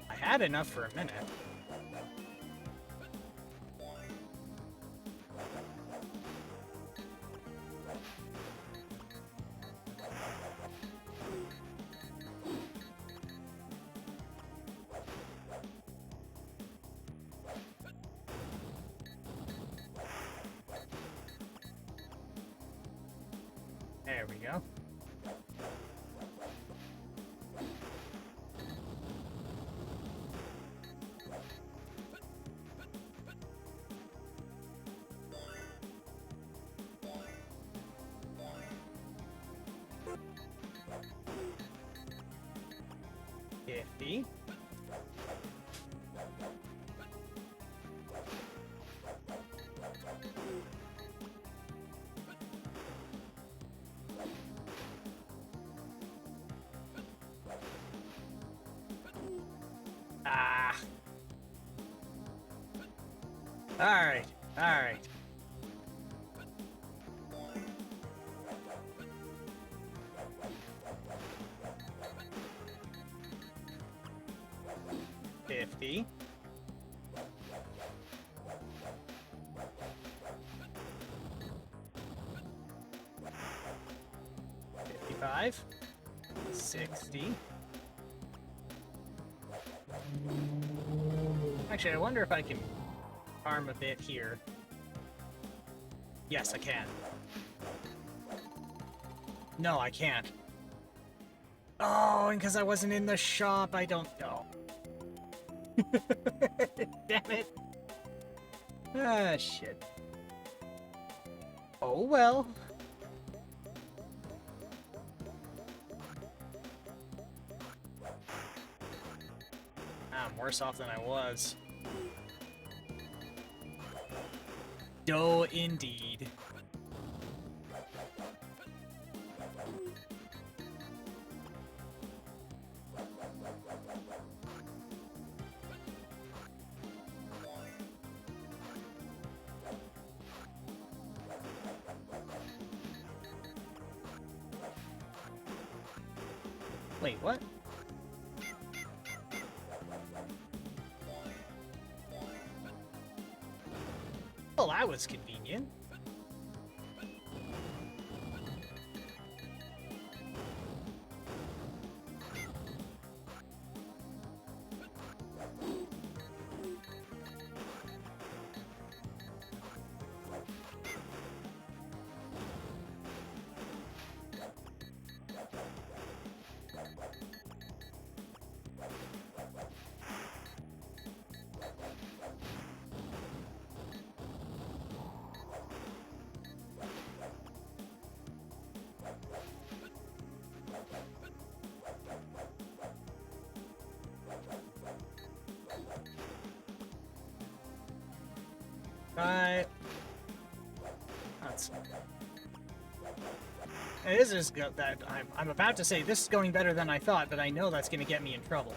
I had enough for a minute. There we go. $50. Ah. Alright, alright. $50. $55. $60. Actually, I wonder if I can farm a bit here. Yes, I can. No, I can't. Oh, and because I wasn't in the shop, I don't know. Damn it. Ah, shit. Oh, well. I'm worse off than I was. Dough indeed. Wait, what? Well, that was convenient. That's... It is just that I'm about to say this is going better than I thought, but I know that's going to get me in trouble.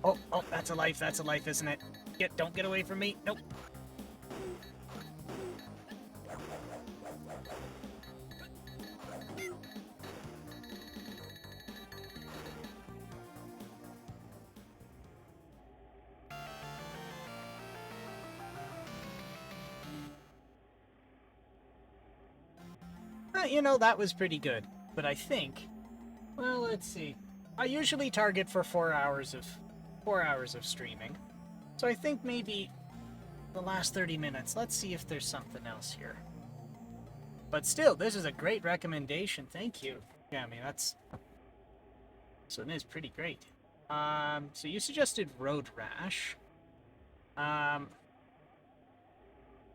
Oh, oh, that's a life, isn't it? Don't get away from me. Nope. You know, that was pretty good. But I think, well, let's see. I usually target for 4 hours of streaming. So I think maybe the last 30 minutes. Let's see if there's something else here. But still, this is a great recommendation. Thank you. Yeah, I mean, so it is pretty great. So you suggested Road Rash.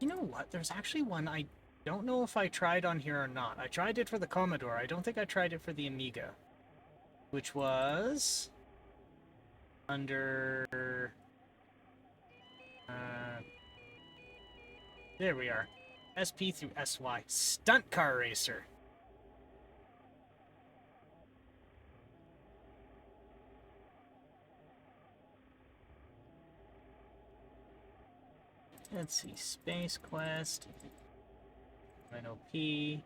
You know what? There's actually one I don't know if I tried on here or not. I tried it for the Commodore. I don't think I tried it for the Amiga. Which was under... there we are. SP through SY. Stunt Car Racer. Let's see. Space Quest. NOP.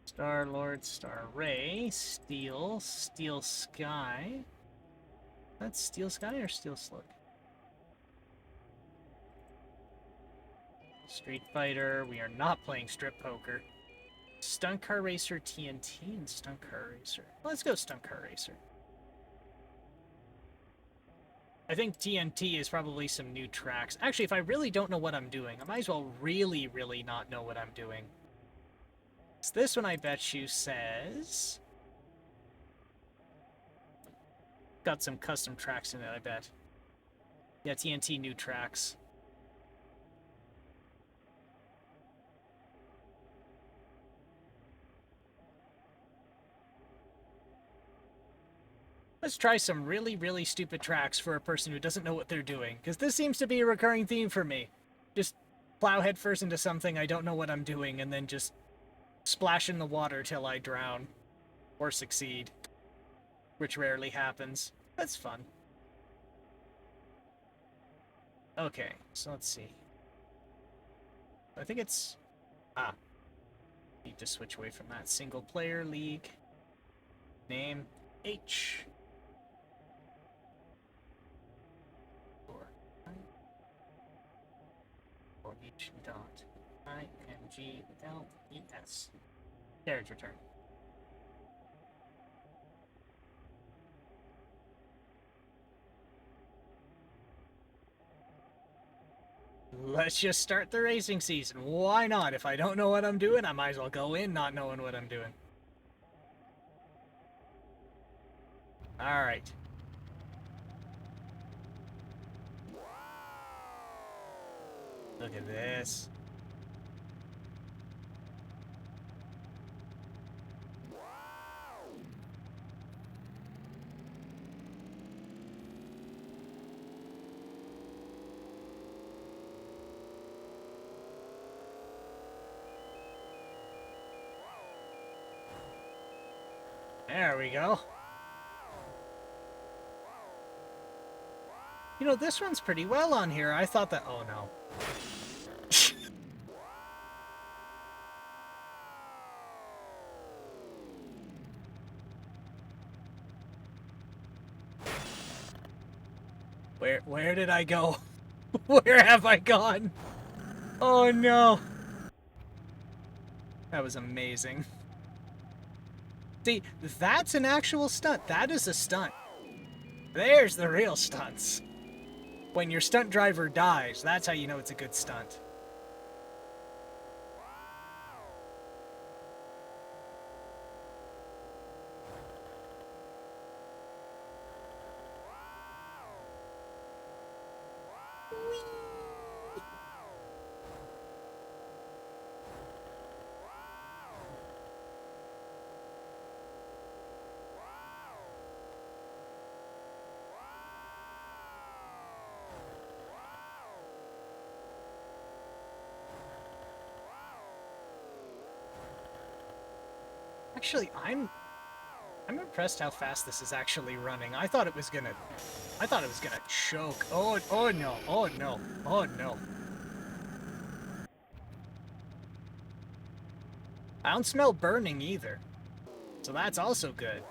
Star-Lord, Star Ray. Steel Sky. That's Steel Sky or Steel Slug? Street Fighter. We are not playing Strip Poker. Stunt Car Racer TNT and Stunt Car Racer. Let's go Stunt Car Racer. I think TNT is probably some new tracks. Actually, if I really don't know what I'm doing, I might as well really, really not know what I'm doing. So this one, I bet you, says... got some custom tracks in it, I bet. Yeah, TNT new tracks. Let's try some really, really stupid tracks for a person who doesn't know what they're doing, because this seems to be a recurring theme for me. Just plow headfirst into something, I don't know what I'm doing, and then just splash in the water till I drown. Or succeed. Which rarely happens. That's fun. Okay, so let's see. I think it's... need to switch away from that. Single player league. Name H. Or H dot IMGLES. Carriage return. Let's just start the racing season. Why not? If I don't know what I'm doing, I might as well go in not knowing what I'm doing. Alright. Look at this. There we go. You know, this one's pretty well on here. I thought that... oh, no. Where did I go? Where have I gone? Oh, no. That was amazing. See, that's an actual stunt. That is a stunt. There's the real stunts. When your stunt driver dies, that's how you know it's a good stunt. Actually, I'm impressed how fast this is actually running. I thought it was gonna choke. Oh no, oh no, oh no. I don't smell burning either. So that's also good.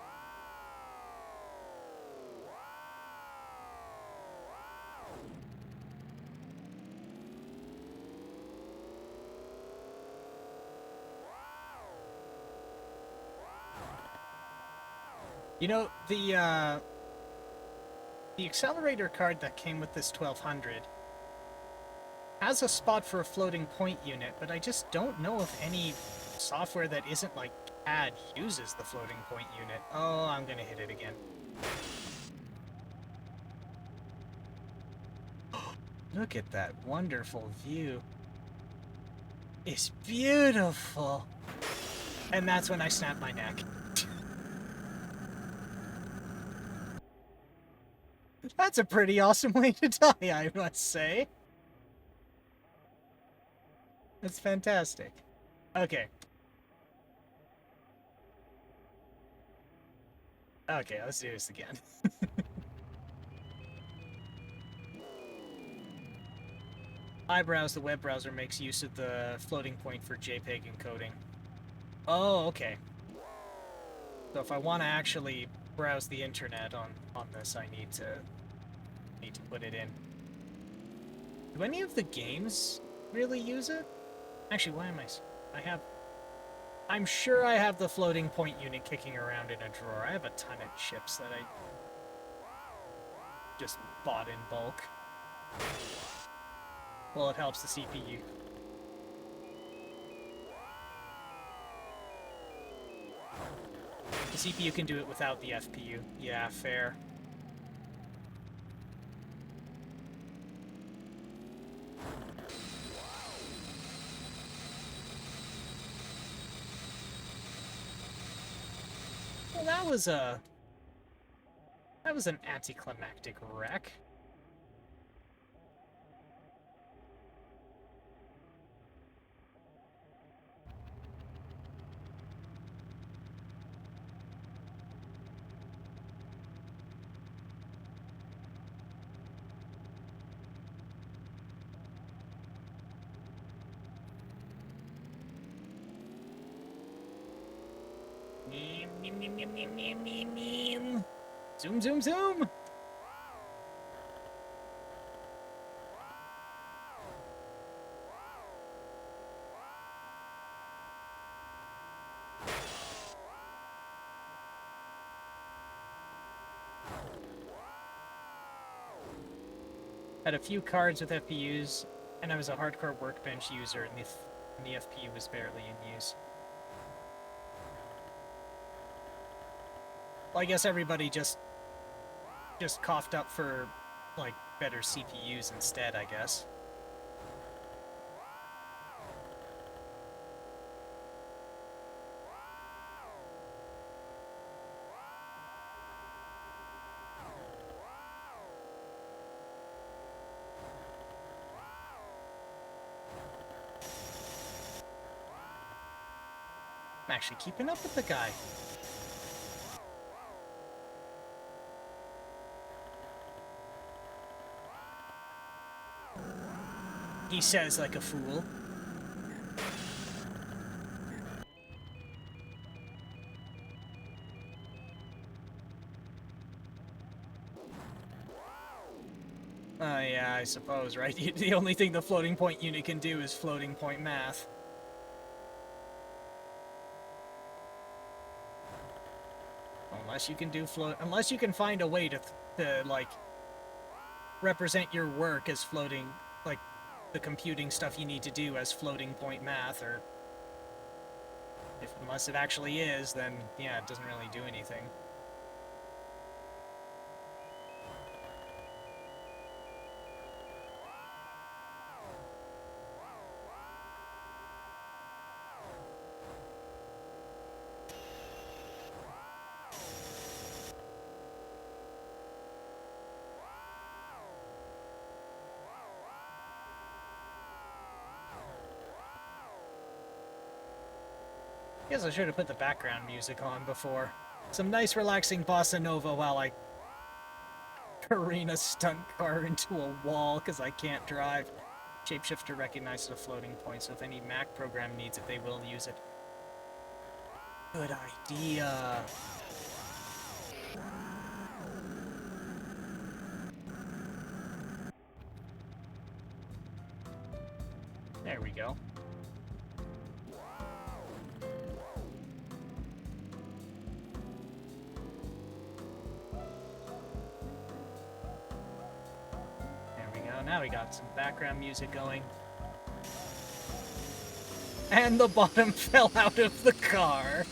You know, the accelerator card that came with this 1200 has a spot for a floating point unit, but I just don't know if any software that isn't like CAD uses the floating point unit. Oh, I'm gonna hit it again. Look at that wonderful view. It's beautiful. And that's when I snap my neck. That's a pretty awesome way to die, I must say. That's fantastic. Okay. Okay, let's do this again. iBrowse, the web browser, makes use of the floating point for JPEG encoding. Oh, okay. So if I want to actually browse the internet on this, I need to put it in. Do any of the games really use it? Actually, why am I'm sure I have the floating point unit kicking around in a drawer. I have a ton of chips that I just bought in bulk. Well, it helps the CPU. The CPU can do it without the FPU. Yeah, fair. Well, that was an anticlimactic wreck. Zoom, zoom, zoom! Had a few cards with FPUs, and I was a hardcore Workbench user, and the FPU was barely in use. Well, I guess everybody just coughed up for, like, better CPUs instead, I guess. I'm actually keeping up with the guy. He says like a fool. Yeah, I suppose, right? The only thing the floating point unit can do is floating point math. Unless you can do unless you can find a way to like represent your work as floating, like the computing stuff you need to do as floating point math, or unless it actually is, then yeah, it doesn't really do anything. Guess I should have put the background music on before. Some nice relaxing bossa nova while I careen a stunt car into a wall because I can't drive. Shapeshifter recognizes a floating point, so if any Mac program needs it, they will use it. Good idea. There we go. Now we got some background music going. And the bottom fell out of the car.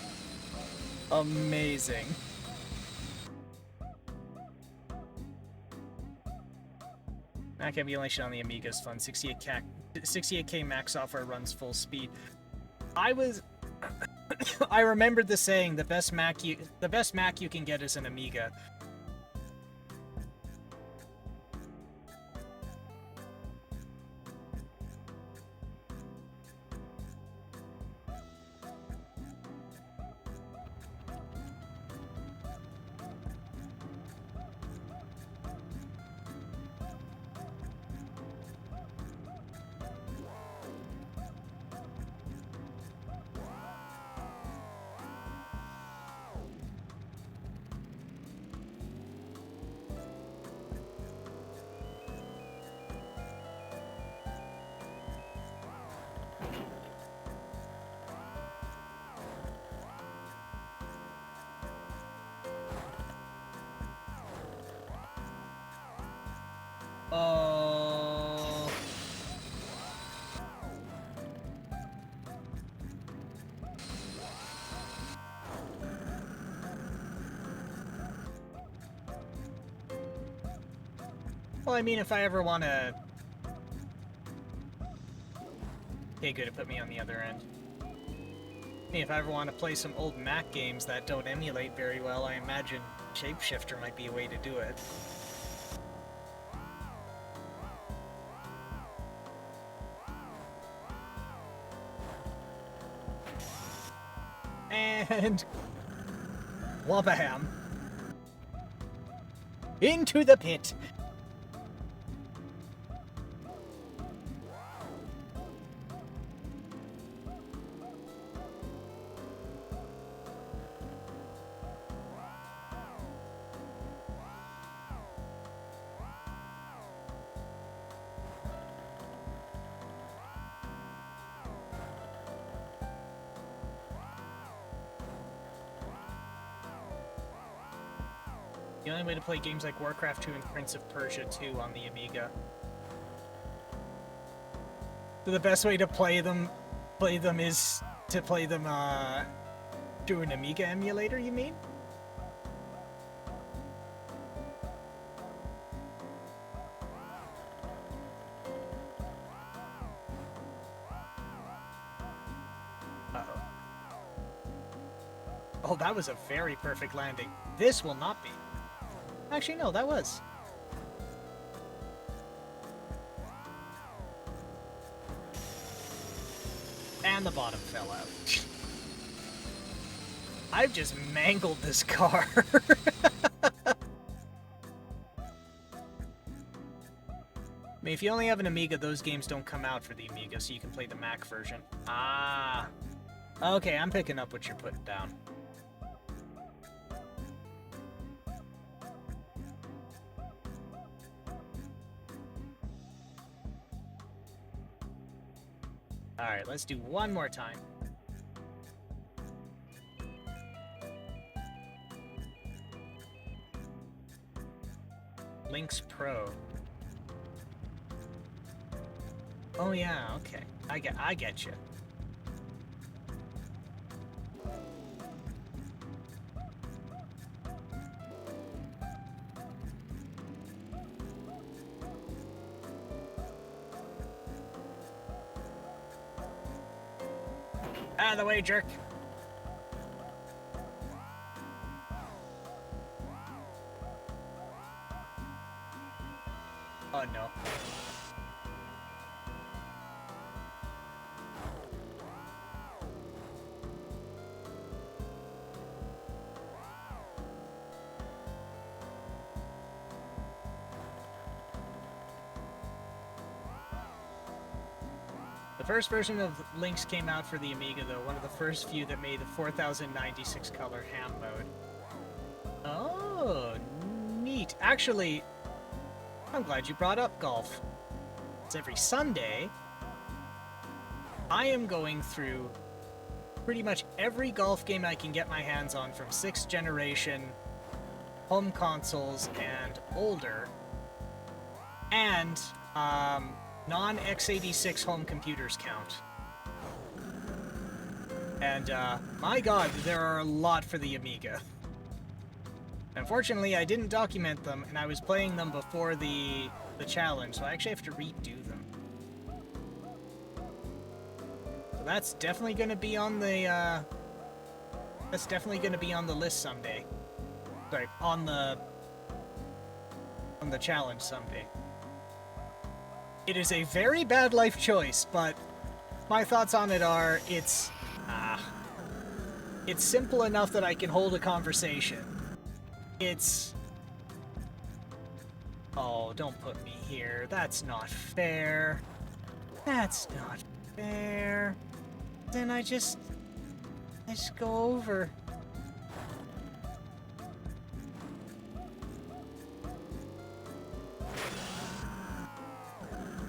Amazing. Mac emulation on the Amiga is fun. 68K Mac software runs full speed. I remembered the saying, the best Mac you can get is an Amiga. Oh. Well, I mean, if I ever want to... Okay, good, it put me on the other end. I mean, if I ever want to play some old Mac games that don't emulate very well, I imagine Shapeshifter might be a way to do it. And... Wabaham. Into the pit! The only way to play games like Warcraft 2 and Prince of Persia 2 on the Amiga. So the best way to play them is to play them through an Amiga emulator, you mean? Uh-oh. Oh, that was a very perfect landing. This will not be. Actually, no, that was. And the bottom fell out. I've just mangled this car. I mean, if you only have an Amiga, those games don't come out for the Amiga, so you can play the Mac version. Ah. Okay, I'm picking up what you're putting down. Alright, let's do one more time. Lynx Pro. Oh yeah, okay. I get you. Out of the way, jerk. Oh no. The first version of Lynx came out for the Amiga, though, one of the first few that made the 4096 color ham mode. Oh, neat. Actually, I'm glad you brought up golf. It's every Sunday. I am going through pretty much every golf game I can get my hands on from 6th generation, home consoles, and older. And non-x86 home computers count. And, my god, there are a lot for the Amiga. Unfortunately, I didn't document them, and I was playing them before the challenge, so I actually have to redo them. So that's definitely going to be on the, that's definitely going to be on the list someday. Sorry, on the challenge someday. It is a very bad life choice, but my thoughts on it are, it's simple enough that I can hold a conversation. Oh, don't put me here. That's not fair. That's not fair. Then I just go over.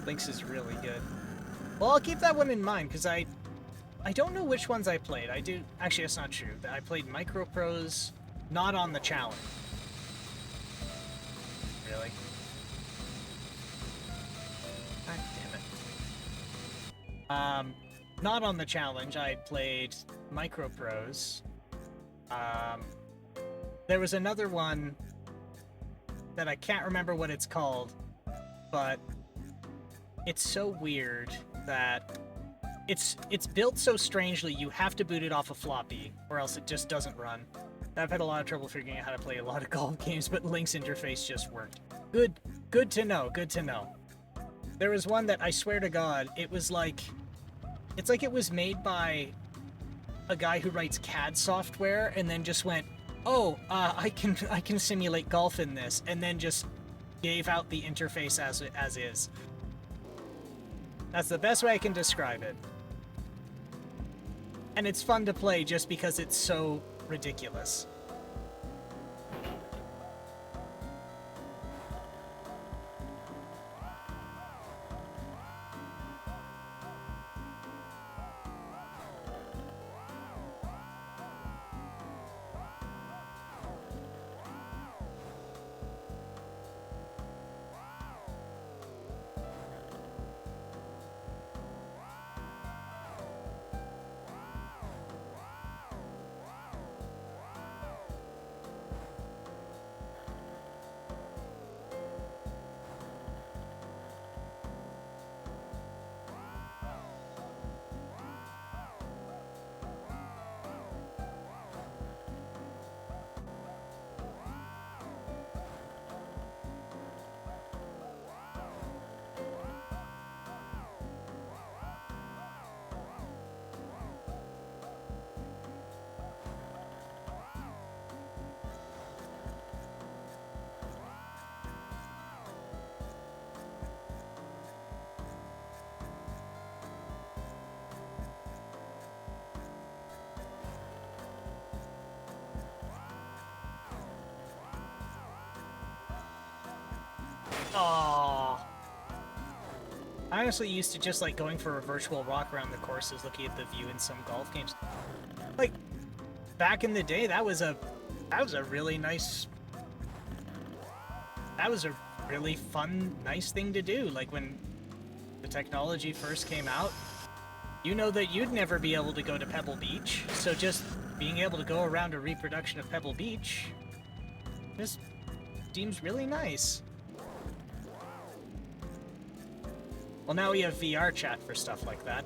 Lynx is really good. Well, I'll keep that one in mind, because I don't know which ones I played. Actually, that's not true. I played Microprose, not on the challenge. Really? God damn it. Not on the challenge. I played Microprose. There was another one that I can't remember what it's called, but it's so weird that it's built so strangely you have to boot it off a floppy, or else it just doesn't run. I've had a lot of trouble figuring out how to play a lot of golf games, but Link's interface just worked. Good to know, good to know. There was one that, I swear to God, it's like it was made by a guy who writes CAD software, and then just went, oh, I can simulate golf in this, and then just gave out the interface as is. That's the best way I can describe it. And it's fun to play just because it's so ridiculous. Aww. I honestly used to just like going for a virtual walk around the courses, looking at the view in some golf games. Like, back in the day, that was a really nice... That was a really fun, nice thing to do. Like, when the technology first came out, you know that you'd never be able to go to Pebble Beach, so just being able to go around a reproduction of Pebble Beach just seems really nice. Well, now we have VR chat for stuff like that.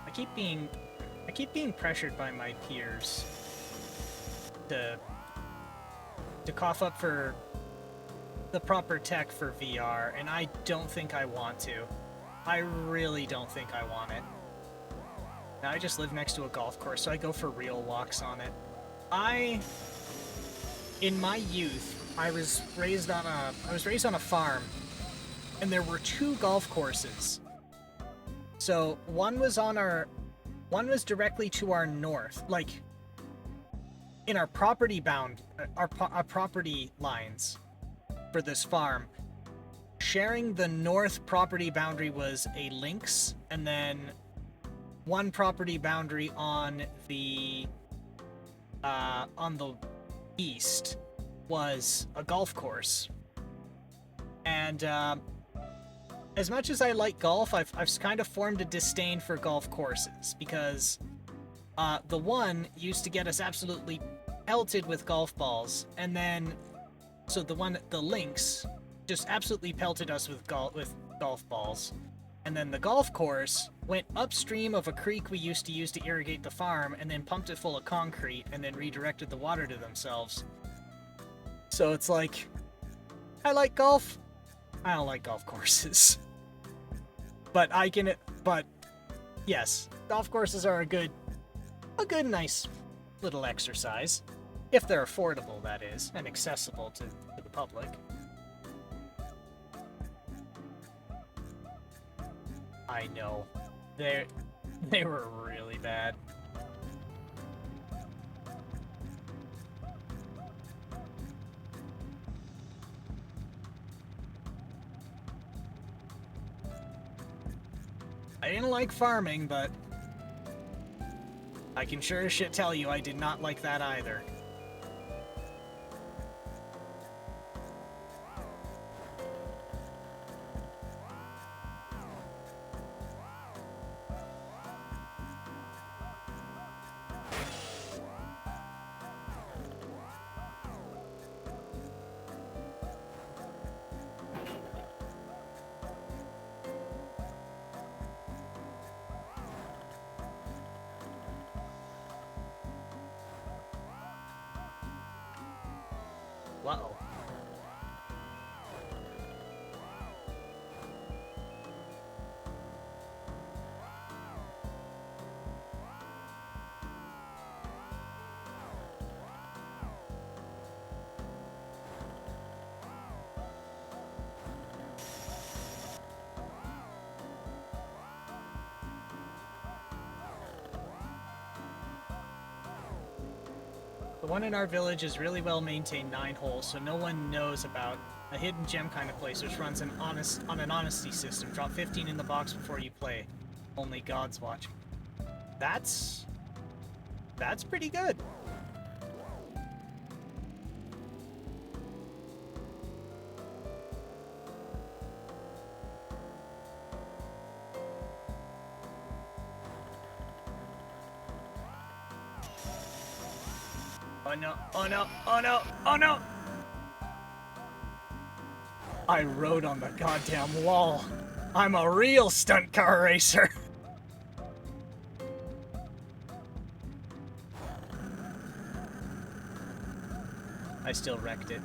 I keep being pressured by my peers to cough up for the proper tech for VR, and I don't think I want to. I really don't think I want it. Now, I just live next to a golf course, so I go for real walks on it. In my youth, I was raised on a farm, and there were 2 golf courses. So one was on our One was directly to our north, like in our property our property lines for this farm. Sharing the north property boundary was a lynx, and then one property boundary on the east was a golf course. And as much as I like golf, I've kind of formed a disdain for golf courses, because the one used to get us absolutely pelted with golf balls, and then so the lynx just absolutely pelted us with golf balls. And then the golf course went upstream of a creek we used to use to irrigate the farm, and then pumped it full of concrete, and then redirected the water to themselves. So it's like, I like golf. I don't like golf courses. But yes, golf courses are a good, nice little exercise. If they're affordable, that is, and accessible to the public. I know. They were really bad. I didn't like farming, but I can sure as shit tell you I did not like that either. Wow. The one in our village is really well maintained, 9 holes, so no one knows about a hidden gem kind of place which runs on an honesty system. Drop 15 in the box before you play. Only God's watching. That's pretty good. Oh no, oh no, oh no, oh no! I rode on the goddamn wall. I'm a real stunt car racer. I still wrecked it.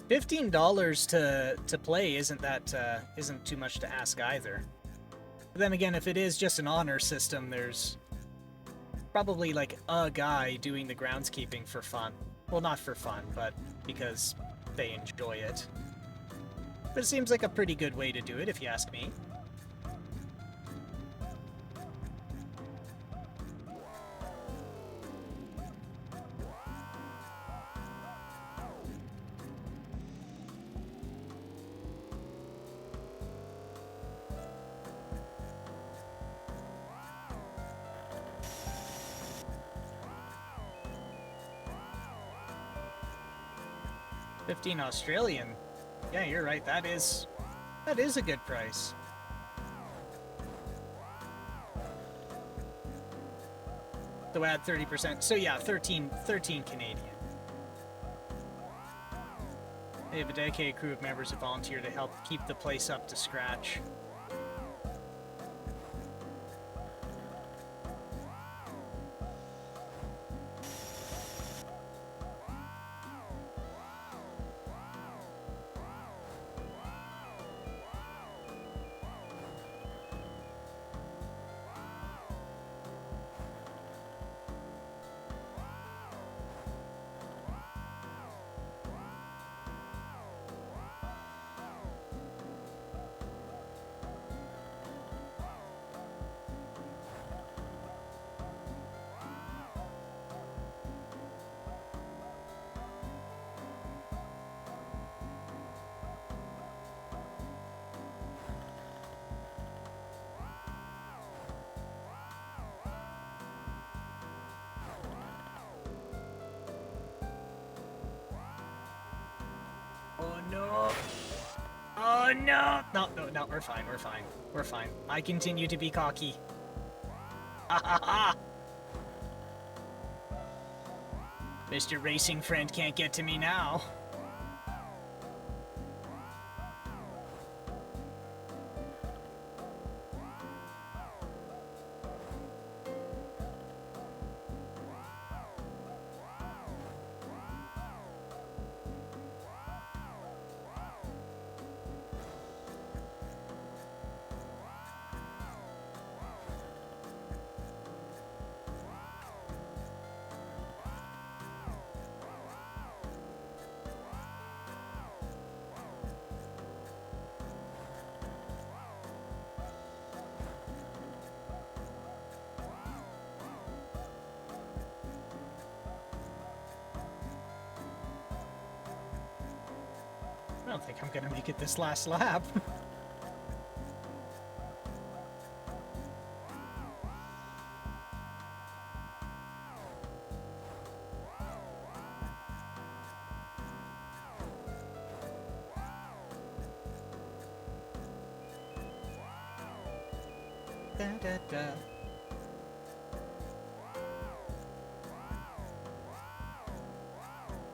$15 to play isn't too much to ask either. But then again, if it is just an honor system, there's probably like a guy doing the groundskeeping for fun. Well, not for fun, but because they enjoy it. But it seems like a pretty good way to do it, if you ask me. $15 Australian. Yeah, you're right. That is a good price. So add 30%. So yeah, 13 Canadian. They have a dedicated crew of members who volunteer to help keep the place up to scratch. Oh no! Oh no! No, no, no, we're fine, we're fine. We're fine. I continue to be cocky. Ha ha ha! Mr. Racing Friend can't get to me now. I don't think I'm gonna make it this last lap. Da, da, da.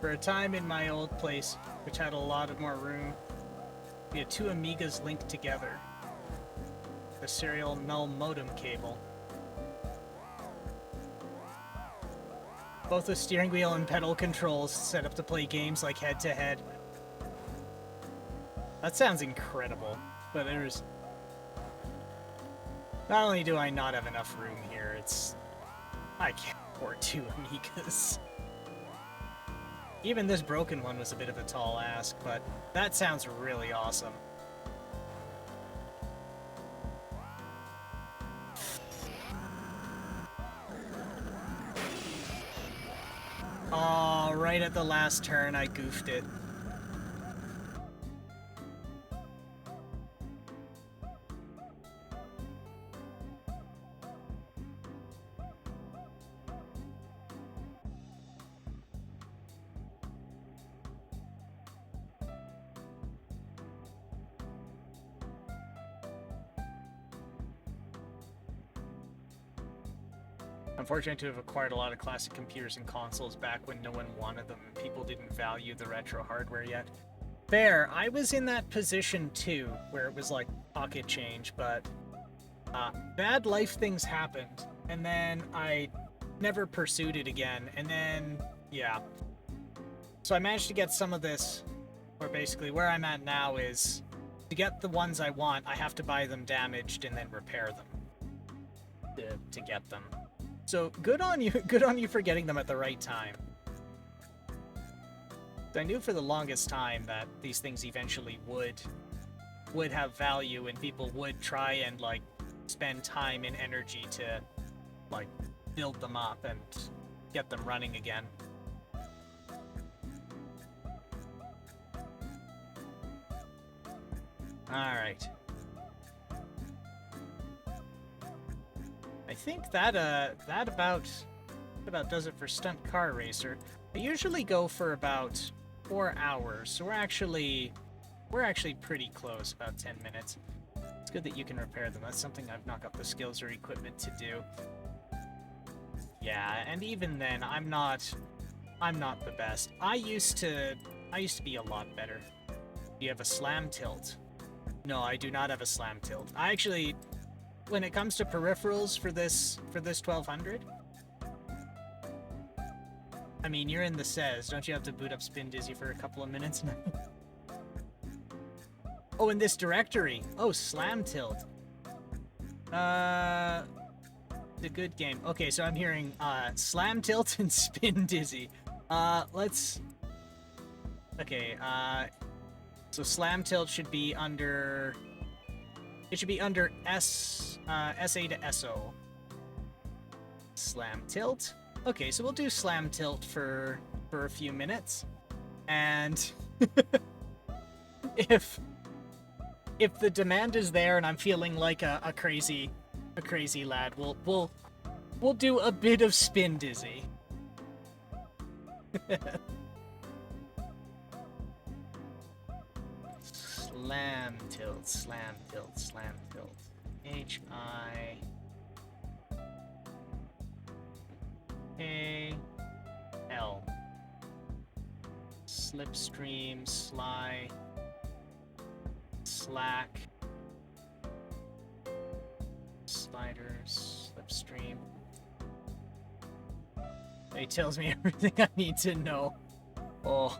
For a time in my old place, which had a lot of more room, we had two Amigas linked together. The serial null modem cable. Both the steering wheel and pedal controls set up to play games like head-to-head. That sounds incredible, but there's... Not only do I not have enough room here, it's... I can't afford two Amigas. Even this broken one was a bit of a tall ask, but that sounds really awesome. Oh, right at the last turn, I goofed it. I'm fortunate to have acquired a lot of classic computers and consoles back when no one wanted them and people didn't value the retro hardware yet. Fair, I was in that position too, where it was like pocket change, but bad life things happened, and then I never pursued it again, and then, yeah. So I managed to get some of this, where basically where I'm at now is, to get the ones I want, I have to buy them damaged and then repair them to get them. So good on you for getting them at the right time. I knew for the longest time that these things eventually would have value and people would try and like spend time and energy to like build them up and get them running again. All right. I think that about does it for Stunt Car Racer. I usually go for about 4 hours, so we're actually pretty close, about 10 minutes. It's good that you can repair them. That's something I've not got the skills or equipment to do. Yeah, and even then, I'm not the best. I used to be a lot better. Do you have a slam tilt? No, I do not have a slam tilt. I actually, when it comes to peripherals for this 1200, I mean, you're in the SES. Don't you have to boot up Spin Dizzy for a couple of minutes now? Oh, in this directory. Oh, slam tilt. The good game. Okay, so I'm hearing slam tilt and Spin Dizzy. Let's... Okay, so slam tilt should be under... It should be under SA to SO. Slam tilt. Okay, so we'll do slam tilt for a few minutes. And if the demand is there and I'm feeling like a crazy lad, we'll do a bit of Spin Dizzy. Slam tilt, slam tilt, slam tilt. H-I-A-L. Slipstream, sly, slack, sliders, slipstream. It tells me everything I need to know. Oh.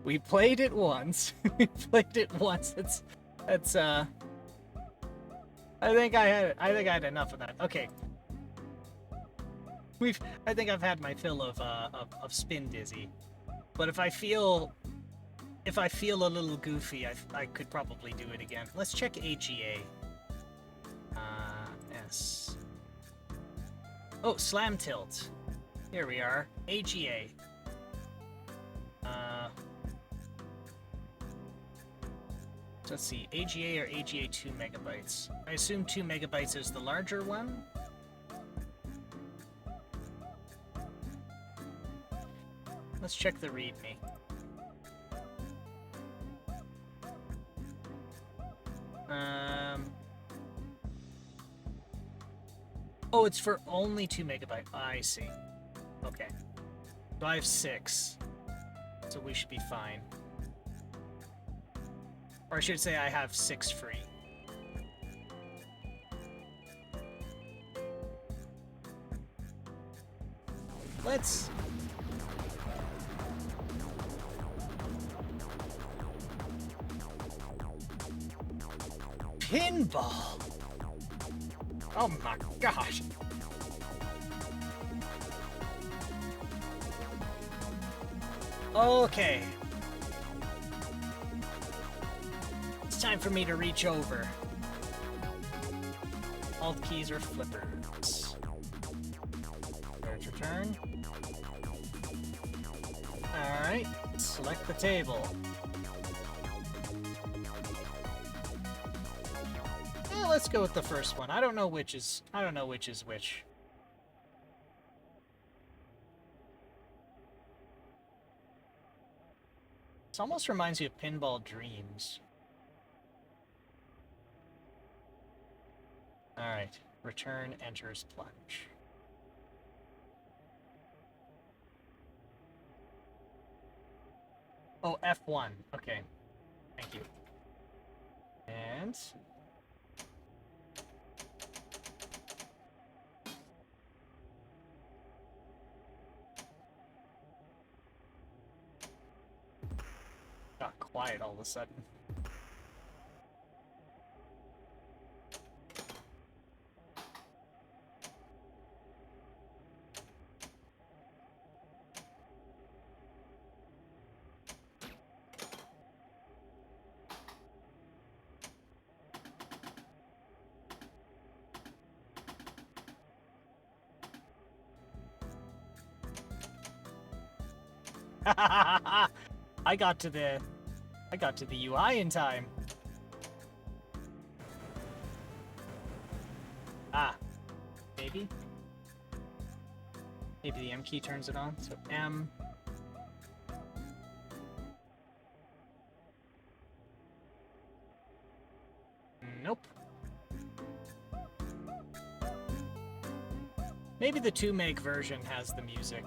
We played it once. We played it once. That's I think I had enough of that. Okay. I think I've had my fill of spin dizzy. But if I feel a little goofy, I could probably do it again. Let's check AGA. S. Oh, slam tilt. Here we are. AGA. So let's see, AGA or AGA 2 megabytes. I assume 2 megabytes is the larger one. Let's check the README. Oh, it's for only 2 megabytes. I see. Okay. So I have 6. So we should be fine. Or I should say I have 6 free. Let's... Pinball! Oh my gosh! Okay. It's time for me to reach over. Alt keys or flippers. There's return. Alright, select the table. Let's go with the first one. I don't know which is which. This almost reminds me of Pinball Dreams. Alright, return enters plunge. Oh, F1. Okay. Thank you. And... got quiet all of a sudden. I got to the UI in time. Ah, maybe the M key turns it on. So M. Nope. Maybe the 2 meg version has the music.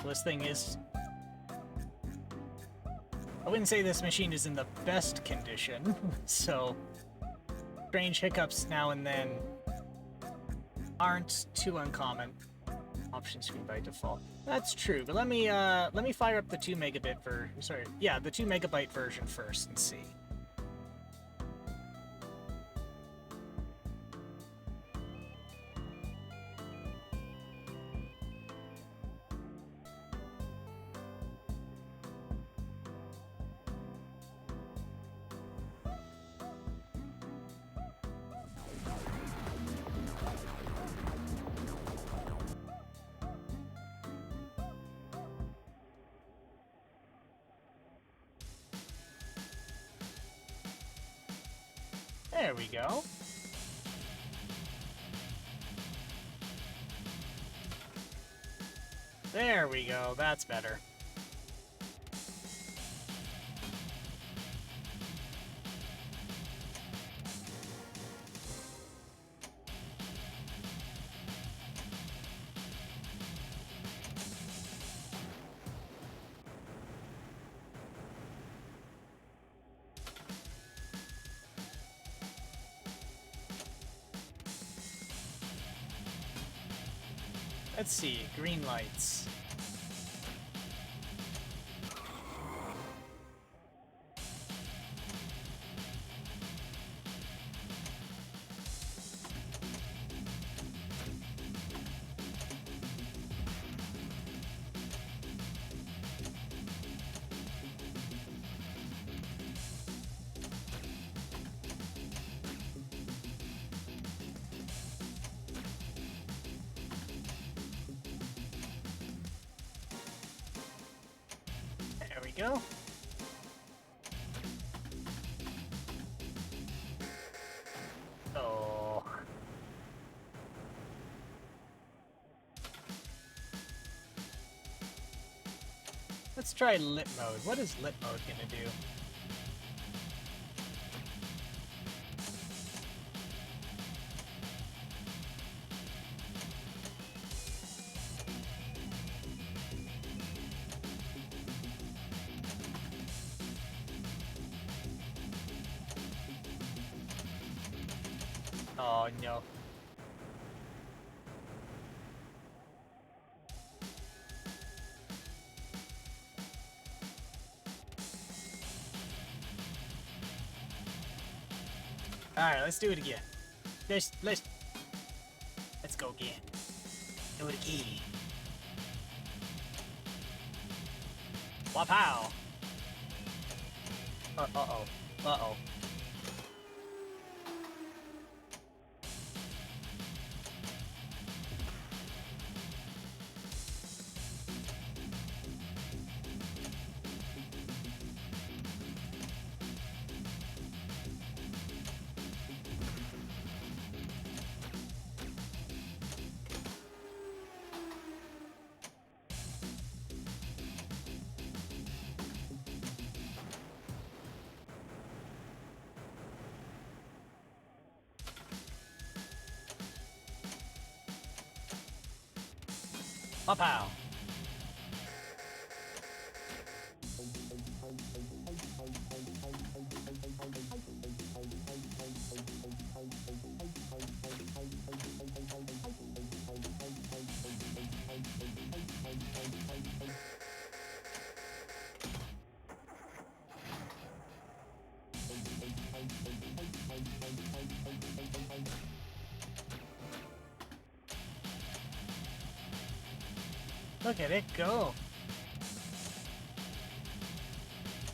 This thing is... I wouldn't say this machine is in the best condition, so strange hiccups now and then aren't too uncommon. Option screen by default. That's true, but let me fire up the 2 megabit the 2 megabyte version first and see. There we go. There we go, that's better. Let's see, green lights. There we go. Oh. Let's try lit mode. What is lit mode gonna do? Oh no. Alright, let's do it again. Let's go again. Do it again. Wapow! Uh-oh. Uh-oh. Wapow! Look at it go!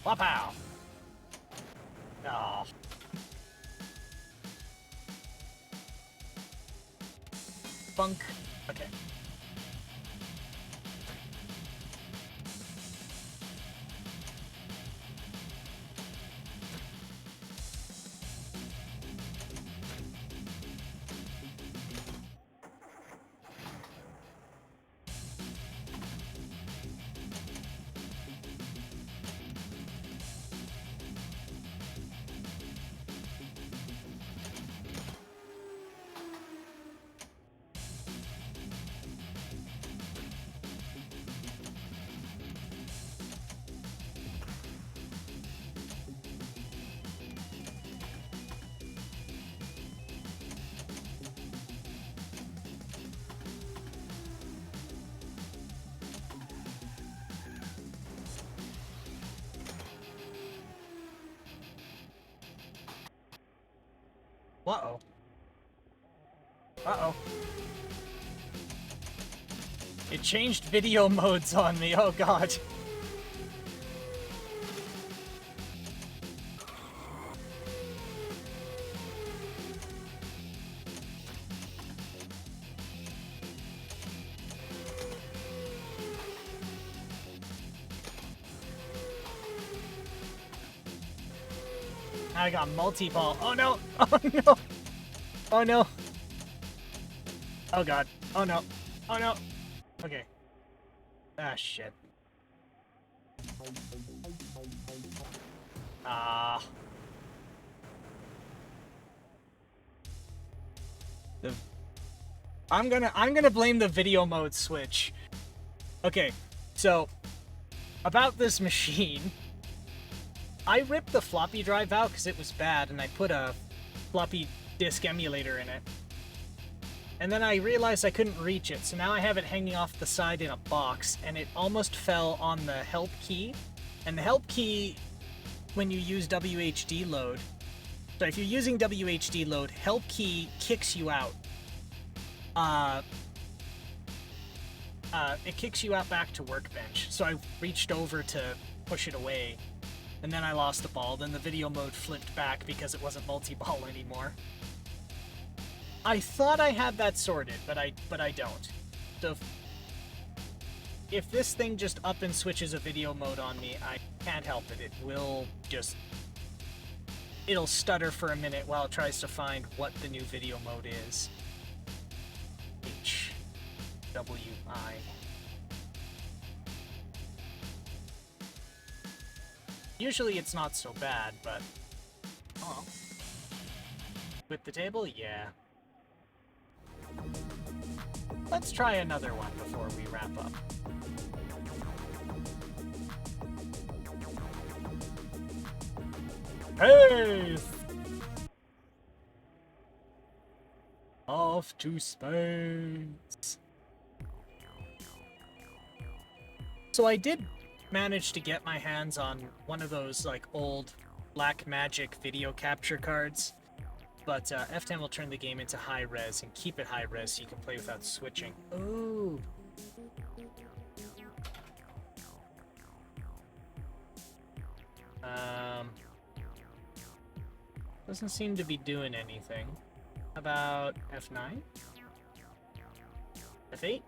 Wapow! Oh. Funk. Okay. Uh-oh. Uh-oh. It changed video modes on me, oh god. I got multi-ball. Oh no! Oh no! Oh no! Oh god. Oh no. Oh no! Okay. Ah, shit. Ah. I'm gonna blame the video mode switch. Okay, so about this machine, I ripped the floppy drive out because it was bad, and I put a floppy disk emulator in it. And then I realized I couldn't reach it, so now I have it hanging off the side in a box, and it almost fell on the help key. And the help key, when you use WHD load, so if you're using WHD load, help key kicks you out. It kicks you out back to workbench. So I reached over to push it away, and then I lost the ball. Then the video mode flipped back because it wasn't multi-ball anymore. I thought I had that sorted, but I don't. So if this thing just up and switches a video mode on me, I can't help it. It will just... It'll stutter for a minute while it tries to find what the new video mode is. HWI. Usually it's not so bad, but... Oh. With the table? Yeah. Let's try another one before we wrap up. Hey! Off to space. So I did manage to get my hands on one of those like old Black Magic video capture cards, but F10 will turn the game into high res and keep it high res so you can play without switching. Ooh. Doesn't seem to be doing anything. How about F9? F8?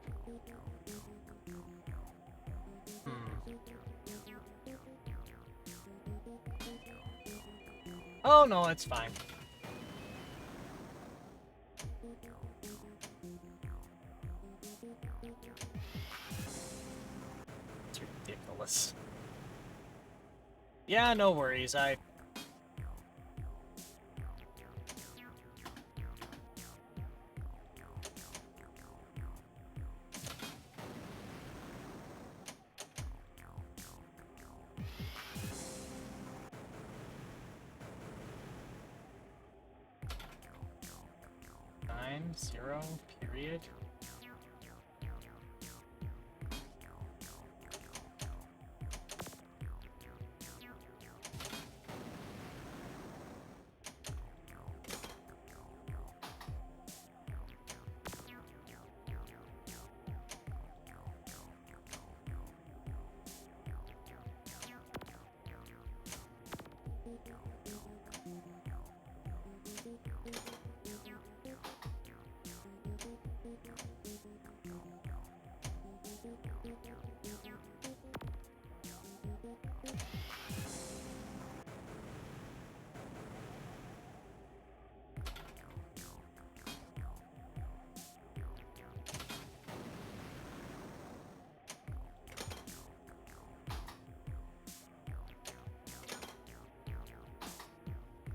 Oh no, it's fine. It's ridiculous. Yeah, no worries. Zero, period.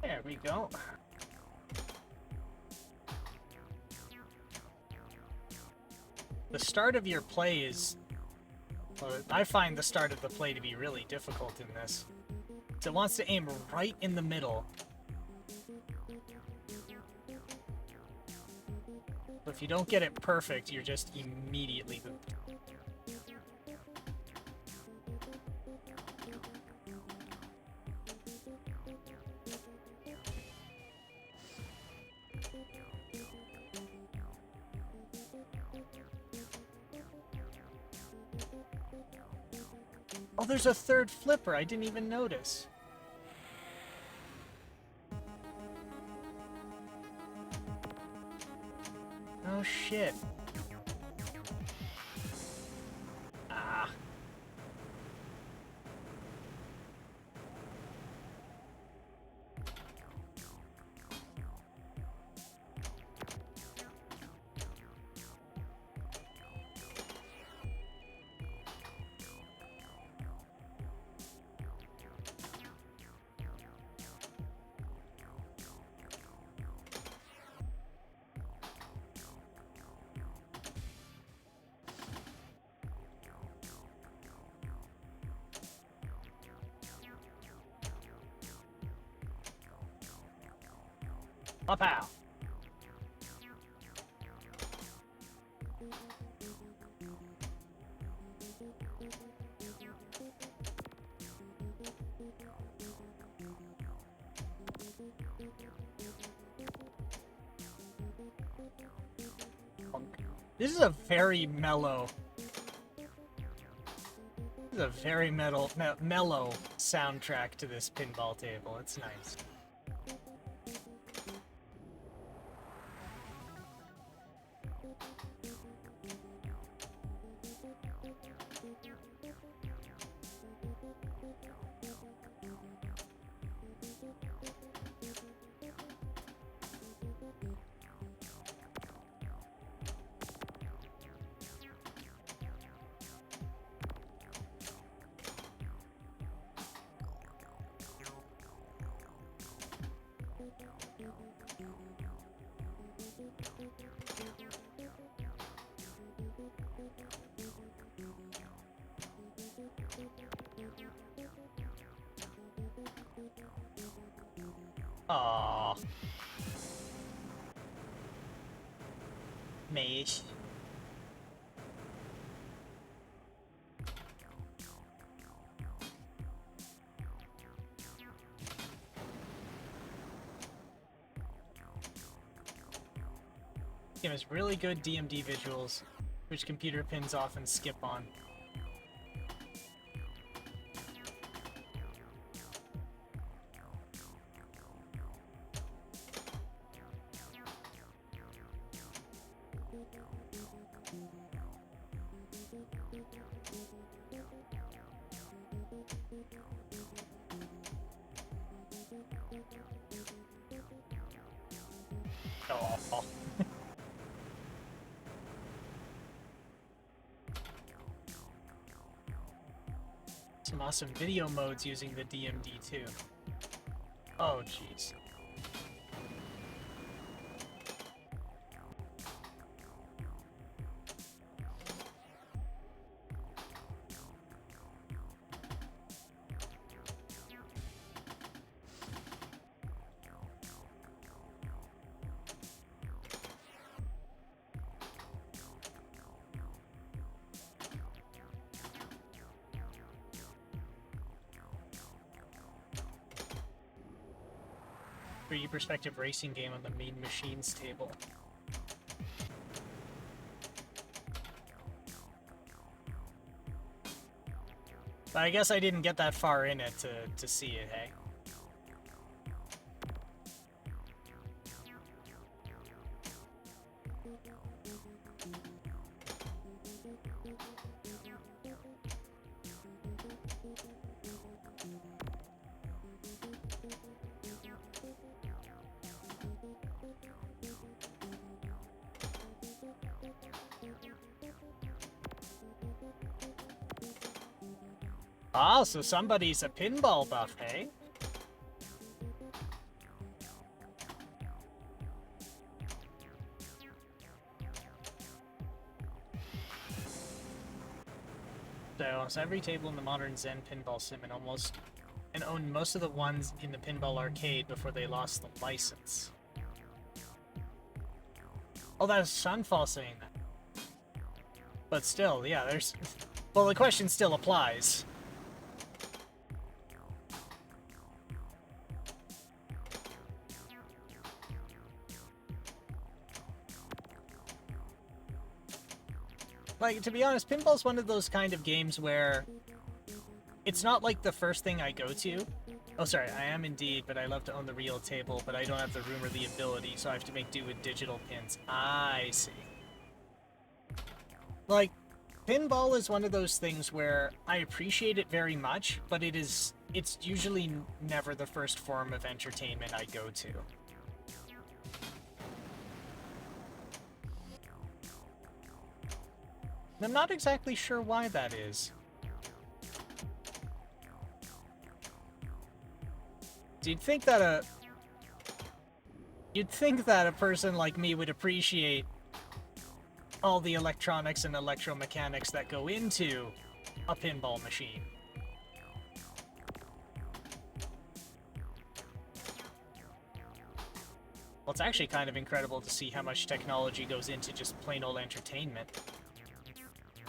There we go. The start of your play is... Well, I find the start of the play to be really difficult in this. So it wants to aim right in the middle. But if you don't get it perfect, you're just immediately... Oh, there's a third flipper. I didn't even notice. Oh, shit. Ah. Pow! This is a very mellow. This is a very mellow soundtrack to this pinball table. It's nice. Aww. Meish. Game has really good DMD visuals, which computer pins often skip on. Oh. Some awesome video modes using the DMD too. Oh, jeez. Perspective racing game on the Mean Machines table. But I guess I didn't get that far in it to see it, hey? Ah, so somebody's a pinball buff, hey? So every table in the modern Zen pinball sim and owned most of the ones in the pinball arcade before they lost the license. Oh, that's Sunfall saying that. But still, yeah, there's... Well, the question still applies. Like, to be honest, pinball's one of those kind of games where it's not like the first thing I go to. Oh, sorry, I am indeed, but I love to own the real table, but I don't have the room or the ability, so I have to make do with digital pins. I see. Like, pinball is one of those things where I appreciate it very much, but it's usually never the first form of entertainment I go to. I'm not exactly sure why that is. You'd think that a person like me would appreciate all the electronics and electromechanics that go into a pinball machine. Well, it's actually kind of incredible to see how much technology goes into just plain old entertainment.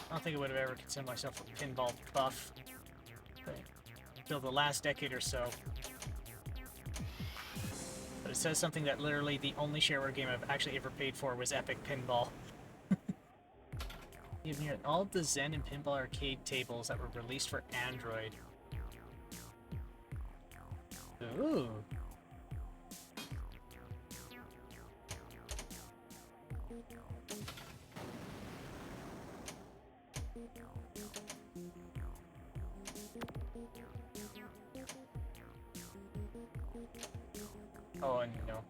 I don't think I would have ever considered myself a pinball buff until the last decade or so. But it says something that literally the only shareware game I've actually ever paid for was Epic Pinball. Even here, all of the Zen and Pinball arcade tables that were released for Android. Ooh. Oh, no.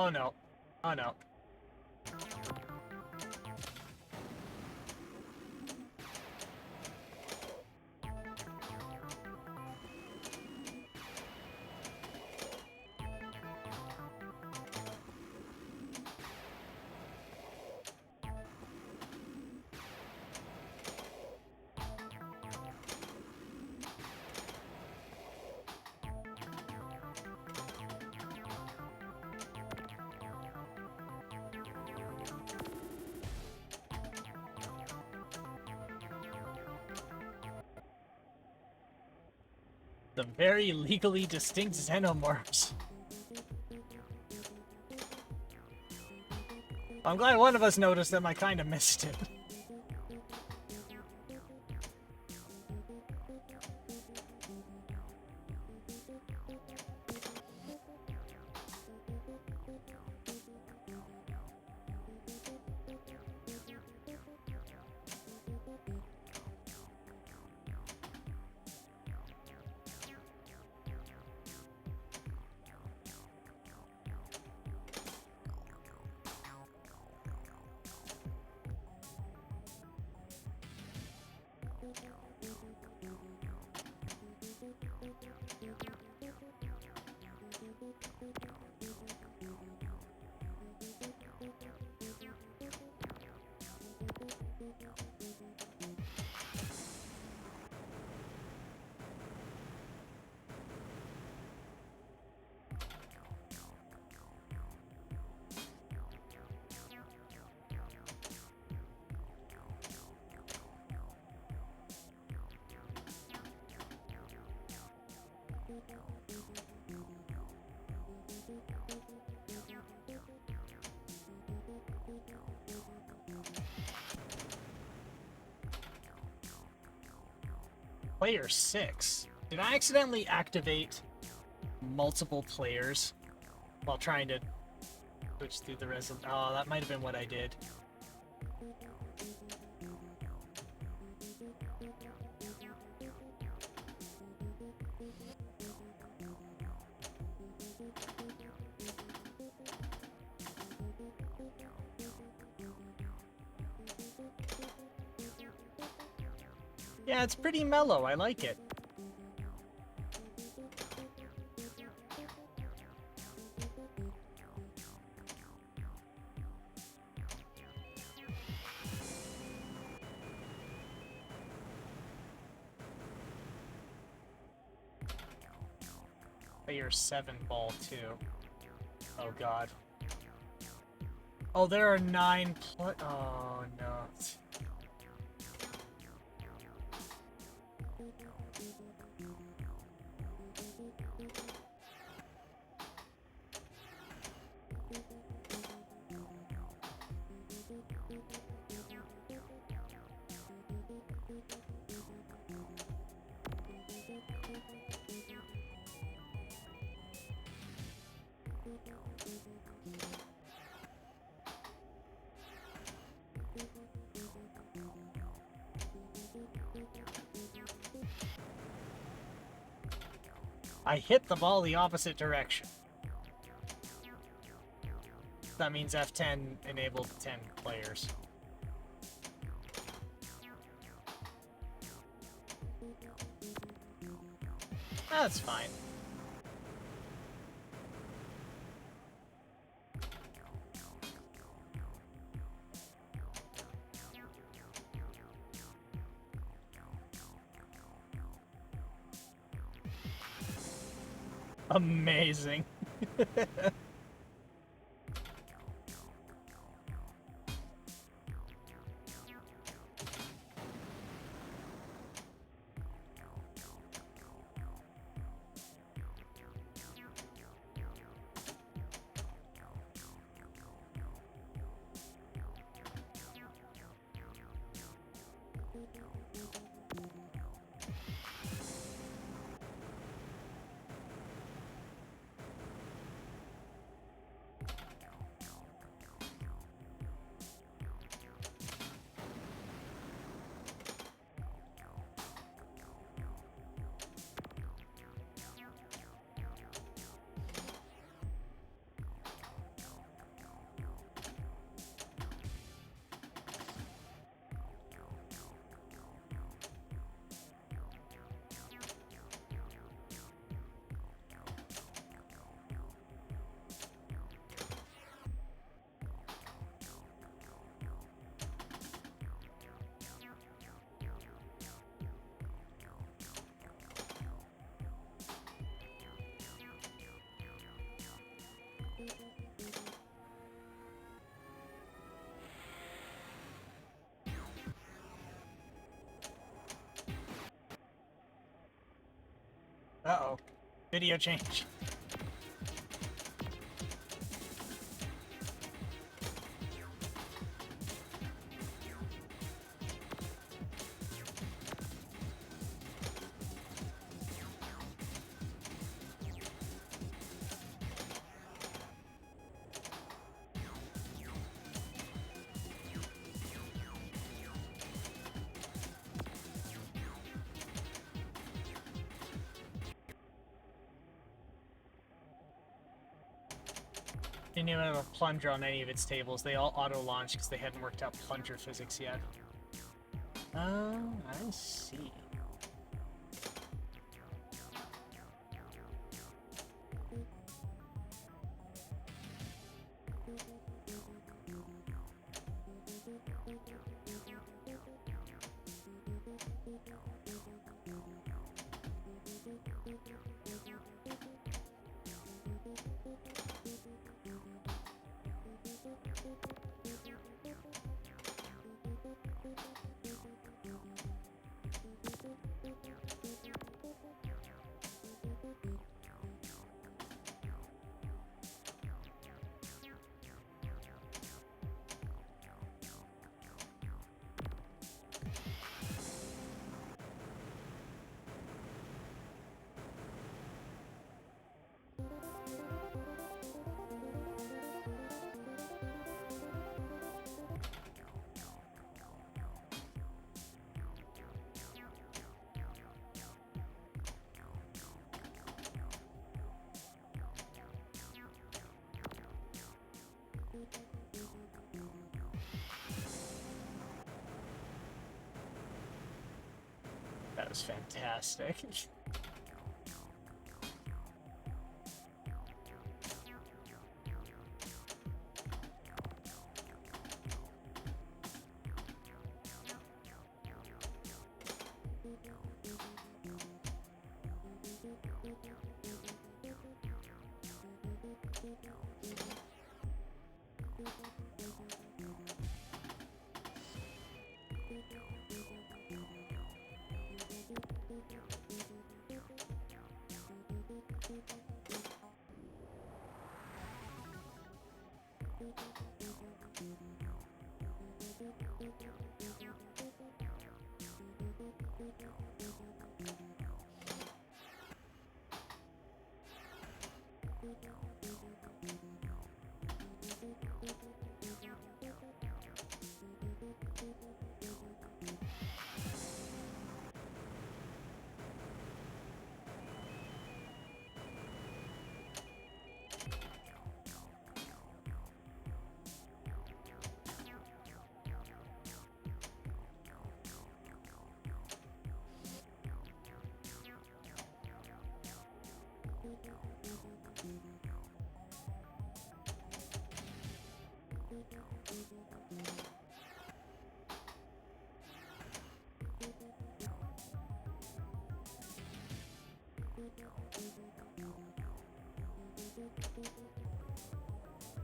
Oh no. Oh no. The very legally distinct xenomorphs. I'm glad one of us noticed them. I kind of missed it. Player 6. Did I accidentally activate multiple players while trying to switch through the rest of... Oh, that might have been what I did. Yeah, it's pretty mellow. I like it. Player 7 ball, too. Oh, God. Oh, there are 9 Oh, no. I hit the ball the opposite direction. That means F10 enabled 10 players. That's fine. Amazing. Uh-oh. Video change. Didn't even have a plunger on any of its tables. They all auto-launched because they hadn't worked out plunger physics yet. Oh, I see. That was fantastic.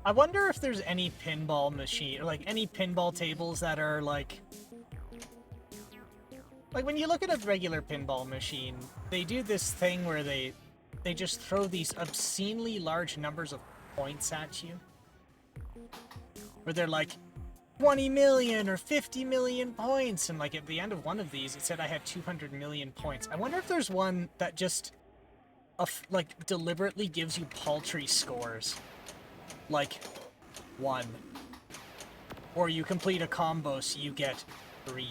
I wonder if there's any pinball machine, like any pinball tables that are like when you look at a regular pinball machine, they do this thing where they just throw these obscenely large numbers of points at you. Where they're like 20 million or 50 million points, and like at the end of one of these it said I had 200 million points. I wonder if there's one that just like deliberately gives you paltry scores. Like 1. Or you complete a combo so you get 3.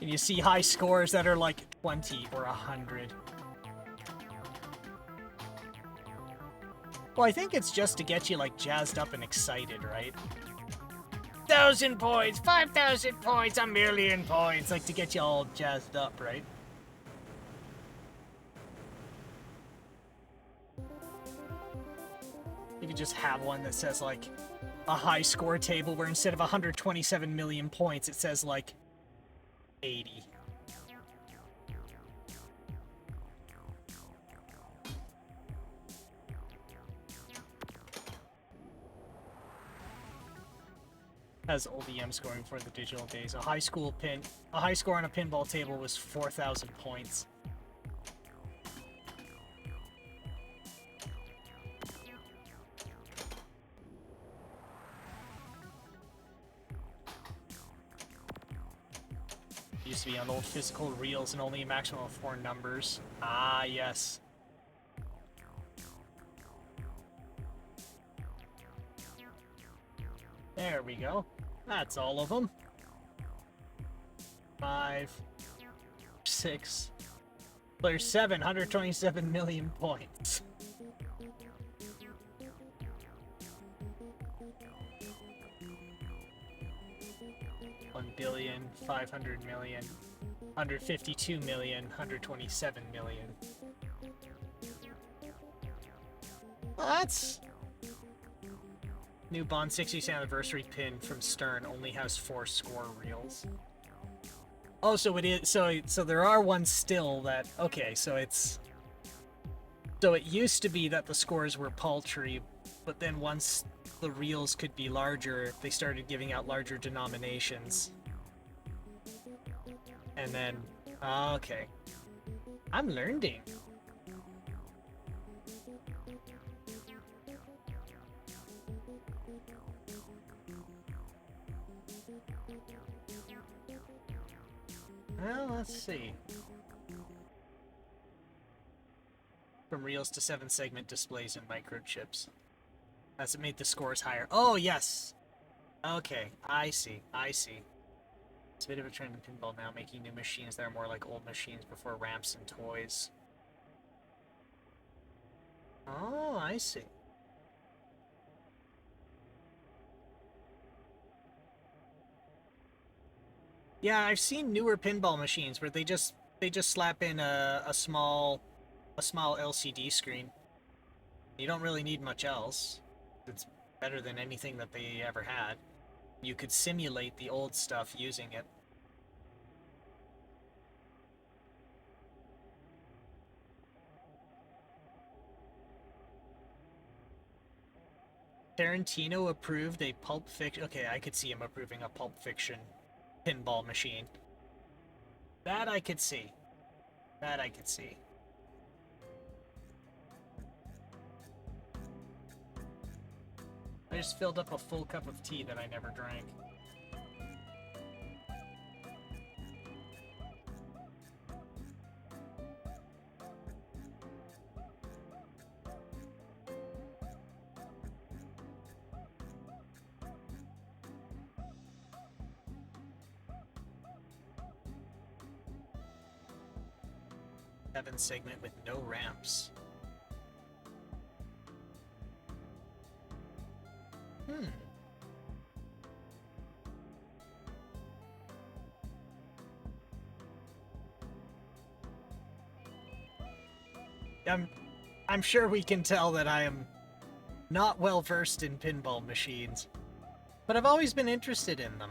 And you see high scores that are like 20 or 100. Well, I think it's just to get you like jazzed up and excited, right? 1,000 points, 5,000 points, 1,000,000 points, like to get you all jazzed up, right? You could just have one that says, like, a high score table where instead of 127 million points, it says, like, 80. Has old EM scoring for the digital days. A high score on a pinball table was 4,000 points. Used to be on old physical reels and only a maximum of 4 numbers. Ah, yes. There we go. That's all of them. 5, 6. There's 727 million points. $1,500,000,000, 152,000,000, 127,000,000. Well, that's... New Bond 60th anniversary pin from Stern only has 4 score reels. Oh, so it is... So there are ones still that... Okay, so it's... So it used to be that the scores were paltry, but then once the reels could be larger, they started giving out larger denominations. And then... Okay. I'm learning. Well, let's see. From reels to 7-segment displays and microchips. Has it made the scores higher? Oh, yes! Okay, I see. It's a bit of a trend in pinball now, making new machines that are more like old machines before ramps and toys. Oh, I see. Yeah, I've seen newer pinball machines where they just slap in a small LCD screen. You don't really need much else. It's better than anything that they ever had. You could simulate the old stuff using it. Tarantino approved a Pulp Fiction... Okay, I could see him approving a Pulp Fiction pinball machine. That I could see. That I could see. I just filled up a full cup of tea that I never drank. Segment with no ramps. I'm sure we can tell that I am not well versed in pinball machines, but I've always been interested in them.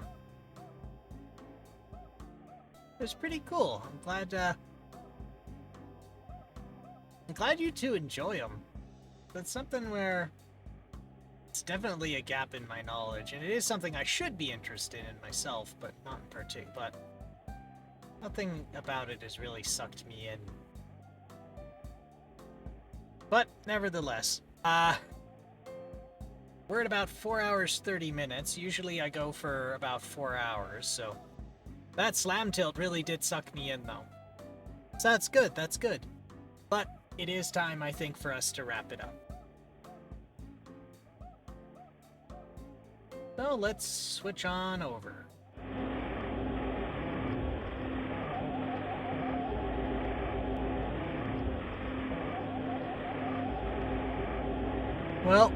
It was pretty cool. I'm glad you two enjoy them. That's something where it's definitely a gap in my knowledge, and it is something I should be interested in myself, but not in particular. But nothing about it has really sucked me in. But nevertheless, we're at about 4 hours 30 minutes. Usually I go for about 4 hours, so that slam tilt really did suck me in, though. So that's good, that's good. But it is time, I think, for us to wrap it up. So let's switch on over. Well,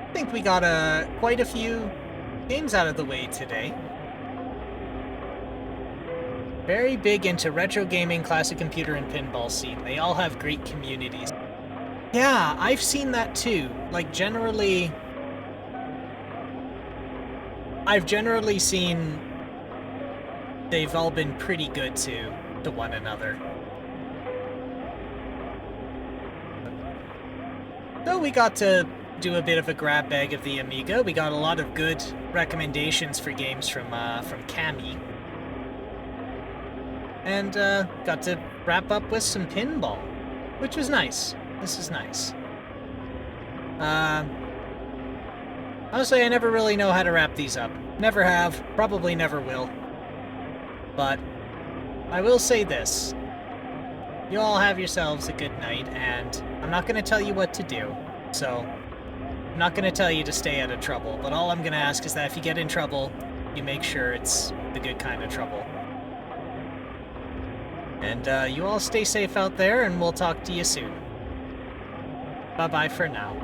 I think we got quite a few games out of the way today. Very big into retro gaming, classic computer, and pinball scene. They all have great communities. Yeah, I've seen that too. Like, generally, I've generally seen they've all been pretty good to one another. So we got to do a bit of a grab bag of the Amiga. We got a lot of good recommendations for games from Cami. And got to wrap up with some pinball, which was nice. This is nice. Honestly, I never really know how to wrap these up. Never have, probably never will. But I will say this. You all have yourselves a good night, and I'm not going to tell you what to do. So, I'm not going to tell you to stay out of trouble, but all I'm going to ask is that if you get in trouble, you make sure it's the good kind of trouble. And you all stay safe out there, and we'll talk to you soon. Bye-bye for now.